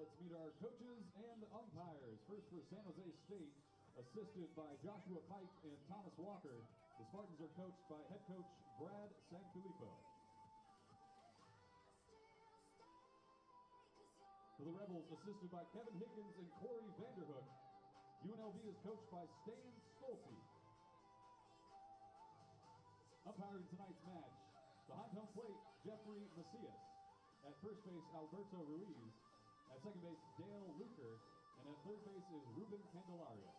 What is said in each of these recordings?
let's meet our coaches and umpires. First for San Jose State, assisted by Joshua Pike and Thomas Walker. The Spartans are coached by head coach Brad Sanfilippo. For the Rebels, assisted by Kevin Higgins and Corey Vanderhook. UNLV is coached by Stan Stolte. Umpiring tonight's match, behind home plate, Jeffrey Macias. At first base, Alberto Ruiz. At second base, Dale Luker. And at third base is Ruben Candelaria.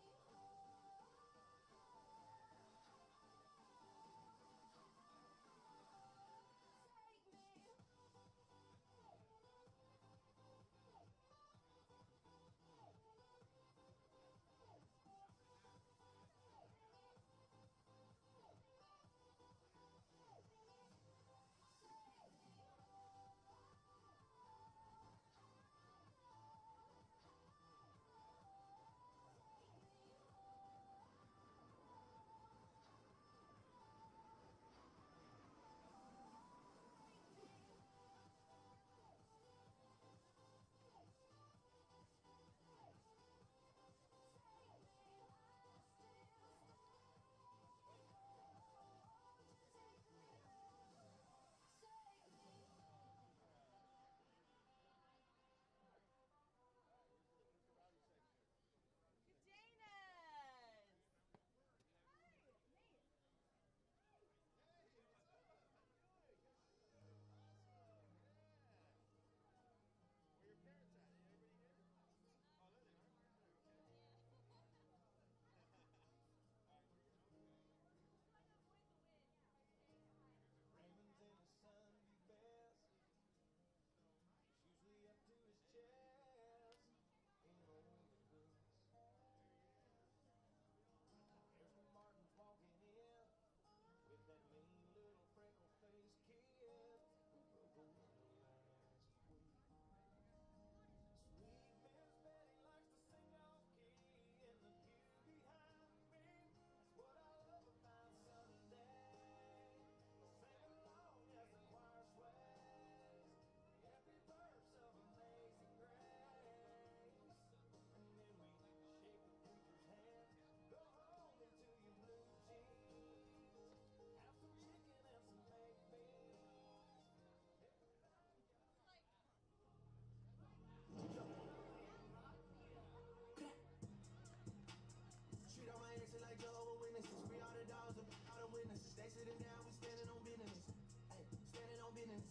Like Jehovah's Witnesses, we all the dogs, all the witnesses. They sitting down, we standing on business. Hey, standing on business.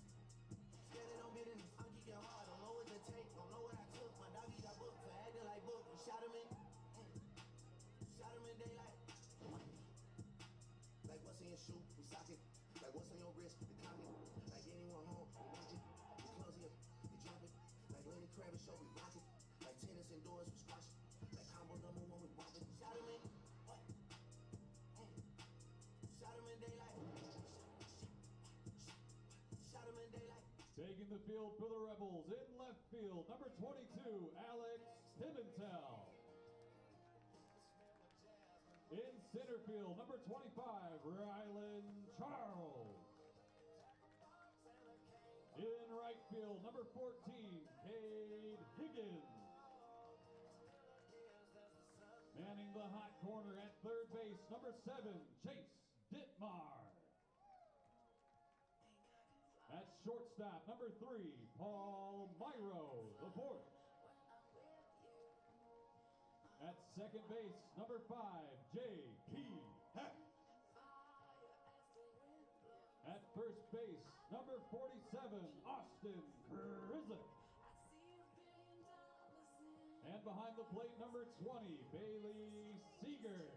Standing on business. I'm geeking hard, don't know what to take, don't know what I took. My doggy got booked for acting like book. We shot him in daylight. Like what's in your shoe, we sock it. Like what's on your wrist, we cock it. Like anyone home, we watch it. We close it, we drop it. Like Lenny Kravitz show, we rock it. Like tennis indoors, we squash it. Like combo number one, we walk it. Shot him in. What? Hey. Shot him in daylight. Shot him in daylight. Taking the field for the Rebels in left field, number 22, Alex Pimentel. In center field, number 25, Rylan Charles. In right field, number 14, Cade Higgins. Manning the hot corner at third base, number 7, Chase Dittmar. At shortstop, number 3, Paul Myro, the 4th. At second base, number 5, J.P. Heck. At first base, number 47, Austin Krizik. And behind the plate, number 20, Bailey Seeger.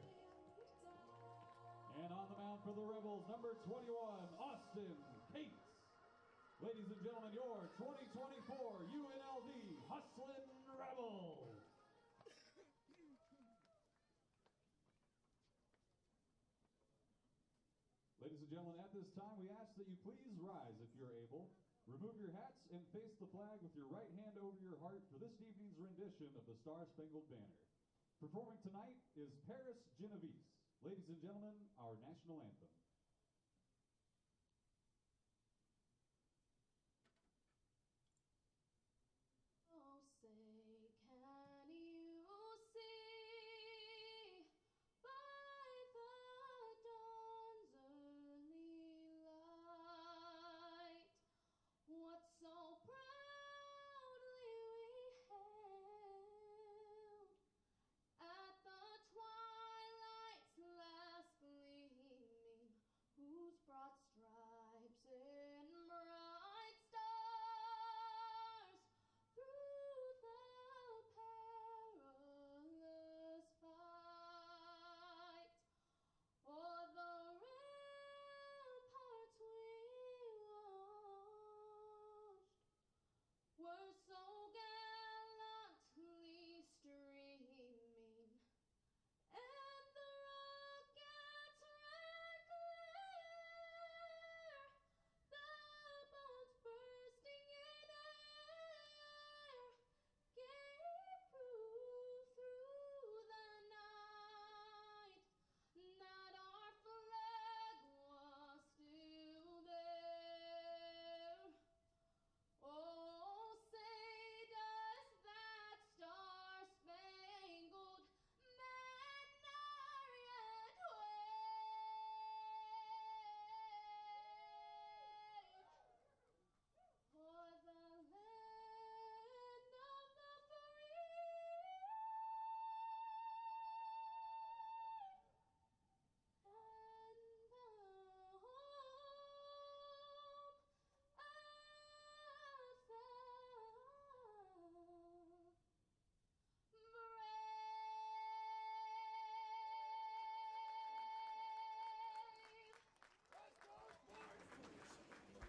And on the mound for the Rebels, number 21, Austin Cates. Ladies and gentlemen, your 2024 UNLV Hustlin' Rebels. Ladies and gentlemen, at this time, we ask that you please rise if you're able. Remove your hats and face the flag with your right hand over your heart for this evening's rendition of the Star-Spangled Banner. Performing tonight is Paris Genovese. Ladies and gentlemen, our national anthem. Oh, say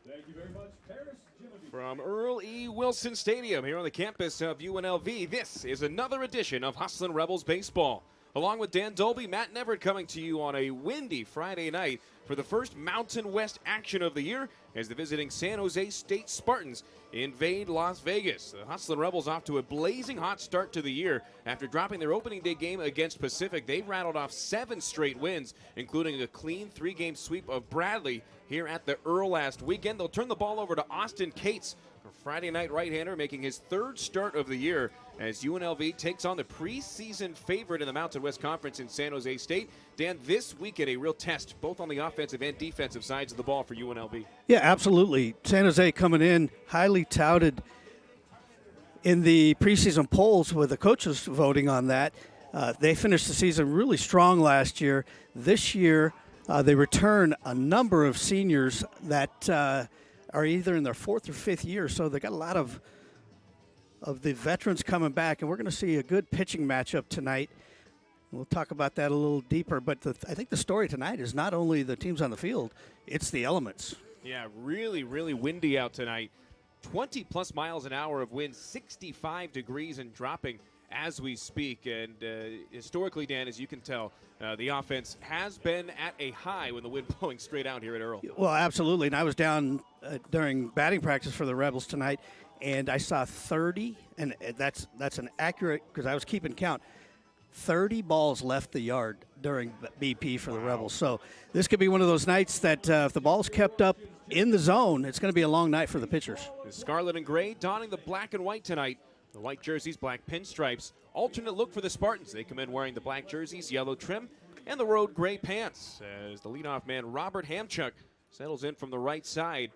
Thank you very much, Paris Genevieve. From Earl E. Wilson Stadium here on the campus of UNLV, this is another edition of Hustlin' Rebels Baseball. Along with Dan Dolby, Matt Neverett coming to you on a windy Friday night for the first Mountain West action of the year as the visiting San Jose State Spartans invade Las Vegas. The Hustlin' Rebels off to a blazing hot start to the year. After dropping their opening day game against Pacific, they've rattled off 7 straight wins, including a clean 3-game sweep of Bradley here at the Earl last weekend. They'll turn the ball over to Austin Cates, a Friday night right-hander, making his 3rd start of the year as UNLV takes on the preseason favorite in the Mountain West Conference in San Jose State. Dan, this weekend a real test, both on the offensive and defensive sides of the ball for UNLV. Yeah, absolutely. San Jose coming in highly touted in the preseason polls with the coaches voting on that. They finished the season really strong last year. This year, they return a number of seniors that are either in their 4th or 5th year, so they got a lot of the veterans coming back, and we're going to see a good pitching matchup tonight. We'll talk about that a little deeper, but I think the story tonight is not only the teams on the field, it's the elements. Yeah, really, really windy out tonight. 20-plus miles an hour of wind, 65 degrees and dropping as we speak. And historically, Dan, as you can tell, the offense has been at a high when the wind blowing straight out here at Earl. Well, absolutely. And I was down during batting practice for the Rebels tonight, and I saw 30, and that's an accurate, because I was keeping count, 30 balls left the yard during BP for the Rebels. So this could be one of those nights that if the ball's kept up in the zone, it's going to be a long night for the pitchers. The scarlet and gray donning the black and white tonight. The white jerseys, black pinstripes. Alternate look for the Spartans. They come in wearing the black jerseys, yellow trim, and the road gray pants as the leadoff man Robert Hamchuk settles in from the right side.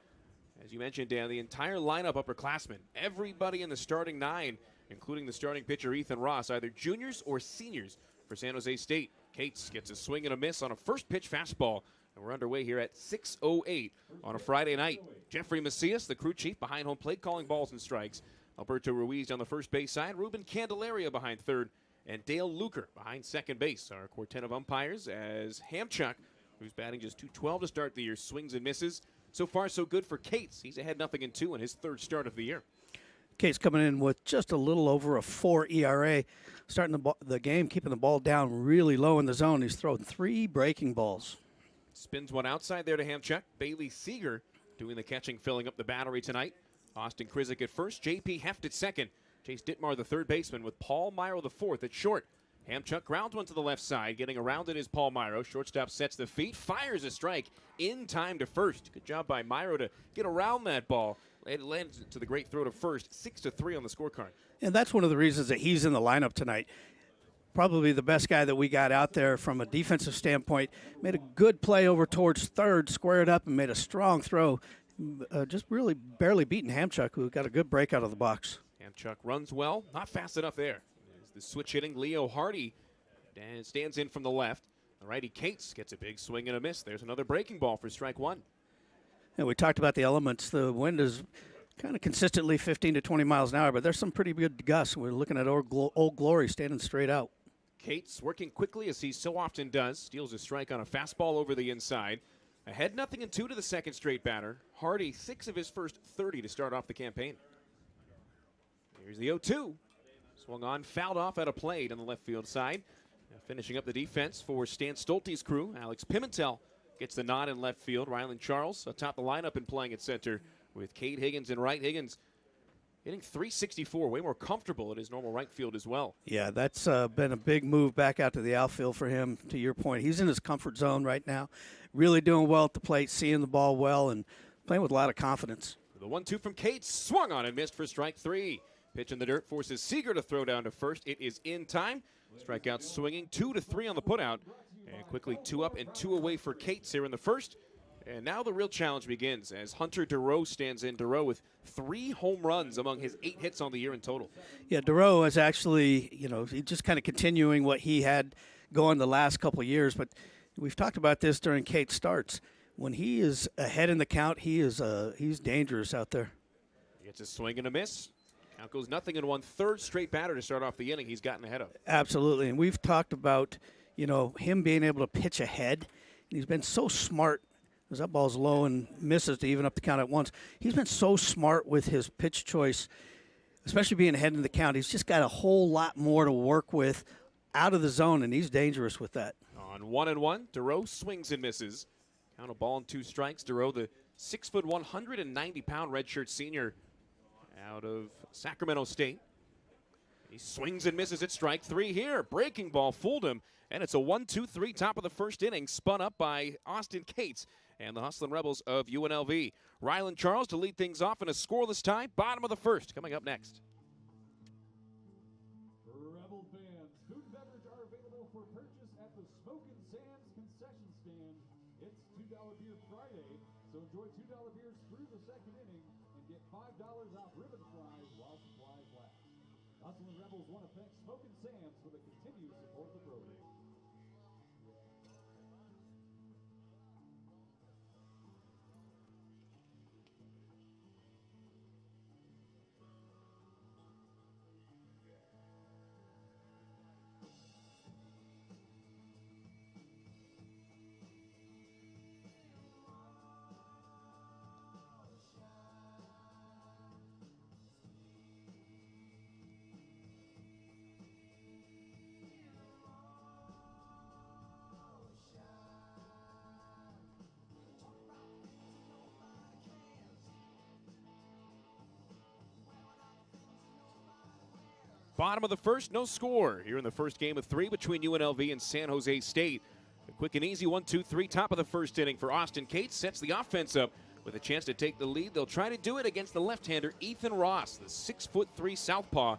As you mentioned, Dan, the entire lineup upperclassmen, everybody in the starting 9, including the starting pitcher Ethan Ross, either juniors or seniors for San Jose State. Cates gets a swing and a miss on a first pitch fastball, and we're underway here at 6:08 on a Friday night. Jeffrey Macias, the crew chief, behind home plate, calling balls and strikes. Alberto Ruiz on the first base side, Ruben Candelaria behind third, and Dale Luker behind second base. Our quartet of umpires as Hamchuk, who's batting just .212 to start the year, swings and misses. So far, so good for Cates. He's ahead 0-2 in his 3rd start of the year. Cates coming in with just a little over a 4 ERA, starting the game, keeping the ball down really low in the zone. He's thrown 3 breaking balls. Spins one outside there to Hamchuk. Bailey Seeger doing the catching, filling up the battery tonight. Austin Krizik at first, J.P. Heft at second. Chase Dittmar, the third baseman, with Paul Myro the fourth at short. Hamchuk grounds one to the left side. Getting around it is Paul Myro. Shortstop sets the feet, fires a strike in time to first. Good job by Myro to get around that ball. It lands to the great throw to first, 6-3 on the scorecard. And that's one of the reasons that he's in the lineup tonight. Probably the best guy that we got out there from a defensive standpoint. Made a good play over towards third, squared up, and made a strong throw. Just really barely beating Hamchuk, who got a good break out of the box. Hamchuk runs well, not fast enough there. As the switch hitting Leo Hardy stands in from the left. The righty Cates gets a big swing and a miss. There's another breaking ball for strike 1. And we talked about the elements. The wind is kind of consistently 15 to 20 miles an hour, but there's some pretty good gusts. We're looking at Old Glory standing straight out. Cates working quickly as he so often does. Steals a strike on a fastball over the inside. Ahead 0-2 to the second straight batter. Hardy, 6 of his first 30 to start off the campaign. Here's the 0-2. Swung on, fouled off at a plate on the left field side. Now finishing up the defense for Stan Stolte's crew. Alex Pimentel gets the nod in left field. Rylan Charles atop the lineup and playing at center with Cade Higgins and right. Higgins hitting .364, way more comfortable at his normal right field as well. Yeah, that's been a big move back out to the outfield for him, to your point. He's in his comfort zone right now, really doing well at the plate, seeing the ball well, and playing with a lot of confidence. The 1-2 from Cates, swung on and missed for strike 3. Pitch in the dirt forces Seeger to throw down to first. It is in time. Strikeout swinging, 2-3 on the putout. And quickly 2 up and 2 away for Cates here in the first. And now the real challenge begins as Hunter Durow stands in. Durow with 3 home runs among his 8 hits on the year in total. Yeah, Durow is actually, he's just kind of continuing what he had going the last couple of years. But we've talked about this during Cates' starts. When he is ahead in the count, he's dangerous out there. He gets a swing and a miss. Count goes 0-1. Third straight batter to start off the inning he's gotten ahead of. Absolutely, and we've talked about, him being able to pitch ahead. He's been so smart as that ball's low and misses to even up the count at once. He's been so smart with his pitch choice, especially being ahead in the count. He's just got a whole lot more to work with out of the zone, and he's dangerous with that. On 1-1, Duro swings and misses. Count a ball and 2 strikes. Duro, the 6', 190-pound redshirt senior out of Sacramento State. He swings and misses at strike 3 here. Breaking ball fooled him, and it's a 1-2-3 top of the first inning, spun up by Austin Cates and the Hustlin' Rebels of UNLV. Rylan Charles to lead things off in a scoreless tie. Bottom of the first, coming up next. Rebel fans, food and beverage are available for purchase at the Smokin' Sands concession stand. It's $2 Beer Friday, so enjoy $2 beers through the second inning and get $5 off ribbon fries while supplies last. Hustlin' Rebels want to thank Smokin' Sands for the continued support of the program. Bottom of the first, no score here in the first game of 3 between UNLV and San Jose State. A quick and easy 1-2-3 top of the first inning for Austin Cates. Sets the offense up with a chance to take the lead. They'll try to do it against the left-hander Ethan Ross, the 6'3" southpaw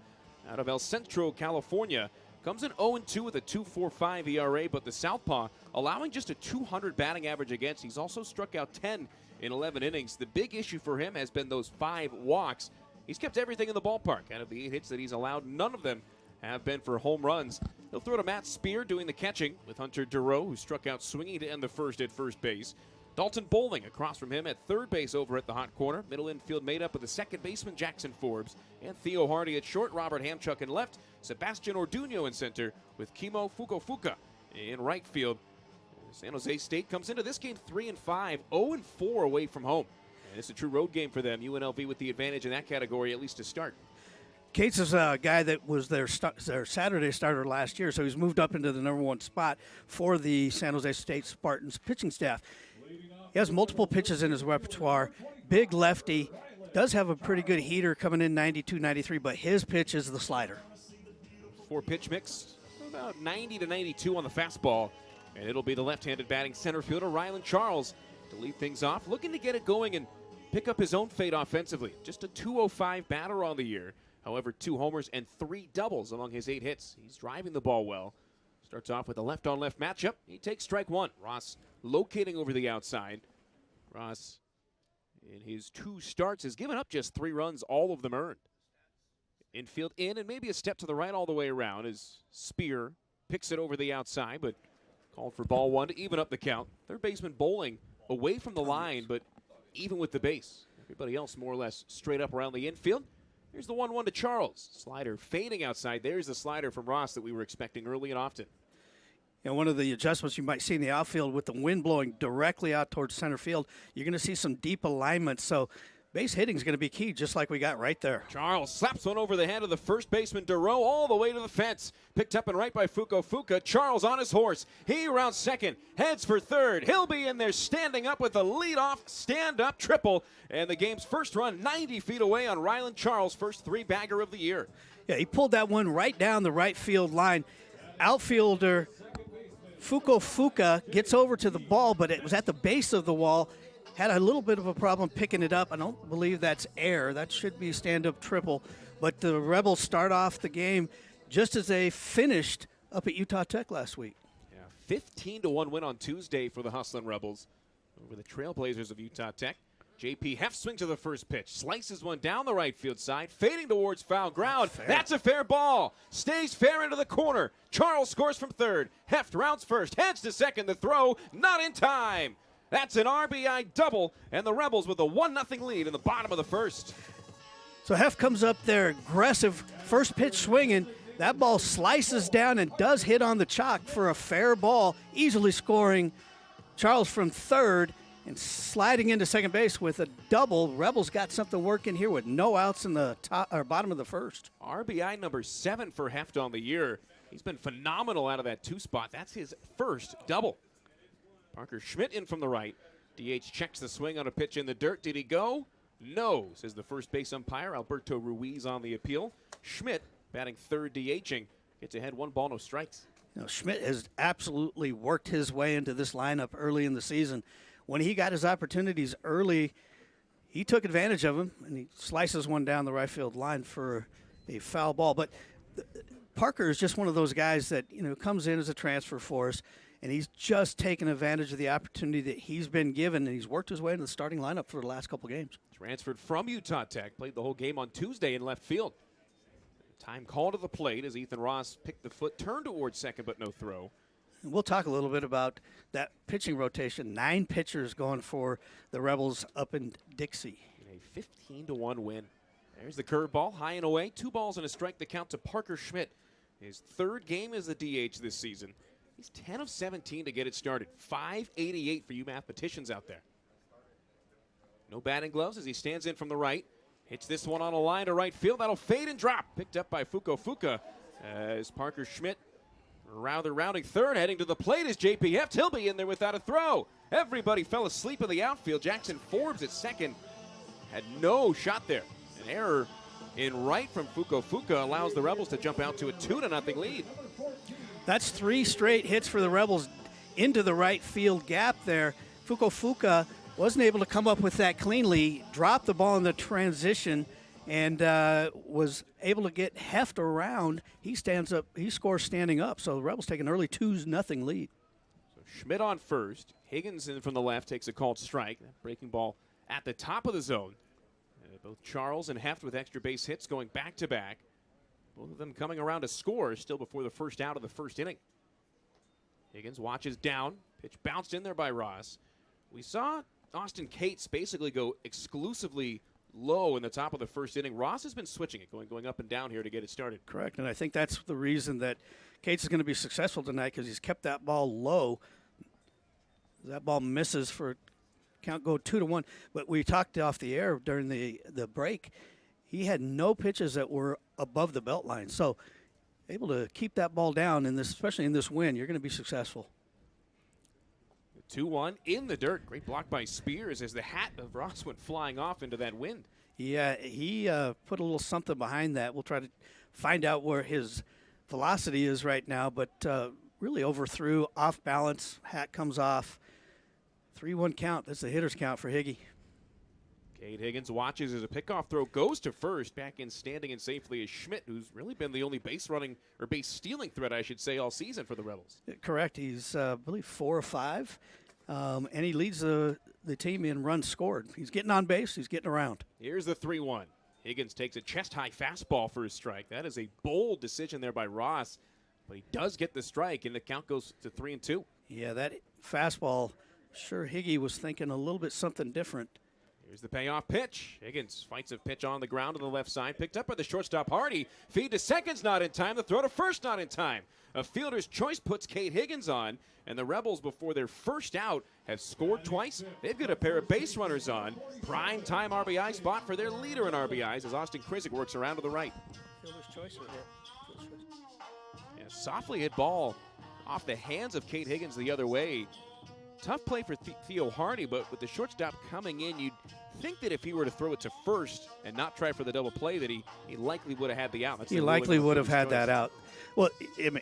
out of El Centro, California. Comes in 0-2 with a 2.45 ERA, but the southpaw allowing just a 200 batting average against. He's also struck out 10 in 11 innings. The big issue for him has been those 5 walks. He's kept everything in the ballpark. Out of the 8 hits that he's allowed, none of them have been for home runs. He'll throw to Matt Spear doing the catching with Hunter Duro, who struck out swinging to end the first at first base. Dalton Bowling across from him at third base over at the hot corner. Middle infield made up of the second baseman Jackson Forbes and Theo Hardy at short, Robert Hamchuk in left, Sebastian Orduño in center with Kimo Fukufuka in right field. San Jose State comes into this game 3-5, 0-4 away from home. And it's a true road game for them. UNLV with the advantage in that category, at least to start. Cates is a guy that was their Saturday starter last year, so he's moved up into the #1 spot for the San Jose State Spartans pitching staff. He has multiple pitches in his repertoire. Big lefty. Does have a pretty good heater coming in 92, 93, but his pitch is the slider. 4-pitch mix, about 90 to 92 on the fastball. And it'll be the left-handed batting center fielder, Rylan Charles, to lead things off. Looking to get it going and pick up his own fate offensively. Just a 205 batter on the year. However, 2 homers and 3 doubles among his 8 hits. He's driving the ball well. Starts off with a left-on-left matchup. He takes strike 1. Ross locating over the outside. Ross, in his 2 starts, has given up just 3 runs, all of them earned. Infield in and maybe a step to the right all the way around as Spear picks it over the outside, but called for ball 1 to even up the count. Third baseman Bowling away from the line, but even with the base. Everybody else more or less straight up around the infield. Here's the 1-1 to Charles. Slider fading outside. There's the slider from Ross that we were expecting early and often. And one of the adjustments you might see in the outfield with the wind blowing directly out towards center field, you're going to see some deep alignment. So base hitting is going to be key, just like we got right there. Charles slaps one over the head of the first baseman, Duro, all the way to the fence. Picked up and right by Fukufuka. Charles on his horse. He rounds second, heads for third. He'll be in there standing up with a leadoff stand-up triple. And the game's first run 90 feet away on Rylan Charles, first 3-bagger of the year. Yeah, he pulled that one right down the right field line. Outfielder Fukufuka gets over to the ball, but it was at the base of the wall. Had a little bit of a problem picking it up. I don't believe that's air. That should be stand-up triple. But the Rebels start off the game just as they finished up at Utah Tech last week. Yeah, 15-1 win on Tuesday for the Hustlin' Rebels over the Trailblazers of Utah Tech. JP Heft swings to the first pitch, slices one down the right field side, fading towards foul ground. That's a fair ball. Stays fair into the corner. Charles scores from third. Heft rounds first, heads to second. The throw, not in time. That's an RBI double, and the Rebels with a 1-0 lead in the bottom of the first. So Heft comes up there, aggressive, first pitch swinging. That ball slices down and does hit on the chalk for a fair ball, easily scoring Charles from third. and sliding into second base with a double. Rebels got something working here with no outs in the top or bottom of the first. RBI number 7 for Heft on the year. He's been phenomenal out of that 2 spot. That's his first double. Parker Schmidt in from the right. DH checks the swing on a pitch in the dirt. Did he go? No, says the first base umpire. Alberto Ruiz on the appeal. Schmidt batting third, DHing. Gets ahead, 1 ball, no strikes. Schmidt has absolutely worked his way into this lineup early in the season. When he got his opportunities early, he took advantage of them, and he slices one down the right field line for a foul ball. But Parker is just one of those guys that, comes in as a transfer for us, and he's just taken advantage of the opportunity that he's been given, and he's worked his way into the starting lineup for the last couple games. Transferred from Utah Tech, played the whole game on Tuesday in left field. Time call to the plate as Ethan Ross picked the foot, turned towards second, but no throw. And we'll talk a little bit about that pitching rotation. 9 pitchers going for the Rebels up in Dixie. In a 15-1 win. There's the curveball, high and away. 2 balls and a strike, the count to Parker Schmidt. His 3rd game as the DH this season. He's 10 of 17 to get it started. 588 for you mathematicians out there. No batting gloves as he stands in from the right. Hits this one on a line to right field. That'll fade and drop. Picked up by Fuka as Parker Schmidt rather rounding third. Heading to the plate is JP Heft. He'll be in there without a throw. Everybody fell asleep in the outfield. Jackson Forbes at second had no shot there. An error in right from Fuka allows the Rebels to jump out to a 2-0 lead. That's 3 straight hits for the Rebels into the right field gap there. Fuka wasn't able to come up with that cleanly, dropped the ball in the transition, and was able to get Heft around. He stands up, he scores standing up, so the Rebels take an early 2-0 lead. So Schmidt on first. Higgins in from the left takes a called strike. That breaking ball at the top of the zone. Both Charles and Heft with extra base hits going back-to-back. Both of them coming around to score still before the first out of the first inning. Higgins watches down. Pitch bounced in there by Ross. We saw Austin Cates basically go exclusively low in the top of the first inning. Ross has been switching it, going up and down here to get it started. Correct, and I think that's the reason that Cates is going to be successful tonight, because he's kept that ball low. That ball misses for count go 2-1. But we talked off the air during the break. He had no pitches that were above the belt line. So able to keep that ball down, in this, especially in this win, you're going to be successful. 2-1 in the dirt. Great block by Spears as the hat of Ross went flying off into that wind. Yeah, he put a little something behind that. We'll try to find out where his velocity is right now, but really overthrew, off balance, hat comes off. 3-1 count. That's the hitter's count for Higgy. Cade Higgins watches as a pickoff throw goes to first. Back in standing and safely is Schmidt, who's really been the only base running or base stealing threat, I should say, all season for the Rebels. Correct. He's, I believe, 4 or 5, and he leads the team in runs scored. He's getting on base. He's getting around. Here's the 3-1. Higgins takes a chest-high fastball for his strike. That is a bold decision there by Ross, but he does get the strike, and the count goes to 3-2. Yeah, that fastball, sure Higgy was thinking a little bit something different. Here's the payoff pitch. Higgins fights a pitch on the ground to the left side. Picked up by the shortstop Hardy. Feed to second's not in time. The throw to first not in time. A fielder's choice puts Cade Higgins on. And the Rebels, before their first out, have scored twice. They've got a pair of base runners on. Prime time RBI spot for their leader in RBIs as Austin Krizik works around to the right. Fielder's choice with it. Yeah, softly hit ball off the hands of Cade Higgins the other way. Tough play for Theo Hardy, but with the shortstop coming in, you'd think that if he were to throw it to first and not try for the double play, that he likely would have had the out. That's he likely would have had that out. Well,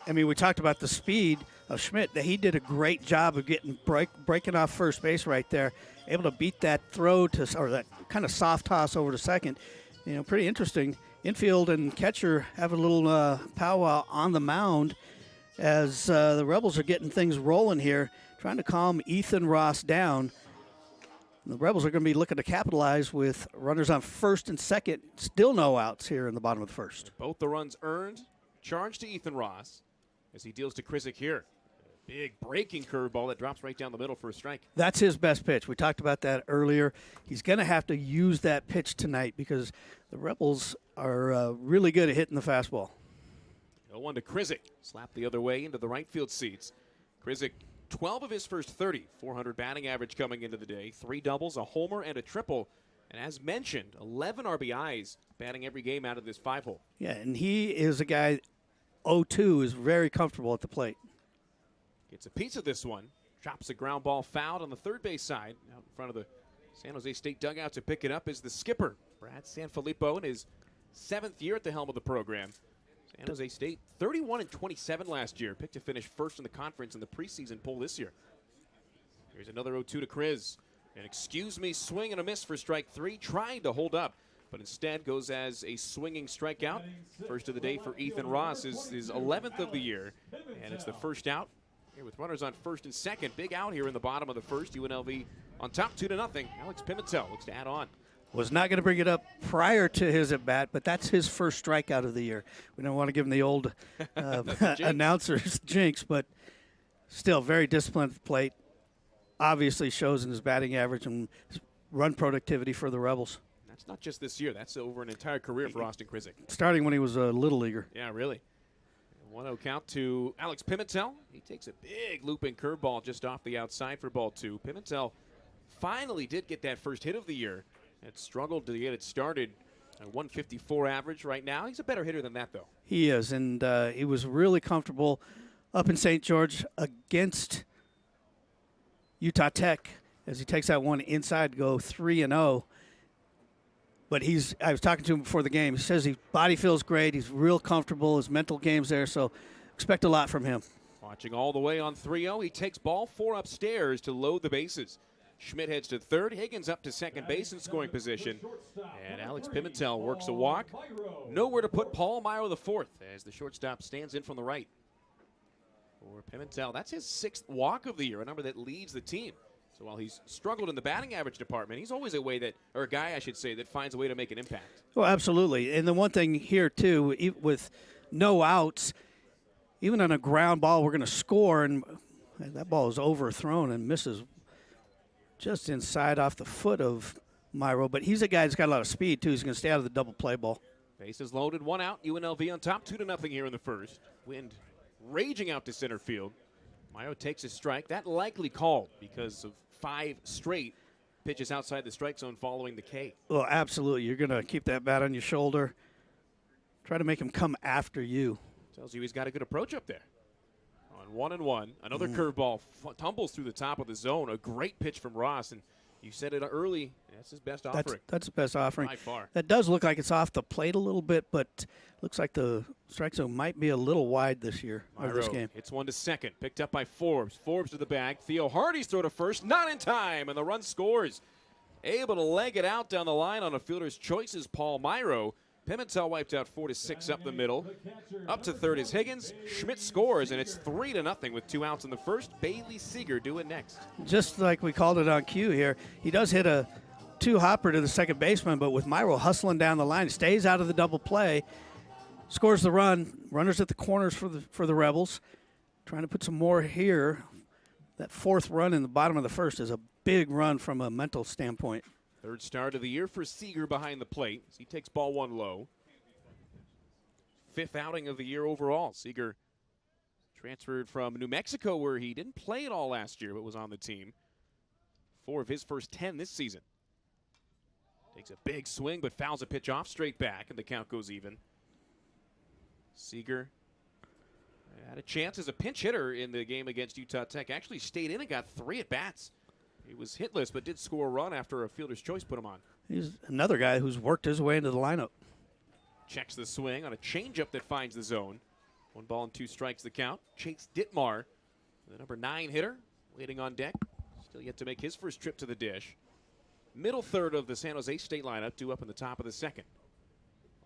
I mean, we talked about the speed of Schmidt. That he did a great job of getting breaking off first base right there, able to beat that throw to, or that kind of soft toss over to second. You know, pretty interesting. Infield and catcher have a little powwow on the mound as the Rebels are getting things rolling here, trying to calm Ethan Ross down. The Rebels are going to be looking to capitalize with runners on first and second. Still no outs here in the bottom of the first. Both the runs earned. Charge to Ethan Ross as he deals to Krizik here. A big breaking curveball that drops right down the middle for a strike. That's his best pitch. We talked about that earlier. He's going to have to use that pitch tonight because the Rebels are really good at hitting the fastball. 0-1 to Krizik. Slap the other way into the right field seats. Krizik 12 of his first 30. 400 batting average coming into the day. 3 doubles, a homer, and a triple. And as mentioned, 11 RBIs batting every game out of this 5-hole. Yeah, and he is a guy, 0-2, is very comfortable at the plate. Gets a piece of this one. Drops a ground ball fouled on the third base side. Out in front of the San Jose State dugout to pick it up is the skipper, Brad Sanfilippo, in his 7th year at the helm of the program. San Jose State 31-27 last year. Picked to finish first in the conference in the preseason poll this year. Here's another 0-2 to Kriz. An excuse me swing and a miss for strike 3. Trying to hold up, but instead goes as a swinging strikeout. First of the day for Ethan Ross is his 11th of the year, and it's the first out. Here with runners on first and second. Big out here in the bottom of the first. UNLV on top 2-0. Alex Pimentel looks to add on. Was not going to bring it up prior to his at-bat, but that's his first strikeout of the year. We don't want to give him the old announcer's jinx, but still very disciplined at the plate. Obviously shows in his batting average and his run productivity for the Rebels. That's not just this year. That's over an entire career for Austin Krizik. Starting when he was a little leaguer. Yeah, really. 1-0 count to Alex Pimentel. He takes a big looping curveball just off the outside for ball 2. Pimentel finally did get that first hit of the year. Had struggled to get it started. A 154 average right now. He's a better hitter than that, though. He is, and he was really comfortable up in St. George against Utah Tech as he takes that one inside, go 3-0. But I was talking to him before the game. He says his body feels great. He's real comfortable. His mental game's there, so expect a lot from him. Watching all the way on 3-0. He takes ball 4 upstairs to load the bases. Schmidt heads to third. Higgins up to second base in scoring position. And Alex Pimentel works a walk. Nowhere to put Paul Myro the 4th as the shortstop stands in from the right. For Pimentel, that's his 6th walk of the year, a number that leads the team. So while he's struggled in the batting average department, he's always a guy, I should say, that finds a way to make an impact. Well, absolutely. And the one thing here, too, with no outs, even on a ground ball, we're going to score, and that ball is overthrown and misses just inside off the foot of Myro. But he's a guy that's got a lot of speed, too. He's going to stay out of the double play ball. Bases loaded, 1 out. UNLV on top, 2-0 here in the first. Wind raging out to center field. Myro takes a strike. That likely called because of 5 straight pitches outside the strike zone following the K. Well, absolutely. You're going to keep that bat on your shoulder. Try to make him come after you. Tells you he's got a good approach up there. On 1-1, another curveball tumbles through the top of the zone. A great pitch from Ross, and you said it early. That's his best offering. That's the best offering. By far. That does look like it's off the plate a little bit, but looks like the strike zone might be a little wide this year, or this game. It's one to second. Picked up by Forbes. Forbes to the bag. Theo Hardy's throw to first. Not in time, and the run scores. Able to leg it out down the line on a fielder's choice is Paul Myro. Pimentel wiped out 4-6 up the middle. Up to third is Higgins. Schmidt scores, and it's 3-0 with 2 outs in the first. Bailey Seeger doing next. Just like we called it on cue here, he does hit a 2-hopper to the second baseman, but with Myro hustling down the line, stays out of the double play, scores the run. Runners at the corners for the Rebels. Trying to put some more here. That 4th run in the bottom of the first is a big run from a mental standpoint. 3rd start of the year for Seeger behind the plate. He takes ball 1 low. 5th outing of the year overall. Seeger transferred from New Mexico, where he didn't play at all last year, but was on the team. 4 of his first 10 this season. Takes a big swing, but fouls a pitch off straight back, and the count goes even. Seeger had a chance as a pinch hitter in the game against Utah Tech. Actually stayed in and got 3 at-bats. He was hitless, but did score a run after a fielder's choice put him on. He's another guy who's worked his way into the lineup. Checks the swing on a changeup that finds the zone. 1 ball and 2 strikes the count. Chase Dittmar, the number 9 hitter, waiting on deck. Still yet to make his first trip to the dish. Middle third of the San Jose State lineup, due up in the top of the second.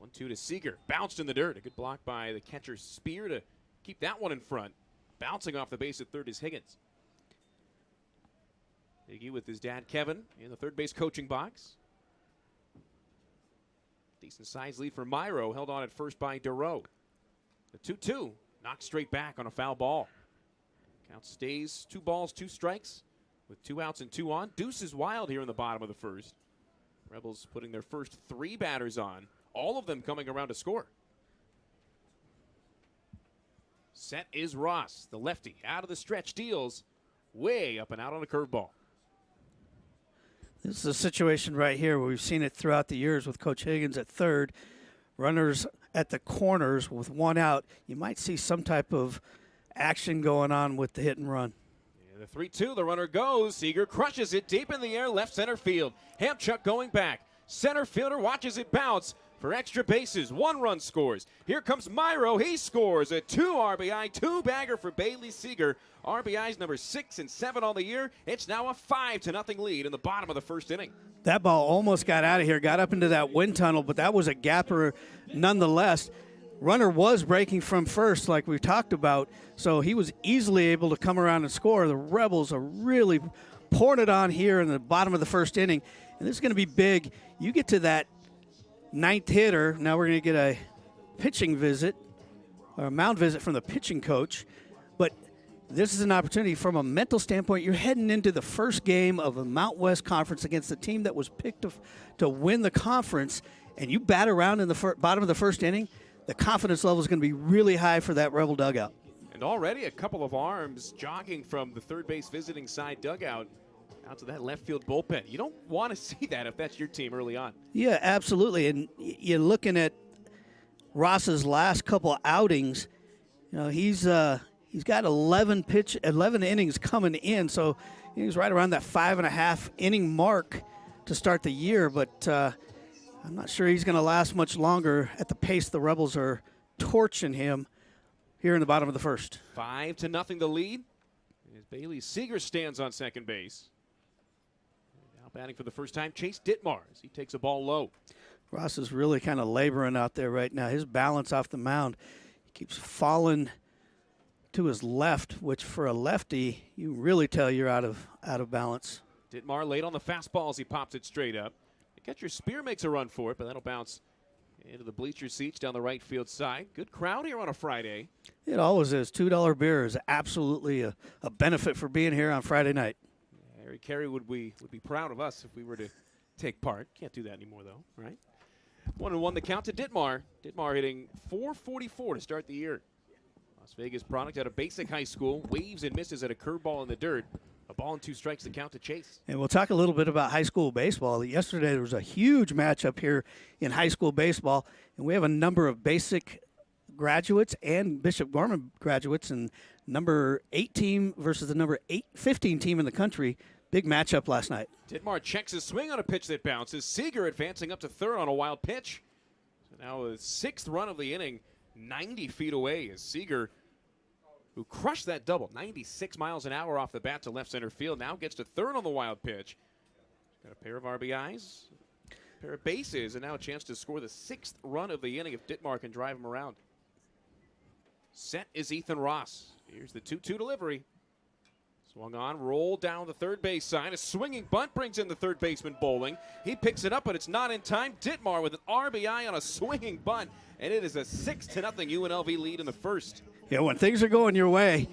1-2 to Seeger. Bounced in the dirt. A good block by the catcher Spear to keep that one in front. Bouncing off the base at third is Higgins. Higgy with his dad, Kevin, in the third base coaching box. Decent size lead for Myro, held on at first by Duro. The 2-2, knocked straight back on a foul ball. Count stays 2 balls, 2 strikes, with 2 outs and 2 on. Deuce is wild here in the bottom of the first. Rebels putting their first 3 batters on, all of them coming around to score. Set is Ross, the lefty, out of the stretch, deals. way up and out on a curveball. This is a situation right here where we've seen it throughout the years with Coach Higgins at third, runners at the corners with one out. You might see some type of action going on with the hit and run. Yeah, the 3-2, the runner goes. Seager crushes it deep in the air, left center field. Hampchuck going back. Center fielder watches it bounce for extra bases. 1 run scores. Here comes Myro. He scores a 2 RBI, 2-bagger for Bailey Seager. RBIs number 6 and 7 on the year. It's now a 5-0 lead in the bottom of the first inning. That ball almost got out of here, got up into that wind tunnel, but that was a gapper nonetheless. Runner was breaking from first like we talked about, so he was easily able to come around and score. The Rebels are really pouring it on here in the bottom of the first inning, and this is going to be big. You get to that 9th hitter. Now we're going to get a pitching visit, or a mound visit from the pitching coach, but this is an opportunity from a mental standpoint. You're heading into the first game of a Mountain West Conference against the team that was picked to win the conference, and you bat around in the bottom of the first inning. The confidence level is going to be really high for that Rebel dugout. And already a couple of arms jogging from the third base visiting side dugout out to that left field bullpen. You don't want to see that if that's your team early on. Yeah, absolutely. And you're looking at Ross's last couple outings. You know, he's got 11 innings coming in, so he's right around that 5.5 inning mark to start the year. But I'm not sure he's going to last much longer at the pace the Rebels are torching him here in the bottom of the first. 5-0 the lead. As Bailey Seager stands on second base. Now batting for the first time, Chase Ditmar as he takes a ball low. Ross is really kind of laboring out there right now. His balance off the mound, he keeps falling to his left, which for a lefty, you really tell you're out of balance. Ditmar late on the fastball as he pops it straight up. Catcher Spear makes a run for it, but that'll bounce into the bleacher seats down the right field side. Good crowd here on a Friday. It always is. $2 beer is absolutely a benefit for being here on Friday night. Yeah, Harry Carey would be proud of us if we were to take part. Can't do that anymore, though, right? 1-1 the count to Ditmar. Ditmar hitting .444 to start the year. Las Vegas product out of Basic High School. Waves and misses at a curveball in the dirt. A ball and 2 strikes to count to Chase. And we'll talk a little bit about high school baseball. Yesterday there was a huge matchup here in high school baseball, and we have a number of Basic graduates and Bishop Gorman graduates, and number 8 team versus the number 15 team in the country. Big matchup last night. Ditmar checks his swing on a pitch that bounces. Seager advancing up to third on a wild pitch. So now a 6th run of the inning, 90 feet away as Seager, who crushed that double, 96 miles an hour off the bat to left center field, now gets to third on the wild pitch. Got a pair of RBIs, a pair of bases, and now a chance to score the 6th run of the inning if Ditmar can drive him around. Set is Ethan Ross. Here's the 2-2 delivery. Swung on, rolled down the third base side. A swinging bunt brings in the third baseman bowling. He picks it up, but it's not in time. Ditmar with an RBI on a swinging bunt, and it is a 6-0 UNLV lead in the first. Yeah, when things are going your way,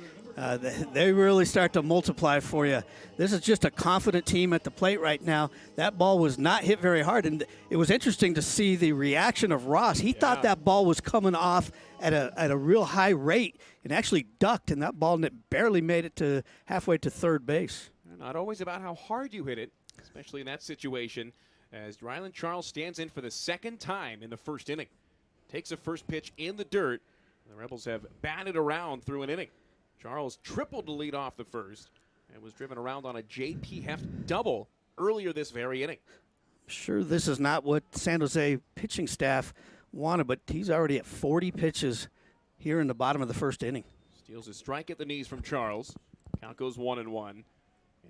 they really start to multiply for you. This is just a confident team at the plate right now. That ball was not hit very hard, and it was interesting to see the reaction of Ross. He thought that ball was coming off at a real high rate and actually ducked, and that ball barely made it to halfway to third base. Not always about how hard you hit it, especially in that situation, as Ryland Charles stands in for the 2nd time in the first inning. Takes a first pitch in the dirt. The Rebels have batted around through an inning. Charles tripled to lead off the first and was driven around on a J.P. Heft double earlier this very inning. Sure, this is not what San Jose pitching staff wanted, but he's already at 40 pitches here in the bottom of the first inning. Steals a strike at the knees from Charles. Count goes 1-1.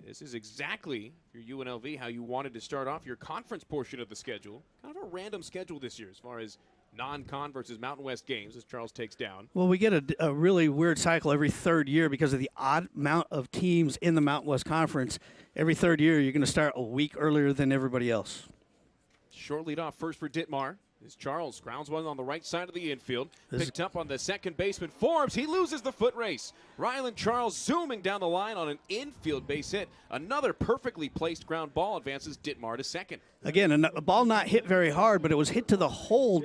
This is exactly, your UNLV, how you wanted to start off your conference portion of the schedule. Kind of a random schedule this year as far as non-con versus Mountain West games as Charles takes down. Well, we get a really weird cycle every third year because of the odd amount of teams in the Mountain West Conference. Every third year, you're going to start a week earlier than everybody else. Short lead off first for Ditmar. As Charles grounds one on the right side of the infield. Picked up on the second baseman, Forbes. He loses the foot race. Ryland Charles zooming down the line on an infield base hit. Another perfectly placed ground ball advances Ditmar to second. Again, a ball not hit very hard, but it was hit to the hole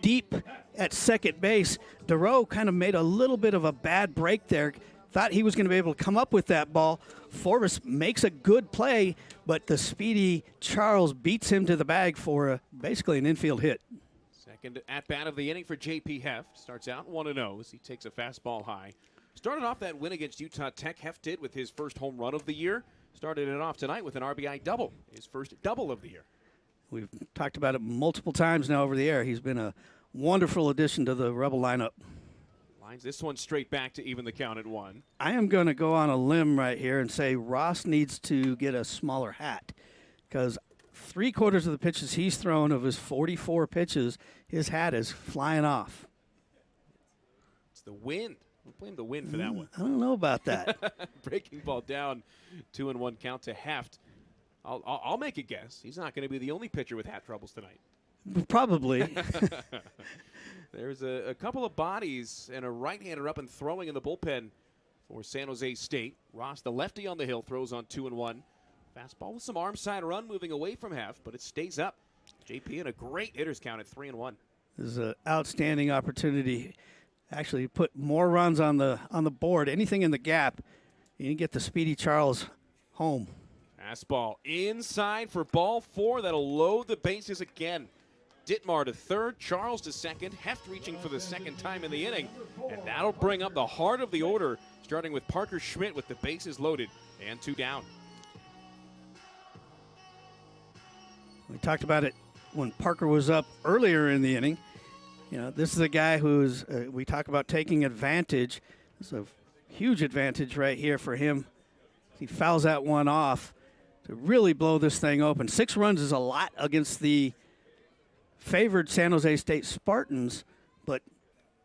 deep at second base. DeRoe kind of made a little bit of a bad break there. thought he was going to be able to come up with that ball. Forbes makes a good play, but the speedy Charles beats him to the bag for basically an infield hit. Second at-bat of the inning for J.P. Heft. Starts out 1-0 as he takes a fastball high. Started off that win against Utah Tech. Heft did with his first home run of the year. Started it off tonight with an RBI double, his first double of the year. We've talked about it multiple times now over the air. He's been a wonderful addition to the Rebel lineup. Lines this one straight back to even the count at 1. I am going to go on a limb right here and say Ross needs to get a smaller hat because 3/4 of the pitches he's thrown of his 44 pitches, his hat is flying off. It's the wind. We'll blame the wind for that one. I don't know about that. Breaking ball down, 2-1 count to Heft. I'll make a guess. He's not going to be the only pitcher with hat troubles tonight. Probably. There's a couple of bodies and a right-hander up and throwing in the bullpen for San Jose State. Ross, the lefty on the hill, throws on 2-1. Fastball with some arm side run moving away from Heft, but it stays up. JP in a great hitter's count at 3-1. This is an outstanding opportunity. Actually, put more runs on the board. Anything in the gap, you can get the speedy Charles home. Fastball inside for ball 4. That'll load the bases again. Dittmar to third, Charles to second, Heft reaching for the second time in the inning, and that'll bring up the heart of the order, starting with Parker Schmidt with the bases loaded and 2 down. We talked about it when Parker was up earlier in the inning. You know, this is a guy who's, we talk about taking advantage. It's a huge advantage right here for him. He fouls that one off to really blow this thing open. 6 runs is a lot against the favored San Jose State Spartans, but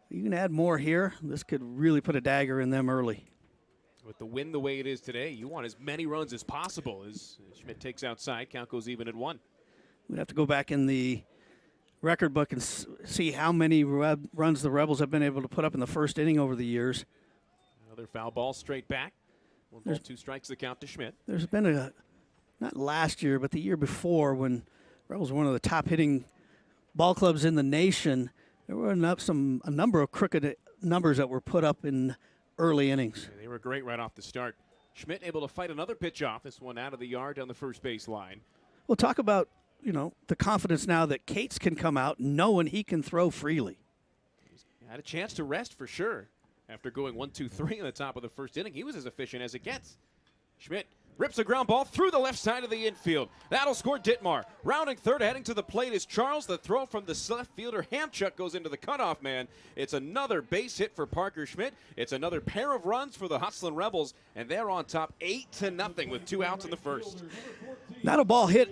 you can add more here. This could really put a dagger in them early. With the wind the way it is today, you want as many runs as possible as Schmidt takes outside. Count goes even at 1. We'd have to go back in the record book and see how many runs the Rebels have been able to put up in the first inning over the years. Another foul ball straight back. 1 ball, 2 strikes the count to Schmidt. There's been a, not last year, but the year before when Rebels were one of the top hitting ball clubs in the nation, there were a number of crooked numbers that were put up in early innings. Yeah, they were great right off the start. Schmidt able to fight another pitch off. This one out of the yard down the first base line. We'll talk about, you know, the confidence now that Cates can come out knowing he can throw freely. He's had a chance to rest for sure. After going 1-2-3 in the top of the first inning, he was as efficient as it gets. Schmidt rips a ground ball through the left side of the infield. That'll score Dittmar. Rounding third, heading to the plate is Charles. The throw from the left fielder, Hamchuk, goes into the cutoff man. It's another base hit for Parker Schmidt. It's another pair of runs for the Hustlin' Rebels, and they're on top 8-0 with 2 outs in the first. Not a ball hit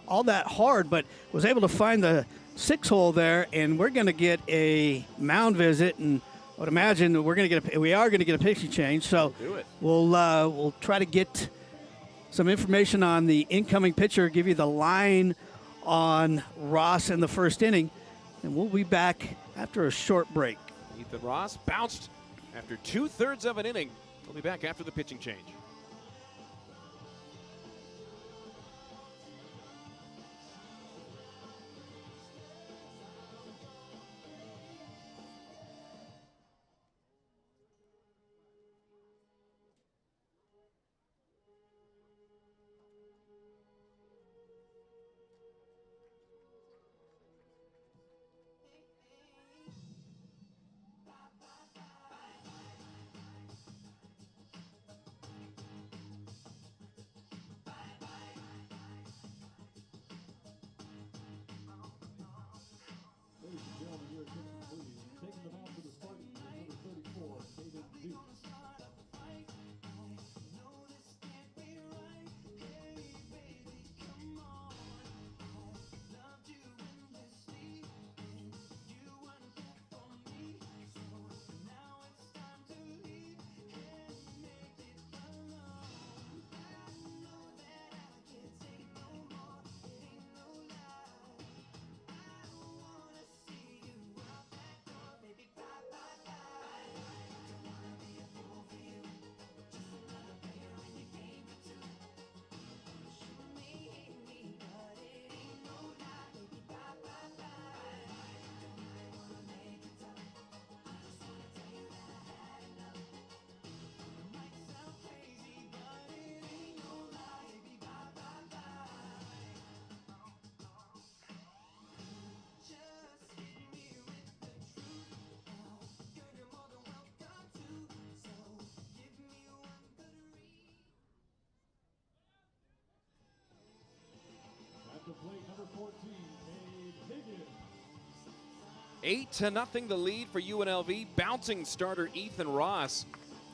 all that hard, but was able to find the 6-hole there, and we're going to get a mound visit, and I would imagine we are going to get a pitching change. So we'll try to get some information on the incoming pitcher, give you the line on Ross in the first inning, and we'll be back after a short break. Ethan Ross bounced after 2/3 of an inning. We'll be back after the pitching change. 8-0 the lead for UNLV. Bouncing starter Ethan Ross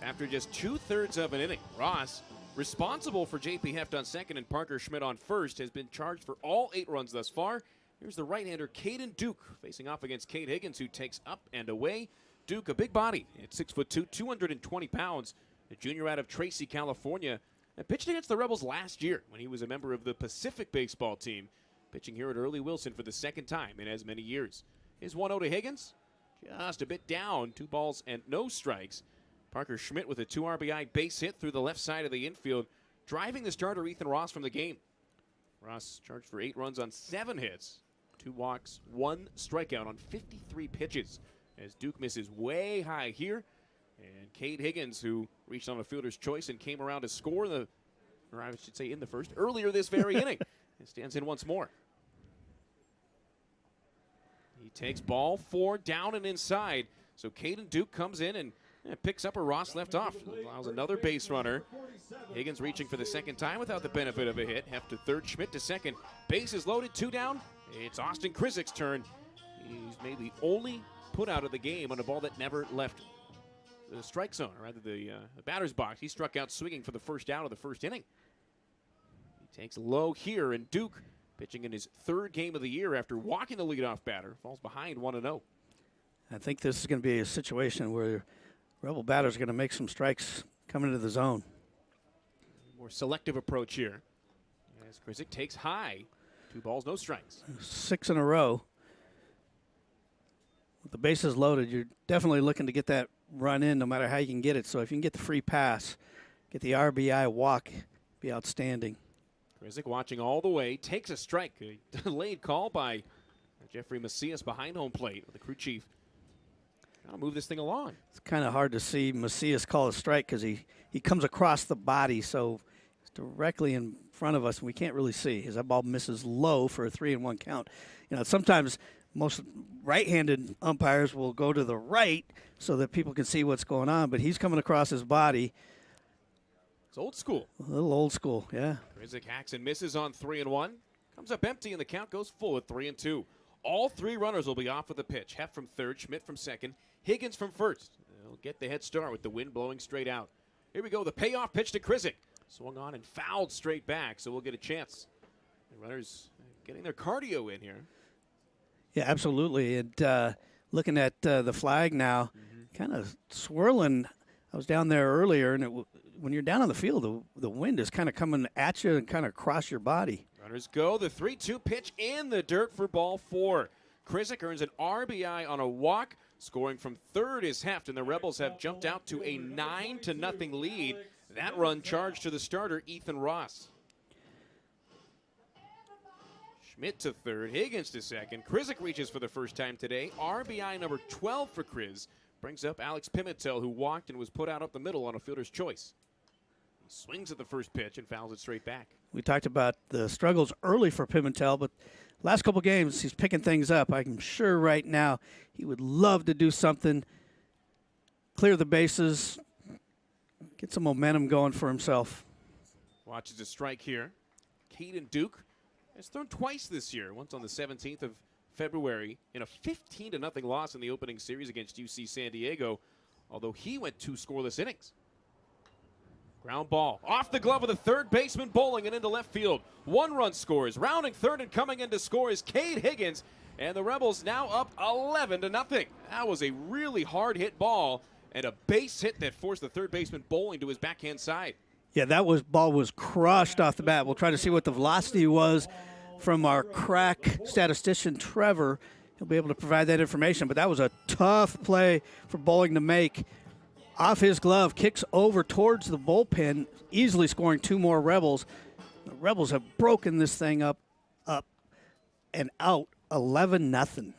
after just 2/3 of an inning. Ross, responsible for JP Heft on second and Parker Schmidt on first, has been charged for all 8 runs thus far. Here's the right-hander Caden Duke facing off against Cade Higgins, who takes up and away. Duke, a big body at 6'2", 220 pounds, a junior out of Tracy, California, and pitched against the Rebels last year when he was a member of the Pacific baseball team, pitching here at Early Wilson for the second time in as many years. His 1-0 to Higgins, just a bit down, 2 balls and no strikes. Parker Schmidt with a 2 RBI base hit through the left side of the infield, driving the starter Ethan Ross from the game. Ross charged for 8 runs on 7 hits, 2 walks, 1 strikeout on 53 pitches, as Duke misses way high here. And Cade Higgins, who reached on a fielder's choice and came around to score in the first, earlier this very inning, and stands in once more. He takes ball 4 down and inside. So Caden Duke comes in and picks up where Ross left off. Allows another base runner. Higgins reaching for the second time without the benefit of a hit. Heft to third, Schmidt to second. Bases loaded, 2 down. It's Austin Krisik's turn. He's made the only put out of the game on a ball that never left the strike zone, or rather the batter's box. He struck out swinging for the first out of the first inning. He takes low here, and Duke, pitching in his 3rd game of the year after walking the leadoff batter, falls behind 1-0. I think this is going to be a situation where Rebel batters are going to make some strikes coming into the zone. More selective approach here as Krisik takes high. 2 balls, no strikes. 6 in a row. With the bases loaded, you're definitely looking to get that run in no matter how you can get it. So if you can get the free pass, get the RBI walk, be outstanding. Krizik watching all the way, takes a strike. A delayed call by Jeffrey Macias behind home plate with the crew chief. Got to move this thing along. It's kind of hard to see Macias call a strike because he comes across the body, so it's directly in front of us, and we can't really see as that ball misses low for a 3-1 count. You know, sometimes most right-handed umpires will go to the right so that people can see what's going on, but he's coming across his body. It's old school. A little old school, yeah. Krizik hacks and misses on 3-1. Comes up empty, and the count goes full at 3-2. All 3 runners will be off with the pitch. Heft from third, Schmidt from second, Higgins from first. They'll get the head start with the wind blowing straight out. Here we go, the payoff pitch to Krizik. Swung on and fouled straight back, so we'll get a chance. The runners getting their cardio in here. Yeah, absolutely. And looking at the flag now, kind of swirling. I was down there earlier, and when you're down on the field, the wind is kind of coming at you and kind of across your body. Runners go. The 3-2 pitch in the dirt for ball 4. Krizik earns an RBI on a walk. Scoring from third is Heft, and the Rebels have jumped out to a 9-0 lead. That run charged to the starter, Ethan Ross. Schmidt to third, Higgins to second. Krizik reaches for the first time today. RBI number 12 for Kriz. Brings up Alex Pimentel, who walked and was put out up the middle on a fielder's choice. He swings at the first pitch and fouls it straight back. We talked about the struggles early for Pimentel, but last couple games he's picking things up. I'm sure right now he would love to do something, clear the bases, get some momentum going for himself. Watches a strike here. Caden Duke has thrown twice this year, once on the 17th of February in a 15-0 loss in the opening series against UC San Diego, although he went 2 scoreless innings. Ground ball off the glove of the third baseman bowling and into left field. 1 run scores. Rounding third and coming in to score is Cade Higgins, and the Rebels now up 11-0. That was a really hard hit ball and a base hit that forced the third baseman bowling to his backhand side. Yeah, that ball was crushed off the bat. We'll try to see what the velocity was from our crack statistician, Trevor. He'll be able to provide that information, but that was a tough play for bowling to make. Off his glove, kicks over towards the bullpen, easily scoring 2 more Rebels. The Rebels have broken this thing up, and out 11-0.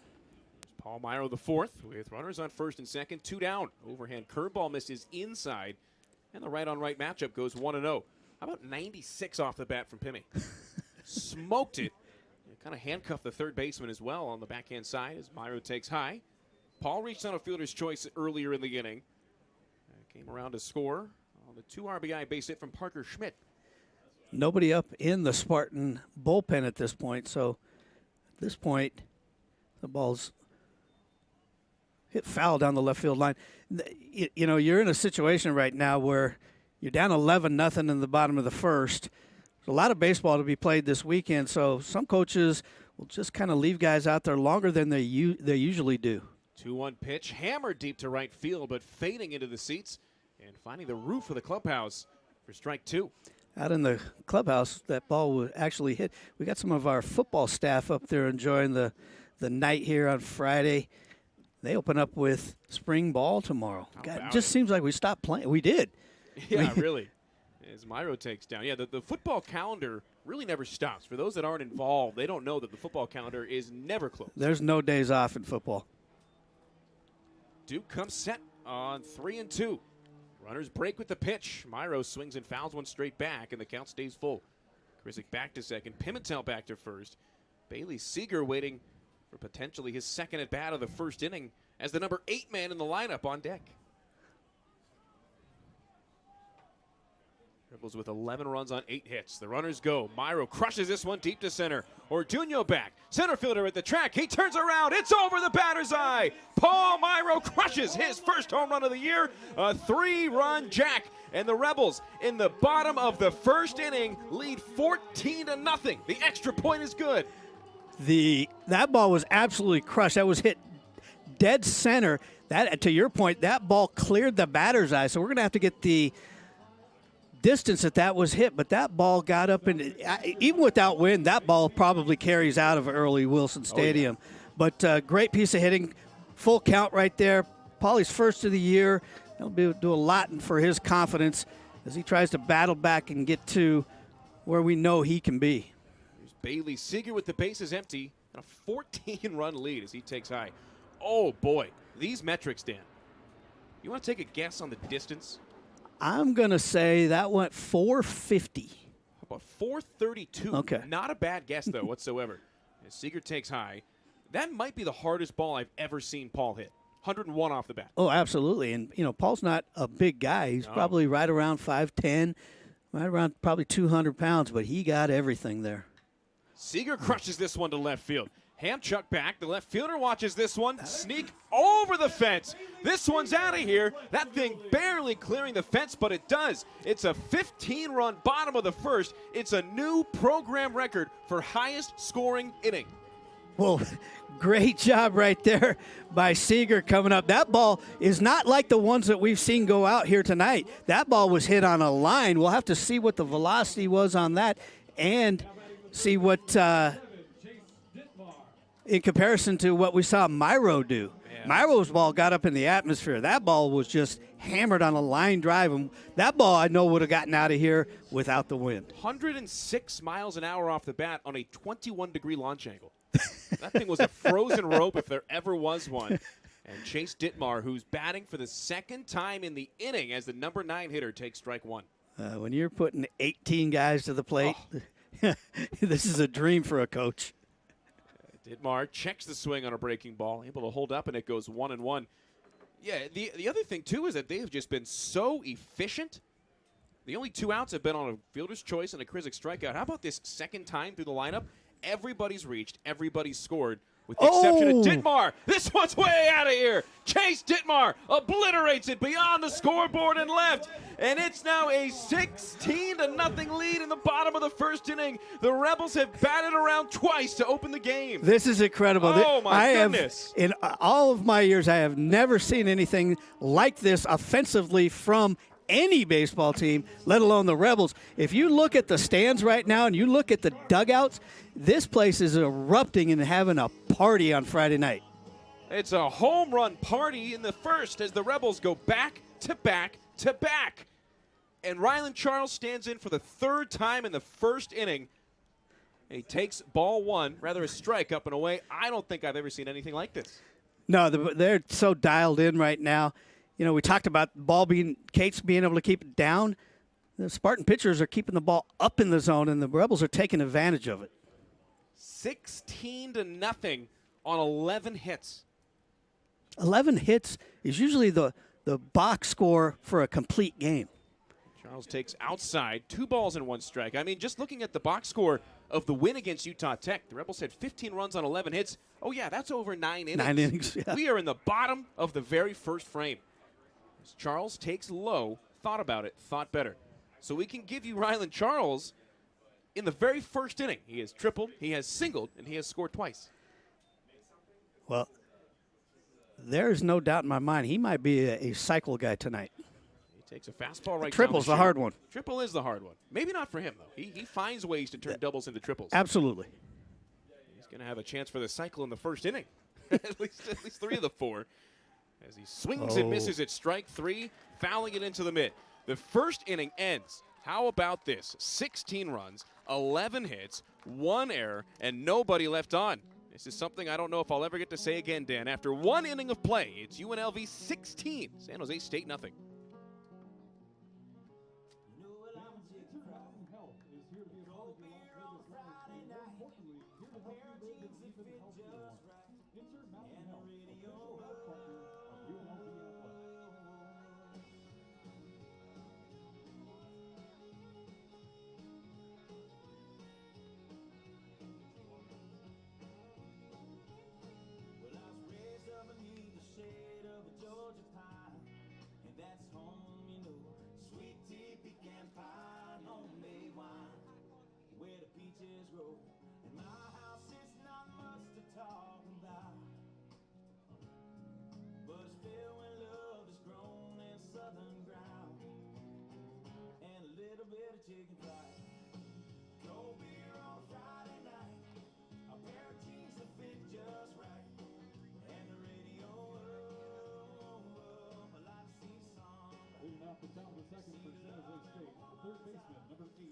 Paul Meyer the fourth with runners on first and second, 2 down. Overhand curveball misses inside, and the right-on-right matchup goes 1-0. How about 96 off the bat from Pimmy? Smoked it. Kind of handcuffed the third baseman as well on the backhand side as Meyer takes high. Paul reached on a fielder's choice earlier in the inning. Came around to score on the 2 RBI base hit from Parker Schmidt. Nobody up in the Spartan bullpen at this point, so at this point the ball's hit foul down the left field line. You know, you're in a situation right now where you're down 11-0 in the bottom of the first. There's a lot of baseball to be played this weekend, so some coaches will just kind of leave guys out there longer than they usually do. 2-1 pitch, hammered deep to right field, but fading into the seats and finding the roof of the clubhouse for strike 2. Out in the clubhouse, that ball would actually hit. We got some of our football staff up there enjoying the night here on Friday. They open up with spring ball tomorrow. God, it just seems like we stopped playing. We did. Yeah, really. As Myro takes down. Yeah, the football calendar really never stops. For those that aren't involved, they don't know that the football calendar is never closed. There's no days off in football. Duke comes set on 3-2. Runners break with the pitch. Myro swings and fouls one straight back, and the count stays full. Krizik back to second. Pimentel back to first. Bailey Seeger waiting for potentially his second at bat of the first inning as the number 8 man in the lineup on deck. Rebels with 11 runs on 8 hits. The runners go. Myro crushes this one deep to center. Orduno back. Center fielder at the track. He turns around. It's over the batter's eye. Paul Myro crushes his first home run of the year. A 3-run jack. And the Rebels in the bottom of the first inning lead 14-0. The extra point is good. That ball was absolutely crushed. That was hit dead center. That, to your point, that ball cleared the batter's eye. So we're going to have to get the distance that was hit, but that ball got up, and even without wind, that ball probably carries out of early Wilson Stadium. Oh, yeah. But great piece of hitting, full count right there. Paulie's first of the year. He'll do a lot for his confidence as he tries to battle back and get to where we know he can be. Here's Bailey Seeger with the bases empty and a 14-run lead as he takes high. Oh boy, these metrics, Dan. You want to take a guess on the distance? I'm going to say that went 450. How about 432? Okay. Not a bad guess, though, whatsoever. As Seeger takes high. That might be the hardest ball I've ever seen Paul hit. 101 off the bat. Oh, absolutely. And, you know, Paul's not a big guy. He's probably right around 5'10", right around probably 200 pounds, but he got everything there. Seeger crushes this one to left field. Hamchuck back. The left fielder watches this one sneak over the fence. This one's out of here. That thing barely clearing the fence, but it does. It's a 15-run bottom of the first. It's a new program record for highest scoring inning. Well, great job right there by Seeger coming up. That ball is not like the ones that we've seen go out here tonight. That ball was hit on a line. We'll have to see what the velocity was on that and see what in comparison to what we saw Myro do. Yeah. Myro's ball got up in the atmosphere. That ball was just hammered on a line drive. And that ball I know would have gotten out of here without the wind. 106 miles an hour off the bat on a 21-degree launch angle. That thing was a frozen rope if there ever was one. And Chase Dittmar, who's batting for the second time in the inning as the number 9 hitter, takes strike 1. When you're putting 18 guys to the plate, this is a dream for a coach. Dittmar checks the swing on a breaking ball, able to hold up, and it goes 1-1. Yeah, the other thing, too, is that they've just been so efficient. The only 2 outs have been on a fielder's choice and a Krizik strikeout. How about this second time through the lineup? Everybody's reached, everybody's scored, with the exception of Dittmar. This one's way out of here. Chase Dittmar obliterates it beyond the scoreboard and left. And it's now a 16-0 lead in the bottom of the first inning. The Rebels have batted around twice to open the game. This is incredible. Oh, my goodness. In all of my years, I have never seen anything like this offensively from any baseball team, let alone the Rebels. If you look at the stands right now and you look at the dugouts, this place is erupting and having a party on Friday night. It's a home run party in the first as the Rebels go back to back to back. And Ryland Charles stands in for the 3rd time in the first inning. And he takes ball 1, rather a strike up and away. I don't think I've ever seen anything like this. No, they're so dialed in right now. You know, we talked about the ball Cates being able to keep it down. The Spartan pitchers are keeping the ball up in the zone, and the Rebels are taking advantage of it. 16-0 on 11 hits. 11 hits is usually the box score for a complete game. Charles takes outside, 2 balls and 1 strike. I mean, just looking at the box score of the win against Utah Tech. The Rebels had 15 runs on 11 hits. Oh, yeah, that's over 9 innings. 9 innings, yeah. We are in the bottom of the very first frame. As Charles takes low, thought about it, thought better. So we can give you Ryland Charles in the very first inning. He has tripled, he has singled, and he has scored twice. Well, there's no doubt in my mind he might be a cycle guy tonight. He takes a fastball right Triple's down the hard one. Triple is the hard one. Maybe not for him, though. He finds ways to turn doubles into triples. Absolutely. He's going to have a chance for the cycle in the first inning. at least 3 of the 4. As he swings and misses at strike 3, fouling it into the mid. The first inning ends. How about this? 16 runs, 11 hits, 1 error, and nobody left on. This is something I don't know if I'll ever get to say again, Dan. After 1 inning of play, it's UNLV 16, San Jose State nothing.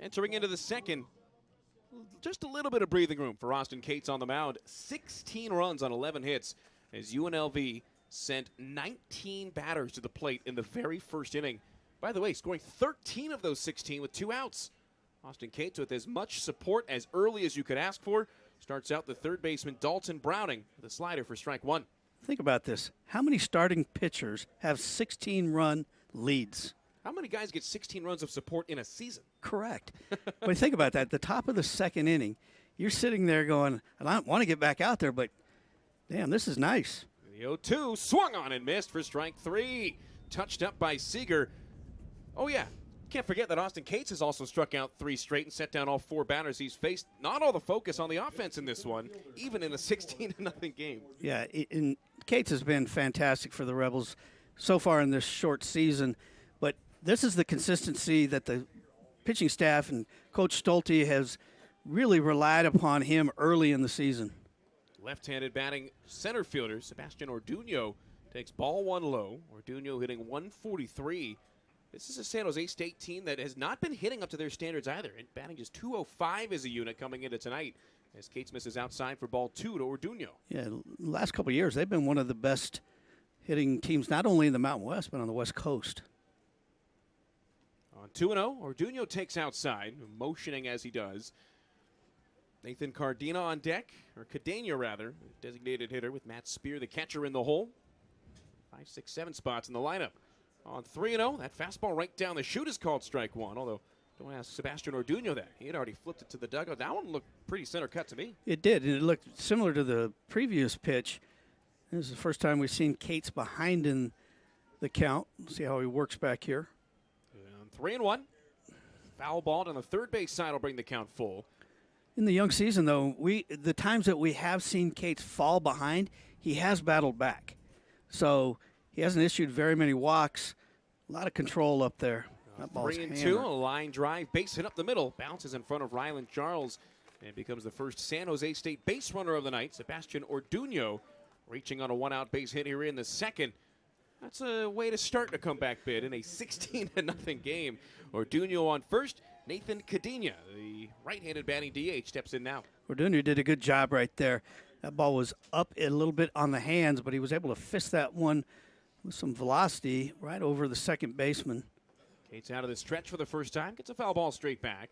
Entering into the second, just a little bit of breathing room for Austin Cates on the mound. 16 runs on 11 hits as UNLV sent 19 batters to the plate in the very first inning. By the way, scoring 13 of those 16 with 2 outs. Austin Cates with as much support as early as you could ask for. Starts out the third baseman Dalton Browning with a slider for strike 1. Think about this. How many starting pitchers have 16-run leads? How many guys get 16 runs of support in a season? Correct. But think about that. At the top of the second inning, you're sitting there going, I don't want to get back out there, but damn, this is nice. The 0-2 swung on and missed for strike 3. Touched up by Seager. Oh, yeah. Can't forget that Austin Cates has also struck out 3 straight and set down all 4 batters he's faced. Not all the focus on the offense in this one, even in a 16-0 game. Yeah, and Cates has been fantastic for the Rebels so far in this short season. But this is the consistency that the pitching staff and Coach Stolte has really relied upon him early in the season. Left-handed batting center fielder Sebastian Orduño takes ball 1 low. Orduño hitting 143. This is a San Jose State team that has not been hitting up to their standards either. And batting just 205 as a unit coming into tonight as Cates misses outside for ball 2 to Orduño. Yeah, the last couple of years they've been one of the best hitting teams not only in the Mountain West but on the West Coast. On 2-0, Orduño takes outside, motioning as he does. Nathan Cardina on deck, or Cadena rather, designated hitter with Matt Spear, the catcher, in the hole. 5, 6, 7 spots in the lineup. On 3-0, that fastball right down the chute is called strike 1, although don't ask Sebastian Orduño that. He had already flipped it to the dugout. That one looked pretty center cut to me. It did, and it looked similar to the previous pitch. This is the first time we've seen Cates behind in the count. Let's see how he works back here. 3-1. Foul ball on the third base side will bring the count full. In the young season, though, the times that we have seen Cates fall behind, he has battled back. So he hasn't issued very many walks. A lot of control up there. 3-2, a line drive, base hit up the middle. Bounces in front of Ryland Charles and becomes the first San Jose State base runner of the night. Sebastian Orduño reaching on a 1-out base hit here in the second. That's a way to start a comeback bid in a 16-0 game. Orduño on first. Nathan Cadena, the right-handed batting DH, steps in now. Orduño did a good job right there. That ball was up a little bit on the hands, but he was able to fist that one with some velocity right over the second baseman. Cates out of the stretch for the first time. Gets a foul ball straight back.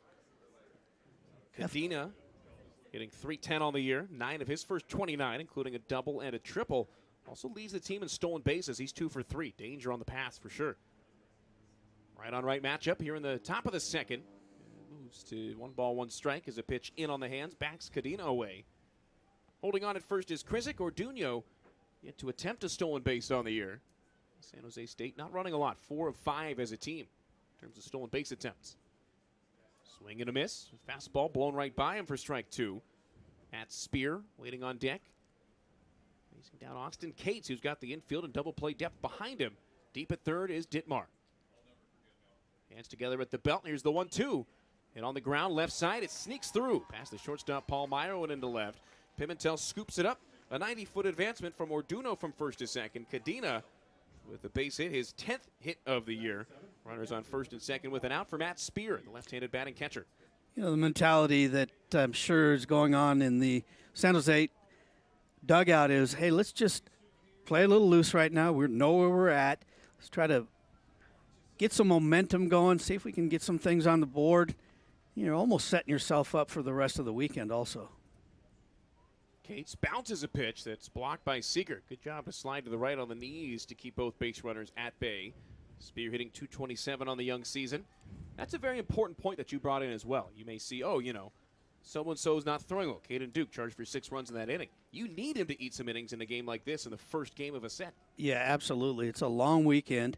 Cadena hitting .310 on the year. 9 of his first 29, including a double and a triple. Also leads the team in stolen bases. He's 2 for 3. Danger on the pass for sure. Right on right matchup here in the top of the second. Moves to 1-1 as a pitch in on the hands. Backs Cadena away. Holding on at first is Krizik. Orduno yet to attempt a stolen base on the year. San Jose State not running a lot. 4 of 5 as a team in terms of stolen base attempts. Swing and a miss. Fastball blown right by him for strike 2. At Spear waiting on deck. Facing down Austin Cates, who's got the infield and double play depth behind him. Deep at third is Dittmar. Hands together at the belt. Here's the 1-2. And on the ground, left side, it sneaks through. Past the shortstop, Paul Meyer, and into left. Pimentel scoops it up. A 90-foot advancement from Orduno from first to second. Cadena with the base hit, his 10th hit of the year. Runners on first and second with an out for Matt Spear, the left-handed batting catcher. You know, the mentality that I'm sure is going on in the San Jose dugout is, hey, let's just play a little loose right now. We know where we're at. Let's try to get some momentum going, see if we can get some things on the board. You're almost setting yourself up for the rest of the weekend also. Cates bounces a pitch that's blocked by Seeger. Good job to slide to the right on the knees to keep both base runners at bay. Spear hitting .227 on the young season. That's a very important point that you brought in as well. You may see, oh, you know, so-and-so's not throwing well. Caden Duke charged for 6 runs in that inning. You need him to eat some innings in a game like this in the first game of a set. Yeah, absolutely. It's a long weekend.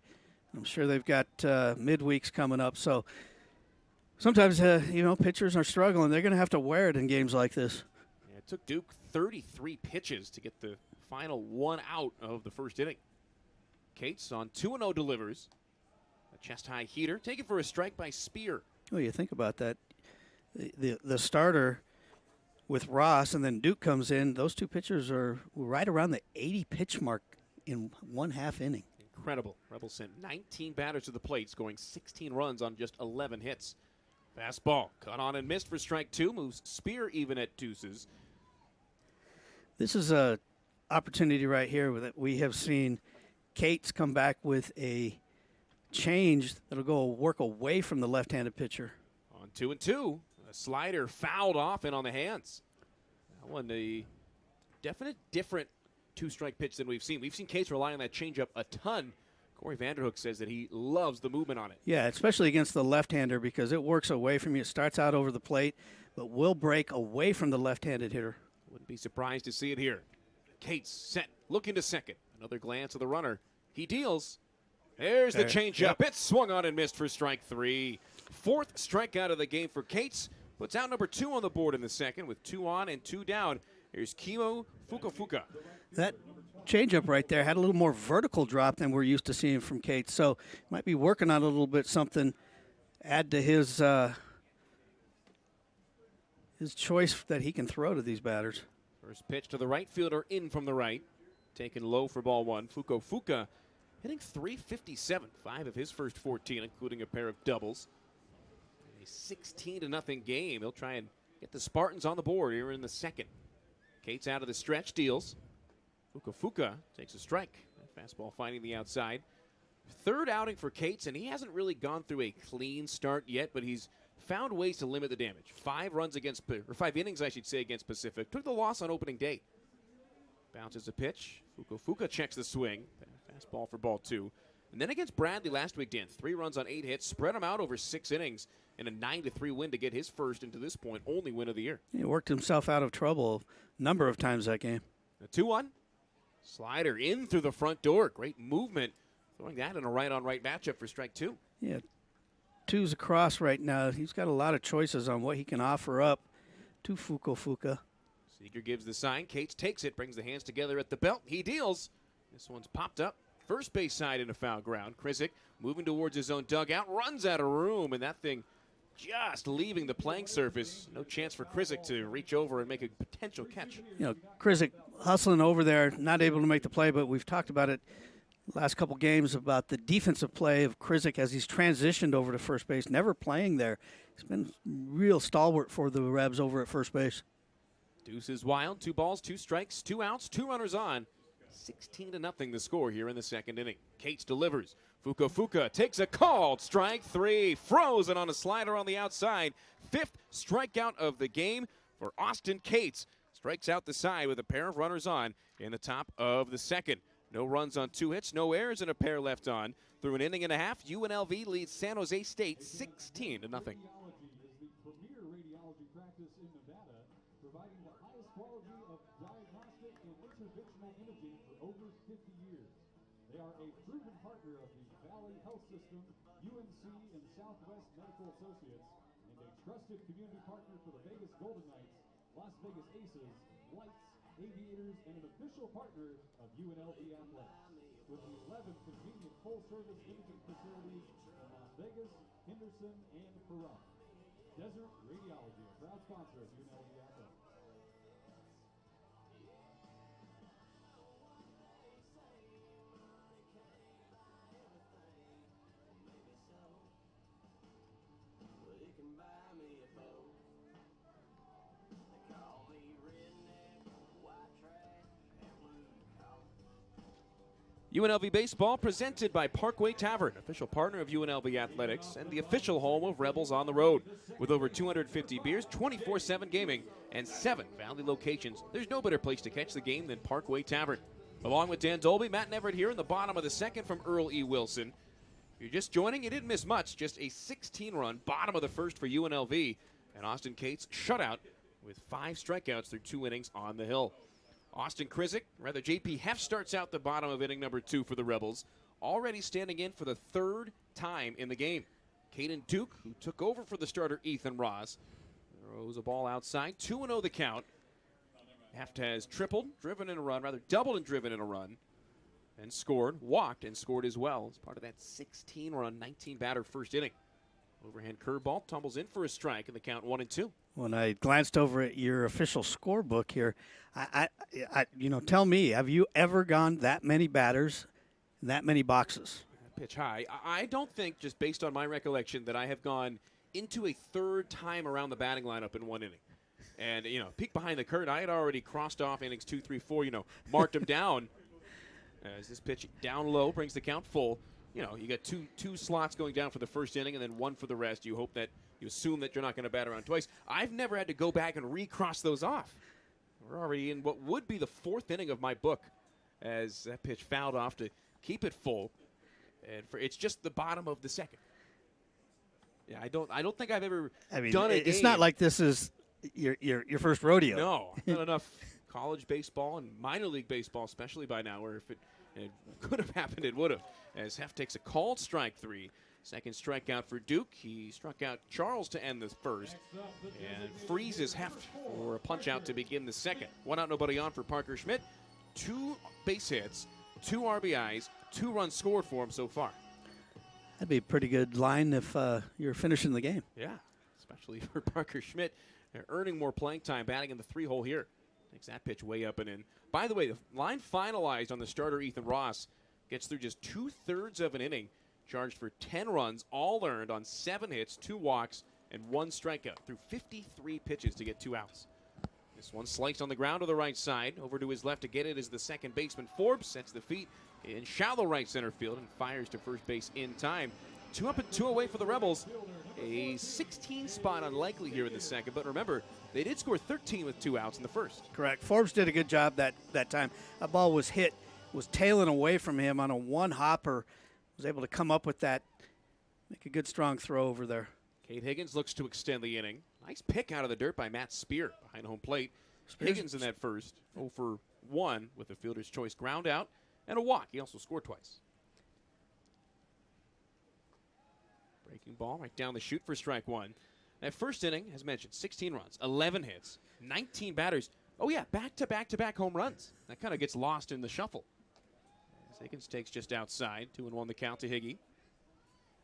I'm sure they've got midweeks coming up. So sometimes, you know, pitchers are struggling. They're going to have to wear it in games like this. Yeah, it took Duke 33 pitches to get the final 1 out of the first inning. Cates on 2-0 delivers. A chest-high heater taken for a strike by Spear. Oh, you think about that. The starter with Ross and then Duke comes in. Those two pitchers are right around the 80-pitch mark in 1/2 inning. Incredible. Rebels sent 19 batters to the plate, scoring 16 runs on just 11 hits. Fastball cut on and missed for strike 2. Moves Spear even at deuces. This is a opportunity right here that we have seen Cates come back with a change that'll go work away from the left-handed pitcher. On 2-2, a slider fouled off and on the hands. That one a definite different 2-strike pitch than we've seen. We've seen Cates rely on that changeup a ton. Corey Vanderhook says that he loves the movement on it. Yeah, especially against the left-hander because it works away from you. It starts out over the plate, but will break away from the left-handed hitter. Wouldn't be surprised to see it here. Cates set, looking to second. Another glance of the runner. He deals. There's the changeup. Yep. It's swung on and missed for strike 3. 4th strikeout of the game for Cates. Puts out number 2 on the board in the second with 2 on and 2 down. Here's Kimo Fukafuka. That changeup right there had a little more vertical drop than we're used to seeing from Cates. So might be working on a little bit something, add to his choice that he can throw to these batters. First pitch to the right fielder in from the right. Taken low for ball 1. Fukafuka hitting .357, 5 of his first 14, including a pair of doubles. A 16-0 game. He'll try and get the Spartans on the board here in the second. Cates out of the stretch, deals. Fukafuka takes a strike. Fastball finding the outside. 3rd outing for Cates, and he hasn't really gone through a clean start yet, but he's found ways to limit the damage. 5 innings, I should say, against Pacific. Took the loss on opening day. Bounces a pitch. Fukafuka checks the swing. Fastball for ball 2. And then against Bradley last week, Dan, 3 runs on 8 hits, spread him out over 6 innings, and a 9-3 win to get his first, and to this point, only win of the year. He worked himself out of trouble a number of times that game. A 2-1. Slider in through the front door. Great movement. Throwing that in a right-on-right matchup for strike 2. Yeah, 2's across right now. He's got a lot of choices on what he can offer up to Fukafuka. Seeger gives the sign. Cates takes it, brings the hands together at the belt. He deals. This one's popped up. First base side into foul ground. Krizik moving towards his own dugout. Runs out of room, and that thing just leaving the playing surface. No chance for Krizik to reach over and make a potential catch. You know, Krizik hustling over there, not able to make the play, but we've talked about it last couple games about the defensive play of Krizik as he's transitioned over to first base, never playing there. He's been real stalwart for the Rebs over at first base. Deuce is wild. 2 balls, 2 strikes, 2 outs, 2 runners on. 16-0 the score here in the second inning. Cates delivers. Fukafuka takes a called strike 3. Frozen on a slider on the outside. 5th strikeout of the game for Austin Cates. Strikes out the side with a pair of runners on in the top of the second. No runs on 2 hits, no errors, and a pair left on. Through an inning and a half, UNLV leads San Jose State 16-0. over 50 years. They are a proven partner of the Valley Health System, UNC, and Southwest Medical Associates, and a trusted community partner for the Vegas Golden Knights, Las Vegas Aces, Lights, Aviators, and an official partner of UNLV Athletics. With 11 convenient full-service imaging facilities in Las Vegas, Henderson, and Pahrump. Desert Radiology, a proud sponsor of UNLV Athletics. UNLV Baseball presented by Parkway Tavern, official partner of UNLV Athletics and the official home of Rebels on the Road. With over 250 beers, 24/7 gaming, and 7 Valley locations, there's no better place to catch the game than Parkway Tavern. Along with Dan Dolby, Matt Neverett here in the bottom of the second from Earl E. Wilson. If you're just joining, you didn't miss much, just a 16-run bottom of the first for UNLV, and Austin Cates shutout with 5 strikeouts through 2 innings on the hill. Austin Krizik, rather JP Heft, starts out the bottom of inning number 2 for the Rebels, already standing in for the 3rd time in the game. Caden Duke, who took over for the starter Ethan Ross, throws a ball outside, 2-0 the count. Heft has tripled, driven in a run, rather doubled and driven in a run, and scored, walked and scored as well as part of that 16-run, 19-batter first inning. Overhand curveball tumbles in for a strike, and the count 1-2. When I glanced over at your official scorebook here, tell me, have you ever gone that many batters, that many boxes? Pitch high. I don't think, just based on my recollection, that I have gone into a 3rd time around the batting lineup in 1 inning. And, peek behind the curtain, I had already crossed off innings 2, 3, 4, marked them down. As this pitch down low brings the count full. You got two slots going down for the first inning and then 1 for the rest. You assume that you're not going to bat around twice. I've never had to go back and recross those off. We're already in what would be the 4th inning of my book as that pitch fouled off to keep it full. And it's just the bottom of the second. Yeah, I don't think I've ever done it. It's not like this is your first rodeo. No, not enough college baseball and minor league baseball, especially by now, where if it could have happened, it would have. As Heft takes a called strike 3. Second strikeout for Duke. He struck out Charles to end the first and freezes Heft for a punch out to begin the second. 1 out, nobody on for Parker Schmidt. 2 base hits, 2 RBIs, 2 runs scored for him so far. That'd be a pretty good line if you're finishing the game. Yeah, especially for Parker Schmidt. They're earning more playing time, batting in the 3-hole here. Takes that pitch way up and in. By the way, the line finalized on the starter Ethan Ross. Gets through just 2/3 of an inning. Charged for 10 runs, all earned on 7 hits, 2 walks, and 1 strikeout. Through 53 pitches to get 2 outs. This one sliced on the ground to the right side. Over to his left to get it is the second baseman Forbes. Sets the feet in shallow right center field and fires to first base in time. 2 up and 2 away for the Rebels. A 16 spot unlikely here in the second. But remember, they did score 13 with 2 outs in the first. Correct. Forbes did a good job that time. That ball was hit, was tailing away from him on a 1-hopper. Was able to come up with that, make a good strong throw over there. Cade Higgins looks to extend the inning. Nice pick out of the dirt by Matt Spear behind home plate. Higgins in that first, 0 for 1 with a fielder's choice ground out and a walk. He also scored twice. Breaking ball right down the chute for strike 1. That first inning, as mentioned, 16 runs, 11 hits, 19 batters. Oh yeah, back-to-back-to-back home runs. That kind of gets lost in the shuffle. Higgins takes just outside. 2-1 the count to Higgy.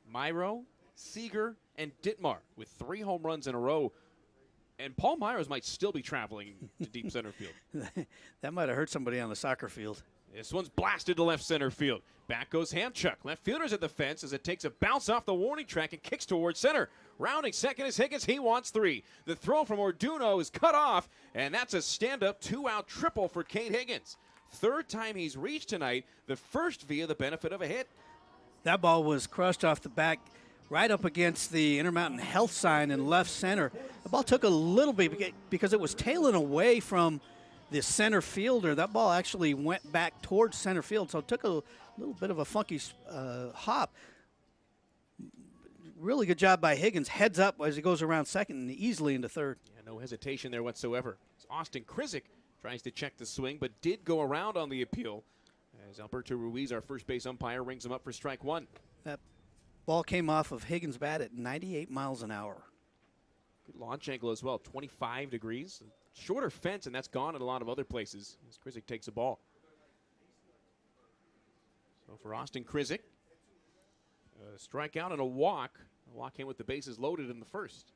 Myro, Seager, and Ditmar with 3 home runs in a row. And Paul Myros might still be traveling to deep center field. That might have hurt somebody on the soccer field. This one's blasted to left center field. Back goes Hamchuk. Left fielder's at the fence as it takes a bounce off the warning track and kicks towards center. Rounding second is Higgins. He wants 3. The throw from Orduno is cut off, and that's a stand-up 2-out triple for Cade Higgins. 3rd time he's reached tonight, the first via the benefit of a hit. That ball was crushed off the back right up against the Intermountain Health sign in left center. The ball took a little bit because it was tailing away from the center fielder. That ball actually went back towards center field, so it took a little bit of a funky hop. Really good job by Higgins. Heads up as he goes around second and easily into third. Yeah, no hesitation there whatsoever. Austin Krizik tries to check the swing, but did go around on the appeal. As Alberto Ruiz, our first base umpire, rings him up for strike one. That ball came off of Higgins' bat at 98 miles an hour. Good launch angle as well, 25 degrees. Shorter fence, and that's gone at a lot of other places as Krizik takes the ball. So for Austin Krizik, a strikeout and a walk. The walk came with the bases loaded in the first.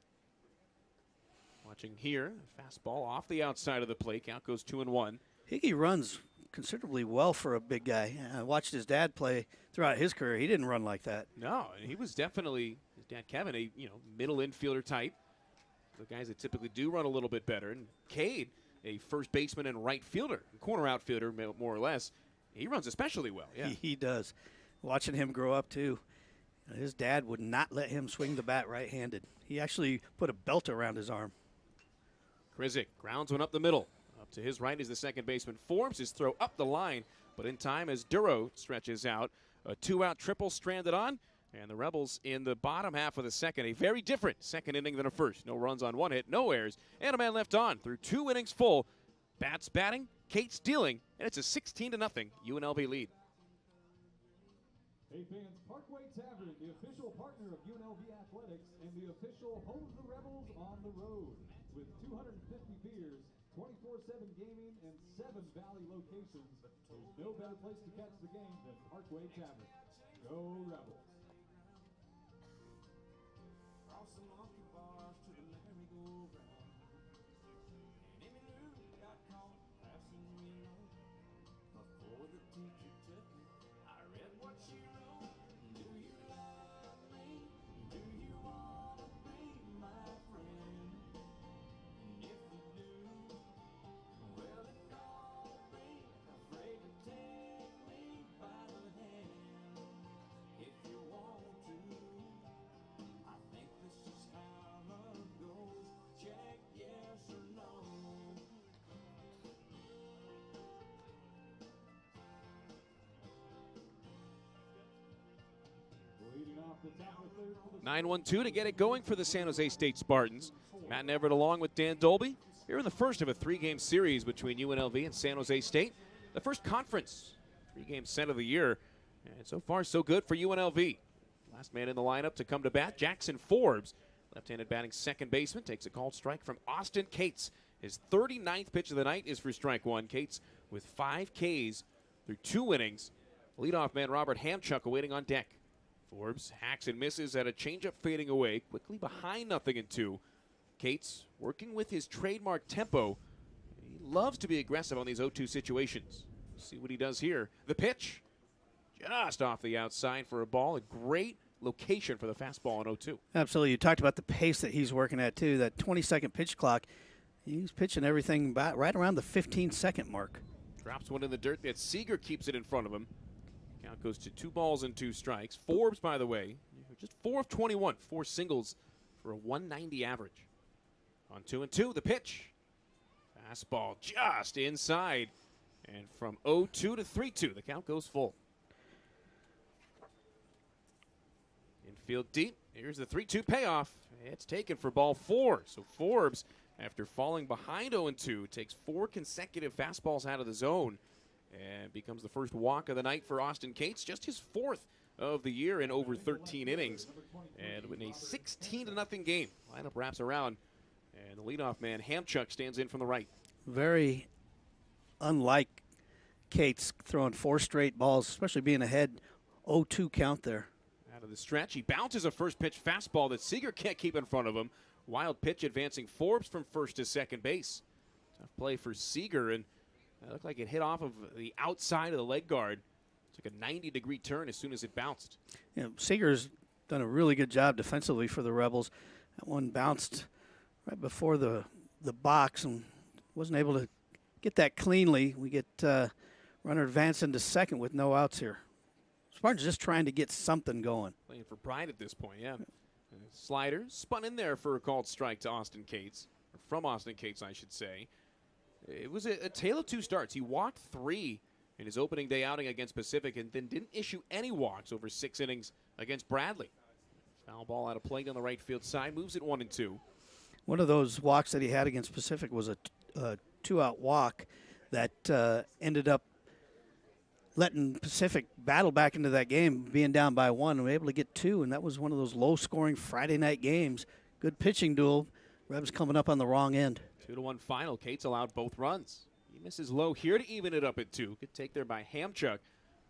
Watching here, fastball off the outside of the plate. Count goes 2-1. Higgy runs considerably well for a big guy. I watched his dad play throughout his career. He didn't run like that. No, he was definitely, his dad Kevin, a middle infielder type. The guys that typically do run a little bit better. And Cade, a first baseman and right fielder, corner outfielder more or less, he runs especially well. Yeah, He does. Watching him grow up too, his dad would not let him swing the bat right-handed. He actually put a belt around his arm. Krizik grounds one up the middle. Up to his right is the second baseman. Forms his throw up the line, but in time as Duro stretches out. A two-out triple stranded on, and the Rebels in the bottom half of the second. A very different second inning than a first. No runs on one hit, no errors, and a man left on through 2 innings full. Bats batting, Cates dealing, and it's a 16-0 UNLV lead. Hey fans, Parkway Tavern, the official partner of UNLV Athletics and the official home of the Rebels on the road. With 250 beers, 24/7 gaming, and 7 Valley locations, there's no better place to catch the game than Parkway Tavern. Go Rebels! Leading off the top of third for the 9-1-2 to get it going for the San Jose State Spartans. Matt Everett along with Dan Dolby. Here in the first of a 3-game series between UNLV and San Jose State. The first conference 3-game set of the year. And so far, so good for UNLV. Last man in the lineup to come to bat, Jackson Forbes. Left-handed batting second baseman takes a called strike from Austin Cates. His 39th pitch of the night is for strike one. Cates with 5 Ks through 2 innings. Leadoff man Robert Hamchuk awaiting on deck. Forbes hacks and misses at a changeup fading away, quickly behind 0-2. Cates working with his trademark tempo. He loves to be aggressive on these 0-2 situations. See what he does here. The pitch, just off the outside for a ball. A great location for the fastball on 0-2. Absolutely. You talked about the pace that he's working at, too. That 20-second pitch clock, he's pitching everything about right around the 15-second mark. Drops one in the dirt, but Seager keeps it in front of him. Count goes to 2 balls and 2 strikes. Forbes, by the way, just 4 of 21, 4 singles for a 190 average. On 2-2, the pitch. Fastball just inside. And from 0-2 to 3-2, the count goes full. Infield deep. Here's the 3-2 payoff. It's taken for ball 4. So Forbes, after falling behind 0-2, takes 4 consecutive fastballs out of the zone and becomes the first walk of the night for Austin Cates. Just his 4th of the year in over 13 innings. And with a 16-0 game, lineup wraps around. And the leadoff man, Hamchuk, stands in from the right. Very unlike Cates throwing 4 straight balls, especially being ahead 0-2 count there. Out of the stretch, he bounces a first pitch fastball that Seager can't keep in front of him. Wild pitch advancing Forbes from first to second base. Tough play for Seager, and it looked like it hit off of the outside of the leg guard. It's like a 90-degree turn as soon as it bounced. You know, Seager's done a really good job defensively for the Rebels. That one bounced right before the box and wasn't able to get that cleanly. We get runner advance into second with no outs here. Spartans just trying to get something going. Playing for pride at this point, yeah. Slider spun in there for a called strike to Austin Cates, or from Austin Cates, I should say. It was a tale of 2 starts. He walked 3 in his opening day outing against Pacific and then didn't issue any walks over 6 innings against Bradley. Foul ball out of play on the right field side, moves it 1-2. One of those walks that he had against Pacific was a 2-out walk that ended up letting Pacific battle back into that game, being down by 1, and were able to get 2, and that was one of those low-scoring Friday night games. Good pitching duel. Rebs coming up on the wrong end. 2-1 final. Cates allowed both runs. He misses low here to even it up at 2. Good take there by Hamchuk,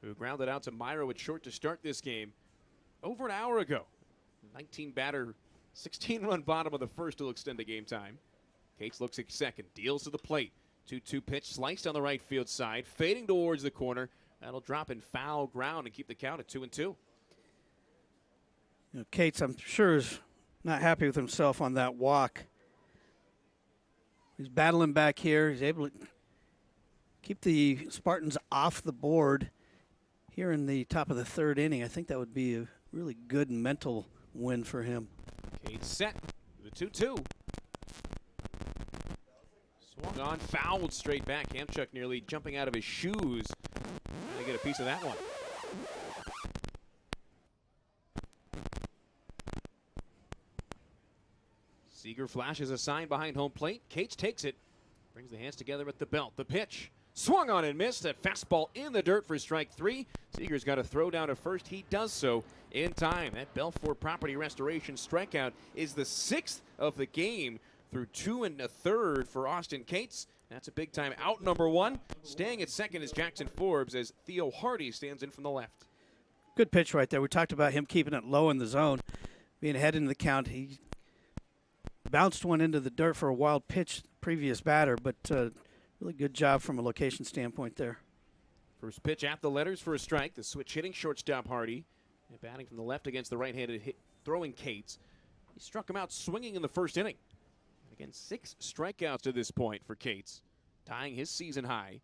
who grounded out to Myro at short to start this game over an hour ago. 19 batter, 16-run bottom of the first will extend the game time. Cates looks at second, deals to the plate. 2-2 pitch sliced on the right field side, fading towards the corner. That'll drop in foul ground and keep the count at 2-2. You know, Cates, I'm sure, is not happy with himself on that walk. He's battling back here. He's able to keep the Spartans off the board here in the top of the 3rd inning. I think that would be a really good mental win for him. Cates set. The 2-2. Swung on, fouled straight back. Hamchuk nearly jumping out of his shoes. Trying to get a piece of that one. Seager flashes a sign behind home plate. Cates takes it. Brings the hands together at the belt. The pitch. Swung on and missed. That fastball in the dirt for strike 3. Seager's got to throw down to first. He does so in time. That Belfour property restoration strikeout is the 6th of the game through 2 1/3 for Austin Cates. That's a big time out number 1. Staying at second is Jackson Forbes as Theo Hardy stands in from the left. Good pitch right there. We talked about him keeping it low in the zone, being ahead in the count. He bounced one into the dirt for a wild pitch previous batter, but really good job from a location standpoint there. First pitch at the letters for a strike. The switch hitting shortstop Hardy. And batting from the left against the right-handed throwing Cates. He struck him out swinging in the first inning. Again, 6 strikeouts to this point for Cates, tying his season high.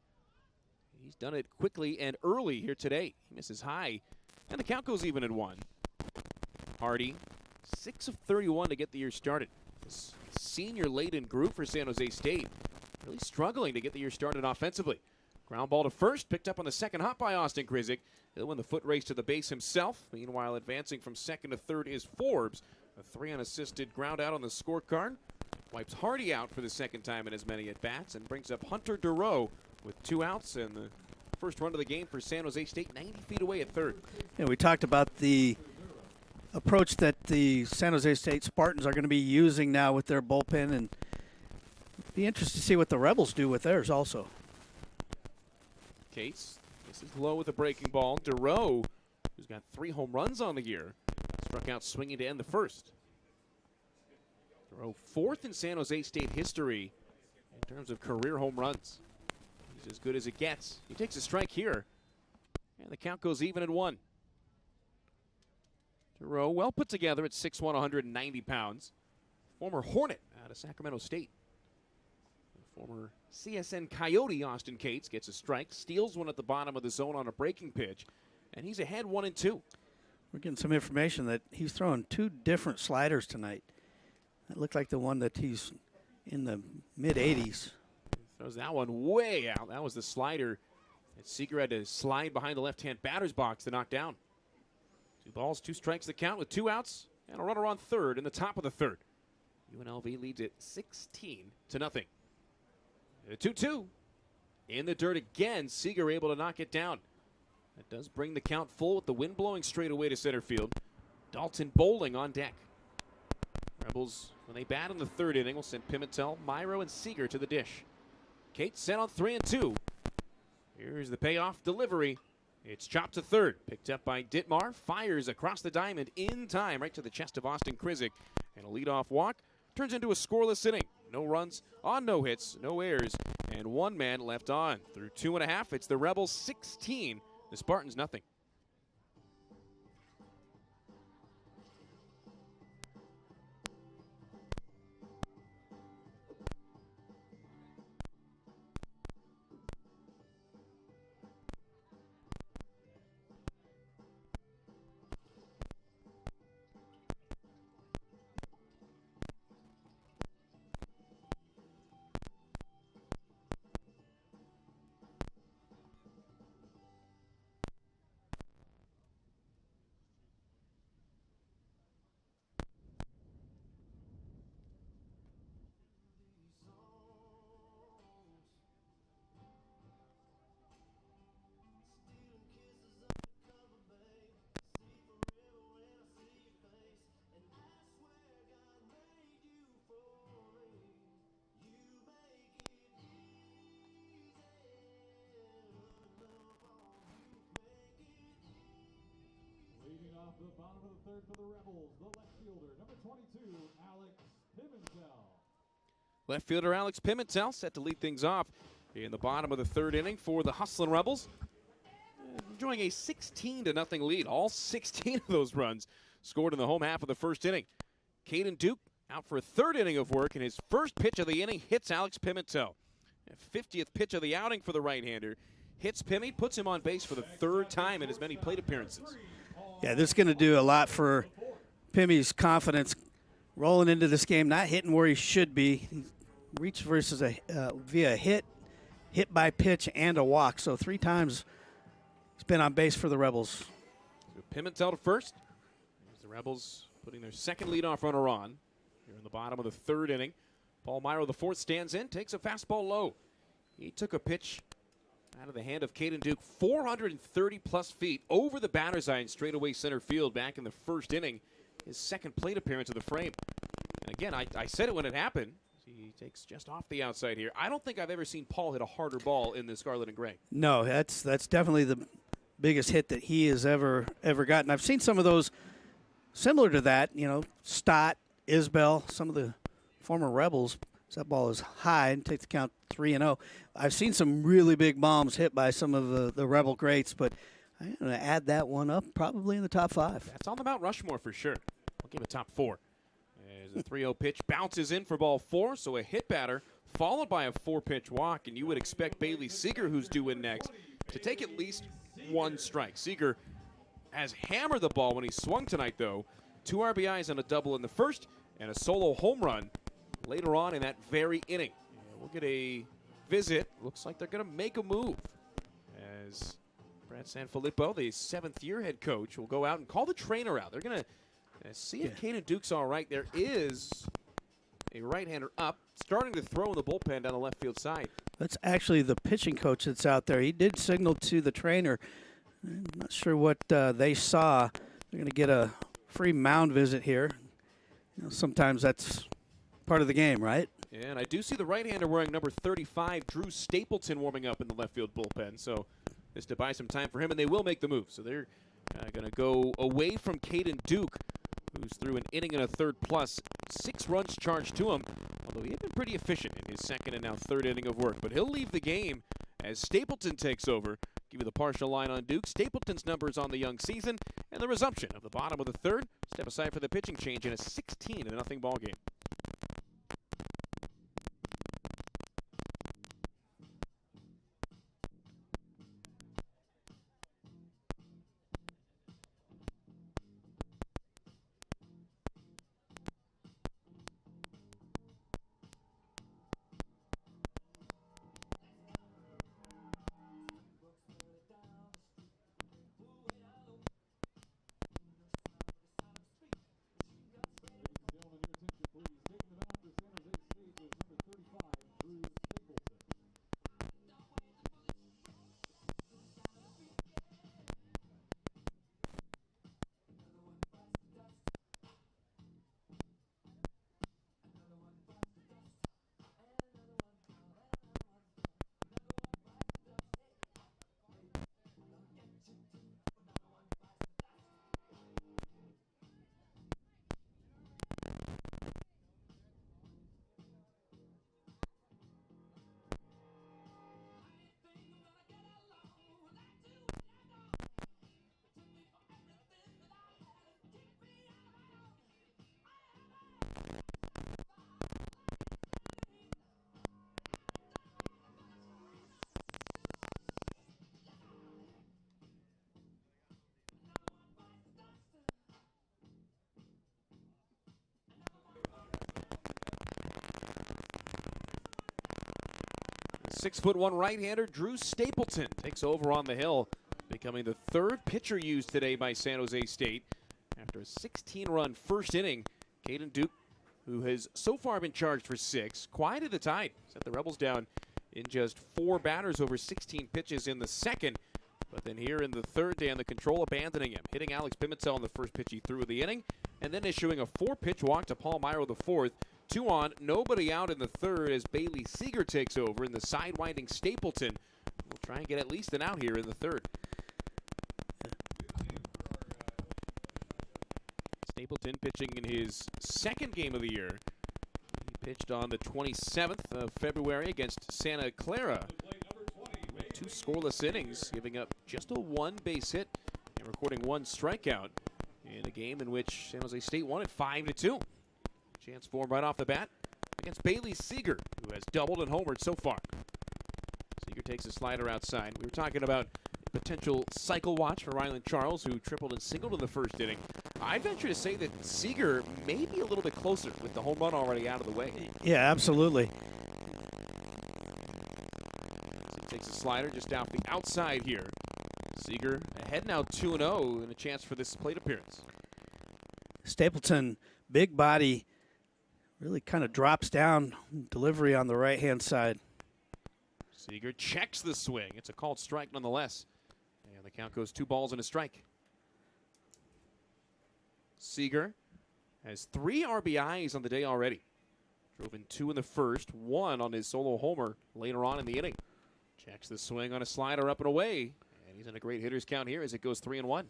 He's done it quickly and early here today. He misses high, and the count goes even at 1. Hardy, 6 of 31 to get the year started. This senior-laden group for San Jose State, really struggling to get the year started offensively. Ground ball to first, picked up on the second hop by Austin Krizik. He'll win the foot race to the base himself. Meanwhile, advancing from second to third is Forbes. A 3 unassisted ground out on the scorecard. Wipes Hardy out for the second time in as many at-bats and brings up Hunter Durow with 2 outs and the first run of the game for San Jose State, 90 feet away at third. Yeah, we talked about the approach that the San Jose State Spartans are going to be using now with their bullpen, and be interested to see what the Rebels do with theirs also. Cates, this is low with a breaking ball. Durow, who's got 3 home runs on the year, struck out swinging to end the first. Durow 4th in San Jose State history in terms of career home runs. He's as good as it gets. He takes a strike here, and the count goes even at 1. Durow, well put together at 6'1", 190 pounds. Former Hornet out of Sacramento State. Former CSN Coyote Austin Cates gets a strike, steals one at the bottom of the zone on a breaking pitch, and he's ahead 1-2. We're getting some information that he's throwing 2 different sliders tonight. That looked like the one that he's in the mid-80s. Throws that one way out. That was the slider that Seager had to slide behind the left-hand batter's box to knock down. 2 balls, 2 strikes the count with 2 outs and a runner on third in the top of the third. UNLV leads it 16-0. 2-2. In the dirt again, Seager able to knock it down. That does bring the count full with the wind blowing straight away to center field. Dalton Bowling on deck. Rebels, when they bat in the 3rd inning, will send Pimentel, Myro, and Seager to the dish. Cates sent on 3-2. Here's the payoff delivery. It's chopped to third. Picked up by Ditmar. Fires across the diamond in time, right to the chest of Austin Krizik. And a leadoff walk turns into a scoreless inning. No runs on no hits, no errors, and 1 man left on. Through 2.5, it's the Rebels 16, the Spartans nothing. off to the bottom of the third for the Rebels, the left fielder, number 22, Alex Pimentel. Left fielder Alex Pimentel set to lead things off in the bottom of the third inning for the Hustlin' Rebels. Enjoying a 16-0 lead. All 16 of those runs scored in the home half of the first inning. Caden Duke out for a third inning of work, and his first pitch of the inning hits Alex Pimentel. 50th pitch of the outing for the right-hander. Hits Pimmy, puts him on base for the third time in as many plate appearances. Yeah, this is going to do a lot for Pimmy's confidence rolling into this game, not hitting where he should be. He reached versus via a hit by pitch, and a walk. So 3 times he's been on base for the Rebels. So Pimentel to first. Here's the Rebels putting their second leadoff runner on. Here in the bottom of the third inning. Paul Myro, the fourth, stands in, takes a fastball low. He took a pitch out of the hand of Caden Duke, 430-plus feet over the batter's eye in straightaway center field back in the first inning. His second plate appearance of the frame. And again, I said it when it happened. He takes just off the outside here. I don't think I've ever seen Paul hit a harder ball in the Scarlet and Gray. No, that's definitely the biggest hit that he has ever gotten. I've seen some of those similar to that. You know, Stott, Isbell, some of the former Rebels. That ball is high and takes the count 3-0. I've seen some really big bombs hit by some of the Rebel greats, but I'm going to add that one up probably in the top 5. That's on the Mount Rushmore for sure. I'll give it top 4. As a 3-0 pitch bounces in for ball 4, so a hit batter followed by a 4-pitch walk, and you would expect Bailey Seeger, who's due in next, to take at least 1 strike. Seeger has hammered the ball when he swung tonight, though. 2 RBIs and a double in the first, and a solo home run later on in that very inning. And we'll get a visit. Looks like they're going to make a move. As Brad Sanfilippo, the 7th-year head coach, will go out and call the trainer out. They're going to see if Caden Duke's all right. There is a right-hander up, starting to throw in the bullpen down the left field side. That's actually the pitching coach that's out there. He did signal to the trainer. I'm not sure what they saw. They're going to get a free mound visit here. You know, sometimes that's part of the game, right? And I do see the right-hander wearing number 35, Drew Stapleton, warming up in the left field bullpen. So this to buy some time for him, and they will make the move. So they're going to go away from Caden Duke, who's through an inning and a third plus, 6 runs charged to him, although he had been pretty efficient in his second and now third inning of work. But he'll leave the game as Stapleton takes over. Give you the partial line on Duke. Stapleton's numbers on the young season, and the resumption of the bottom of the third. Step aside for the pitching change in a 16-0 ball game. The 6'1" right-hander Drew Stapleton takes over on the hill, becoming the 3rd pitcher used today by San Jose State. After a 16-run first inning, Caden Duke, who has so far been charged for 6, quieted the tide, set the Rebels down in just 4 batters over 16 pitches in the second. But then here in the third, Dan, the control abandoning him, hitting Alex Pimentel on the first pitch he threw of the inning, and then issuing a 4-pitch walk to Paul Myro, the 4th. 2 on, nobody out in the third as Bailey Seeger takes over, and the sidewinding Stapleton will try and get at least an out here in the third. Stapleton pitching in his second game of the year. He pitched on the 27th of February against Santa Clara. 2 scoreless innings, giving up just a 1 base hit and recording 1 strikeout in a game in which San Jose State won it 5-2. Chance for him right off the bat against Bailey Seeger, who has doubled and homered so far. Seeger takes a slider outside. We were talking about potential cycle watch for Ryland Charles, who tripled and singled in the first inning. I'd venture to say that Seeger may be a little bit closer with the home run already out of the way. Yeah, absolutely. He takes a slider just out the outside here. Seeger ahead now 2-0 and a chance for this plate appearance. Stapleton, big body, really kind of drops down, delivery on the right-hand side. Seeger checks the swing. It's a called strike nonetheless. And the count goes 2 balls and a strike. Seeger has 3 RBIs on the day already. Drove in 2 in the first, 1 on his solo homer later on in the inning. Checks the swing on a slider up and away. And he's in a great hitter's count here as it goes 3-1.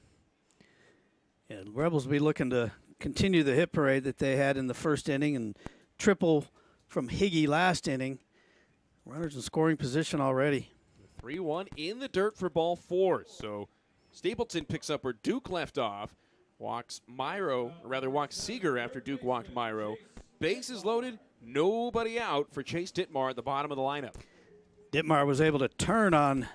Yeah, the Rebels will be looking to continue the hit parade that they had in the first inning and triple from Higgy last inning. Runners in scoring position already. 3-1 in the dirt for ball 4. So Stapleton picks up where Duke left off. Walks Seeger after Duke walked Myro. Bases loaded, nobody out for Chase Dittmar at the bottom of the lineup. Dittmar was able to turn on,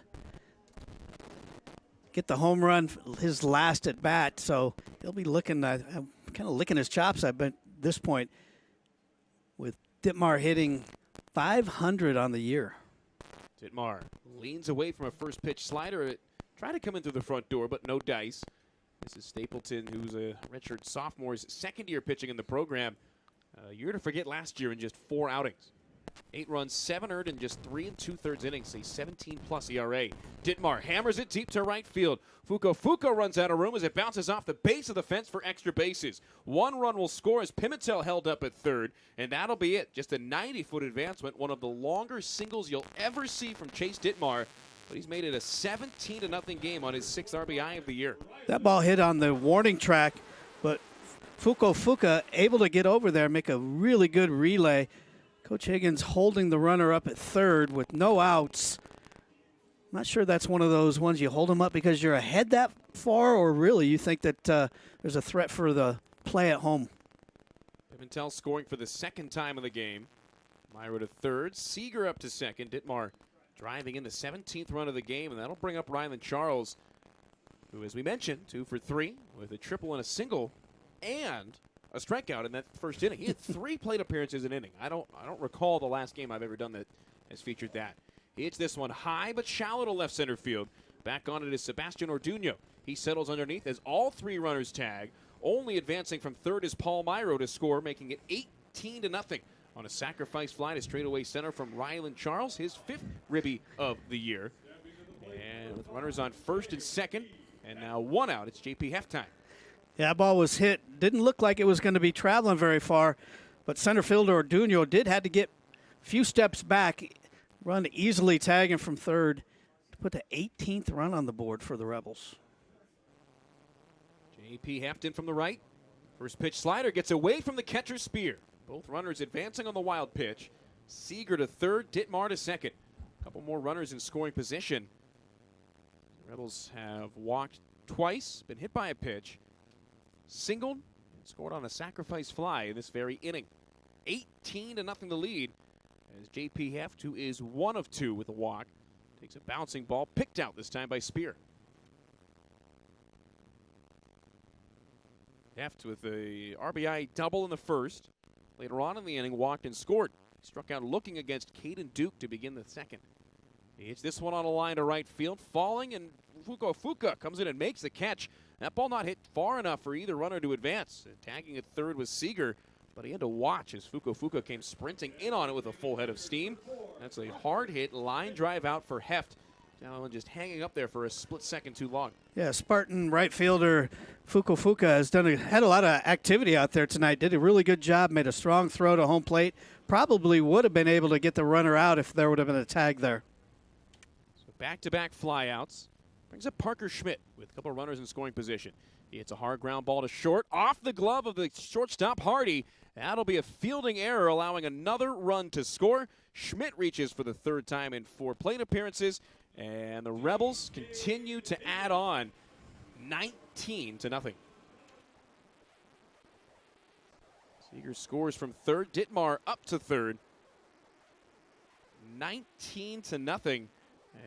get the home run, his last at bat. So he'll be looking, I'm kind of licking his chops, I bet, at this point, with Dittmar hitting .500 on the year. Dittmar leans away from a first pitch slider. It tried to come in through the front door, but no dice. This is Stapleton, who's a redshirt sophomore's second year pitching in the program. A year to forget last year in just 4 outings. 8 runs, 7 earned in just 3 2/3 innings, a 17+ ERA. Dittmar hammers it deep to right field. Fuko runs out of room as it bounces off the base of the fence for extra bases. 1 run will score as Pimentel held up at third, and that'll be it. Just a 90-foot advancement, one of the longer singles you'll ever see from Chase Dittmar. But he's made it a 17-0 game on his 6th RBI of the year. That ball hit on the warning track, but Fuka able to get over there, make a really good relay. Coach Higgins holding the runner up at third with no outs. I'm not sure that's one of those ones you hold him up because you're ahead that far, or really you think that there's a threat for the play at home. Pimentel scoring for the 2nd time of the game. Myro to third, Seeger up to second. Dittmar driving in the 17th run of the game, and that'll bring up Ryland Charles, who, as we mentioned, 2 for 3 with a triple and a single and a strikeout in that first inning. He had 3 plate appearances in inning. I don't recall the last game I've ever done that has featured that. He hits this one high but shallow to left center field. Back on it is Sebastian Orduño. He settles underneath as all 3 runners tag. Only advancing from third is Paul Myro to score, making it 18-0 on a sacrifice fly to straightaway center from Ryland Charles, his 5th ribby of the year. And with runners on first and second, and now 1 out, it's JP halftime. Yeah, that ball was hit. Didn't look like it was going to be traveling very far, but center fielder Orduño did have to get a few steps back, run easily tagging from third to put the 18th run on the board for the Rebels. JP Hefton from the right. First pitch slider gets away from the catcher's spear. Both runners advancing on the wild pitch. Seeger to third, Dittmar to second. A couple more runners in scoring position. The Rebels have walked twice, been hit by a pitch, singled, and scored on a sacrifice fly in this very inning. 18-0 the lead as JP Heft, who is 1 of 2 with a walk, takes a bouncing ball, picked out this time by Spear. Heft with a RBI double in the first. Later on in the inning, walked and scored. He struck out looking against Caden Duke to begin the second. He hits this one on a line to right field, falling, and Fuka comes in and makes the catch. That ball not hit far enough for either runner to advance. Tagging at third was Seeger, but he had to watch as Fuka came sprinting in on it with a full head of steam. That's a hard hit, line drive out for Heft. Down just hanging up there for a split second too long. Yeah, Spartan right fielder Fuka has had a lot of activity out there tonight. Did a really good job, made a strong throw to home plate. Probably would have been able to get the runner out if there would have been a tag there. So back-to-back flyouts. Brings up Parker Schmidt with a couple of runners in scoring position. It's a hard ground ball to short, off the glove of the shortstop Hardy. That'll be a fielding error, allowing another run to score. Schmidt reaches for the third time in 4 plate appearances, and the Rebels continue to add on 19-0. Seeger scores from third. Ditmar up to third. 19-0,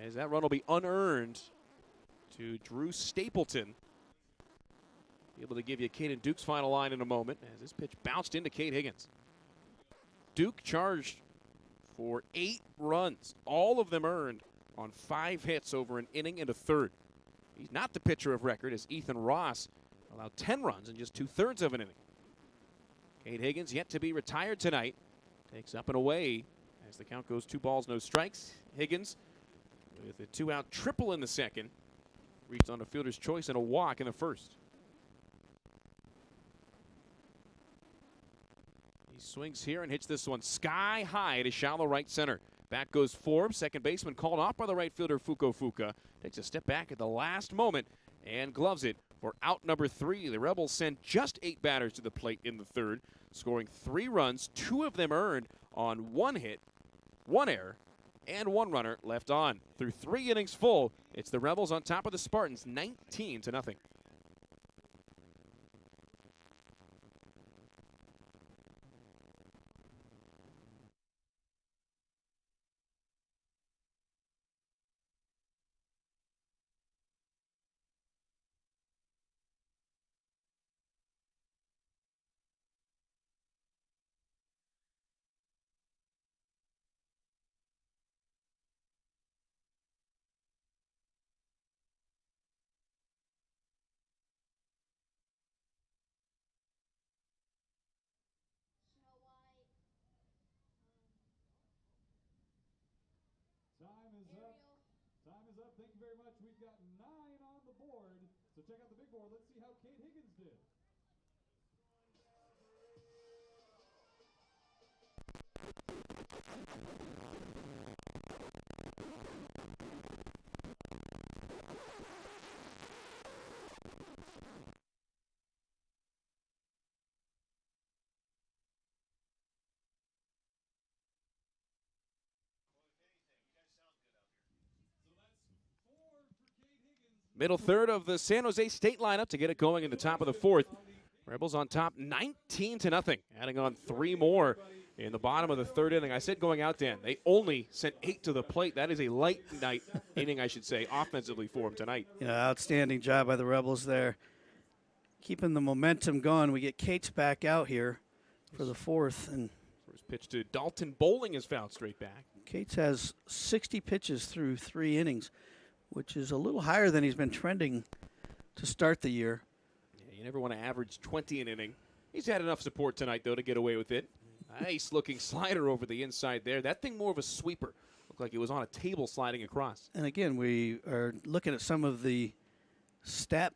as that run will be unearned to Drew Stapleton. Be able to give you Caden Duke's final line in a moment, as this pitch bounced into Cade Higgins. Duke charged for 8 runs, all of them earned on 5 hits over an inning and a third. He's not the pitcher of record, as Ethan Ross allowed 10 runs in just 2/3 of an inning. Cade Higgins, yet to be retired tonight, takes up and away as the count goes 2 balls, no strikes. Higgins with a 2-out triple in the second, reached on a fielder's choice and a walk in the first. He swings here and hits this one sky high to shallow right center. Back goes Forbes, second baseman called off by the right fielder Fuka. Takes a step back at the last moment and gloves it for out number 3. The Rebels send just 8 batters to the plate in the third, scoring 3 runs, 2 of them earned on 1 hit, 1 error, and 1 runner left on. Through 3 innings full, it's the Rebels on top of the Spartans, 19-0. Time is up. Thank you very much. We've got 9 on the board. So check out the big board. Let's see how Cade Higgins did. Middle third of the San Jose State lineup to get it going in the top of the 4th. Rebels on top 19-0, adding on 3 more in the bottom of the 3rd inning. I said going out, Dan, they only sent 8 to the plate. That is a light night inning, I should say, offensively for them tonight. Yeah, outstanding job by the Rebels there. Keeping the momentum going. We get Cates back out here for the 4th. And first pitch to Dalton Bowling is fouled straight back. Cates has 60 pitches through 3 innings, which is a little higher than he's been trending to start the year. Yeah, you never want to average 20 an inning. He's had enough support tonight, though, to get away with it. Nice-looking slider over the inside there. That thing more of a sweeper. Looked like it was on a table sliding across. And again, we are looking at some of the stat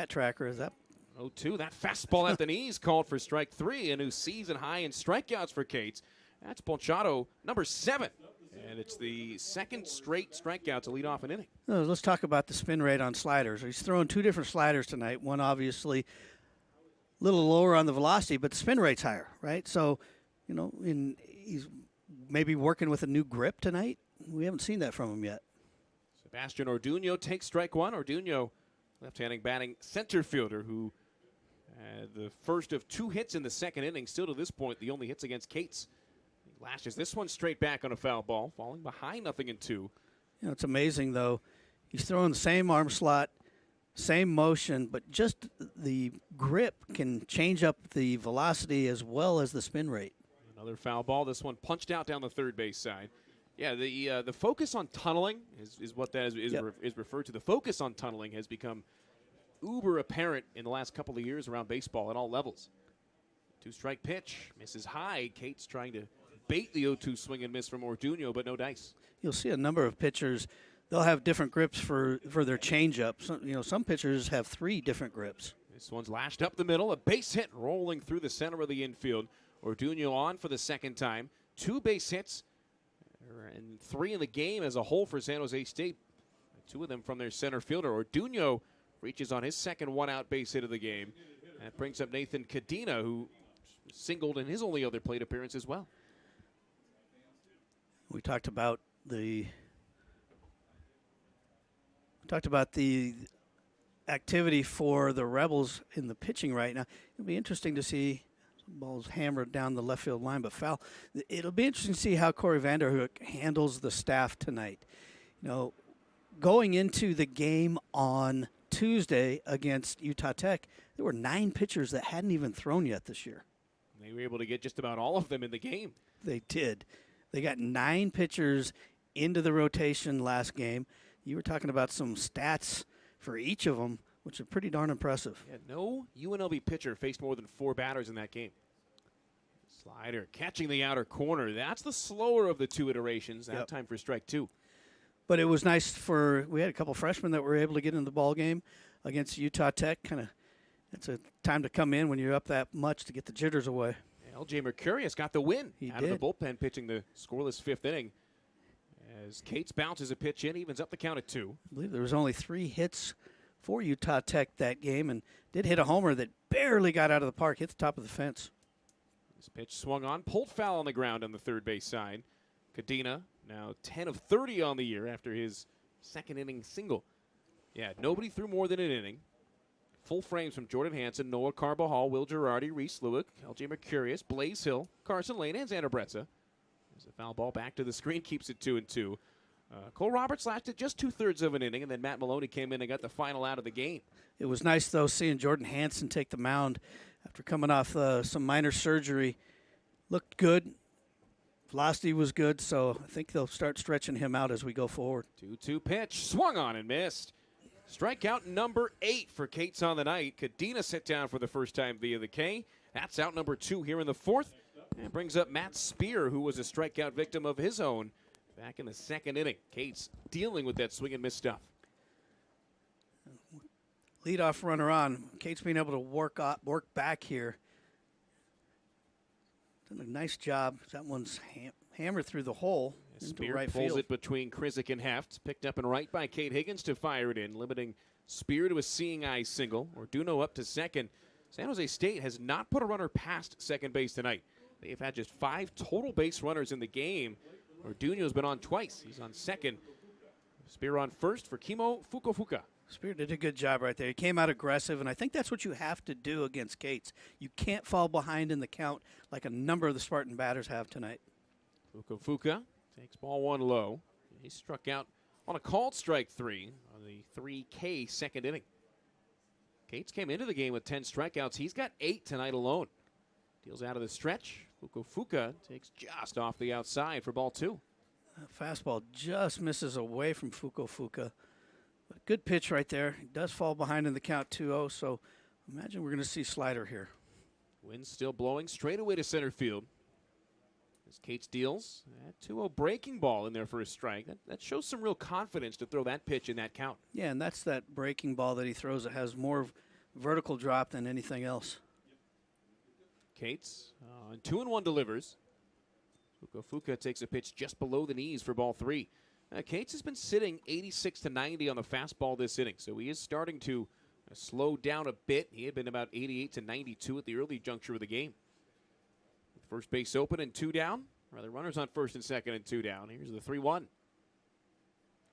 tracker. Is that 0-2. That fastball at the knees called for strike 3. A new season high in strikeouts for Cates. That's Ponchado, number 7. And it's the 2nd straight strikeout to lead off an inning. Let's talk about the spin rate on sliders. He's throwing 2 different sliders tonight. One obviously a little lower on the velocity, but the spin rate's higher, right? So, he's maybe working with a new grip tonight. We haven't seen that from him yet. Sebastian Orduño takes strike 1. Orduño, left-handing batting center fielder, who the first of 2 hits in the 2nd inning. Still to this point, the only hits against Cates. Lashes this one straight back on a foul ball, falling behind 0-2. It's amazing, though. He's throwing the same arm slot, same motion, but just the grip can change up the velocity as well as the spin rate. Another foul ball. This one punched out down the third base side. Yeah, the focus on tunneling is what that is referred to. The focus on tunneling has become uber apparent in the last couple of years around baseball at all levels. 2-strike pitch, misses high. Cates trying to bait the 0-2 swing and miss from Orduño, but no dice. You'll see a number of pitchers, they'll have different grips for their changeup. Some pitchers have 3 different grips. This one's lashed up the middle, a base hit rolling through the center of the infield. Orduño on for the 2nd time. 2 base hits and 3 in the game as a whole for San Jose State. 2 of them from their center fielder. Orduño reaches on his second one-out base hit of the game. That brings up Nathan Cadena, who singled in his only other plate appearance as well. We talked about the activity for the Rebels in the pitching right now. It'll be interesting to see some balls hammered down the left field line, but foul. It'll be interesting to see how Corey Vanderhoek handles the staff tonight. You know, going into the game on Tuesday against Utah Tech, there were 9 pitchers that hadn't even thrown yet this year. They were able to get just about all of them in the game. They did. They got 9 pitchers into the rotation last game. You were talking about some stats for each of them, which are pretty darn impressive. Yeah, no UNLV pitcher faced more than 4 batters in that game. Slider catching the outer corner. That's the slower of the 2 iterations. That time for strike 2. But it was nice we had a couple freshmen that were able to get in the ball game against Utah Tech. It's a time to come in when you're up that much to get the jitters away. LJ Mercurius got the win out did. of the bullpen, pitching the scoreless 5th inning. As Cates bounces a pitch in, evens up the count at 2. I believe there was only 3 hits for Utah Tech that game, and did hit a homer that barely got out of the park, hit the top of the fence. This pitch swung on, pulled foul on the ground on the third base side. Cadena now 10 of 30 on the year after his 2nd inning single. Yeah, nobody threw more than an inning. Full frames from Jordan Hansen, Noah Carbajal, Will Girardi, Reese Lewick, LJ Mercurius, Blaze Hill, Carson Lane, and Xander Bretza. There's a foul ball back to the screen, keeps it 2-2. Cole Roberts lasted just 2/3 of an inning, and then Matt Maloney came in and got the final out of the game. It was nice, though, seeing Jordan Hansen take the mound after coming off some minor surgery. Looked good. Velocity was good, so I think they'll start stretching him out as we go forward. 2-2 pitch, swung on and missed. Strikeout number 8 for Cates on the night. Cadena sit down for the first time via the K. That's out number 2 here in the 4th. And brings up Matt Spear, who was a strikeout victim of his own back in the 2nd inning. Cates dealing with that swing and miss stuff. Leadoff runner on. Cates being able to work back here. Done a nice job. That one's hammered through the hole. Spear right pulls field. it between Krizik and Heft. Picked up and right by Kate Higgins to fire it in, limiting Spear to a seeing eye single. Orduno up to second. San Jose State has not put a runner past second base tonight. They've had just 5 total base runners in the game. Orduno's been on twice. He's on second. Spear on first for Kimo Fukufuka. Spear did a good job right there. He came out aggressive, and I think that's what you have to do against Cates. You can't fall behind in the count like a number of the Spartan batters have tonight. Fukufuka takes ball 1 low. He struck out on a called strike 3 on the 3K 2nd inning. Cates came into the game with 10 strikeouts. He's got 8 tonight alone. Deals out of the stretch. Fukufuka takes just off the outside for ball 2. That fastball just misses away from Fukufuka. But good pitch right there. He does fall behind in the count 2-0, so imagine we're going to see slider here. Wind still blowing straight away to center field. As Cates deals that 2-0 breaking ball in there for a strike. That shows some real confidence to throw that pitch in that count. Yeah, and that's that breaking ball that he throws that has more vertical drop than anything else. Cates on 2-1 delivers. Fukufuka takes a pitch just below the knees for ball 3. Cates has been sitting 86 to 90 on the fastball this inning, so he is starting to slow down a bit. He had been about 88 to 92 at the early juncture of the game. With first base open and 2 down. Rather, runners on first and second and 2 down. Here's the 3-1.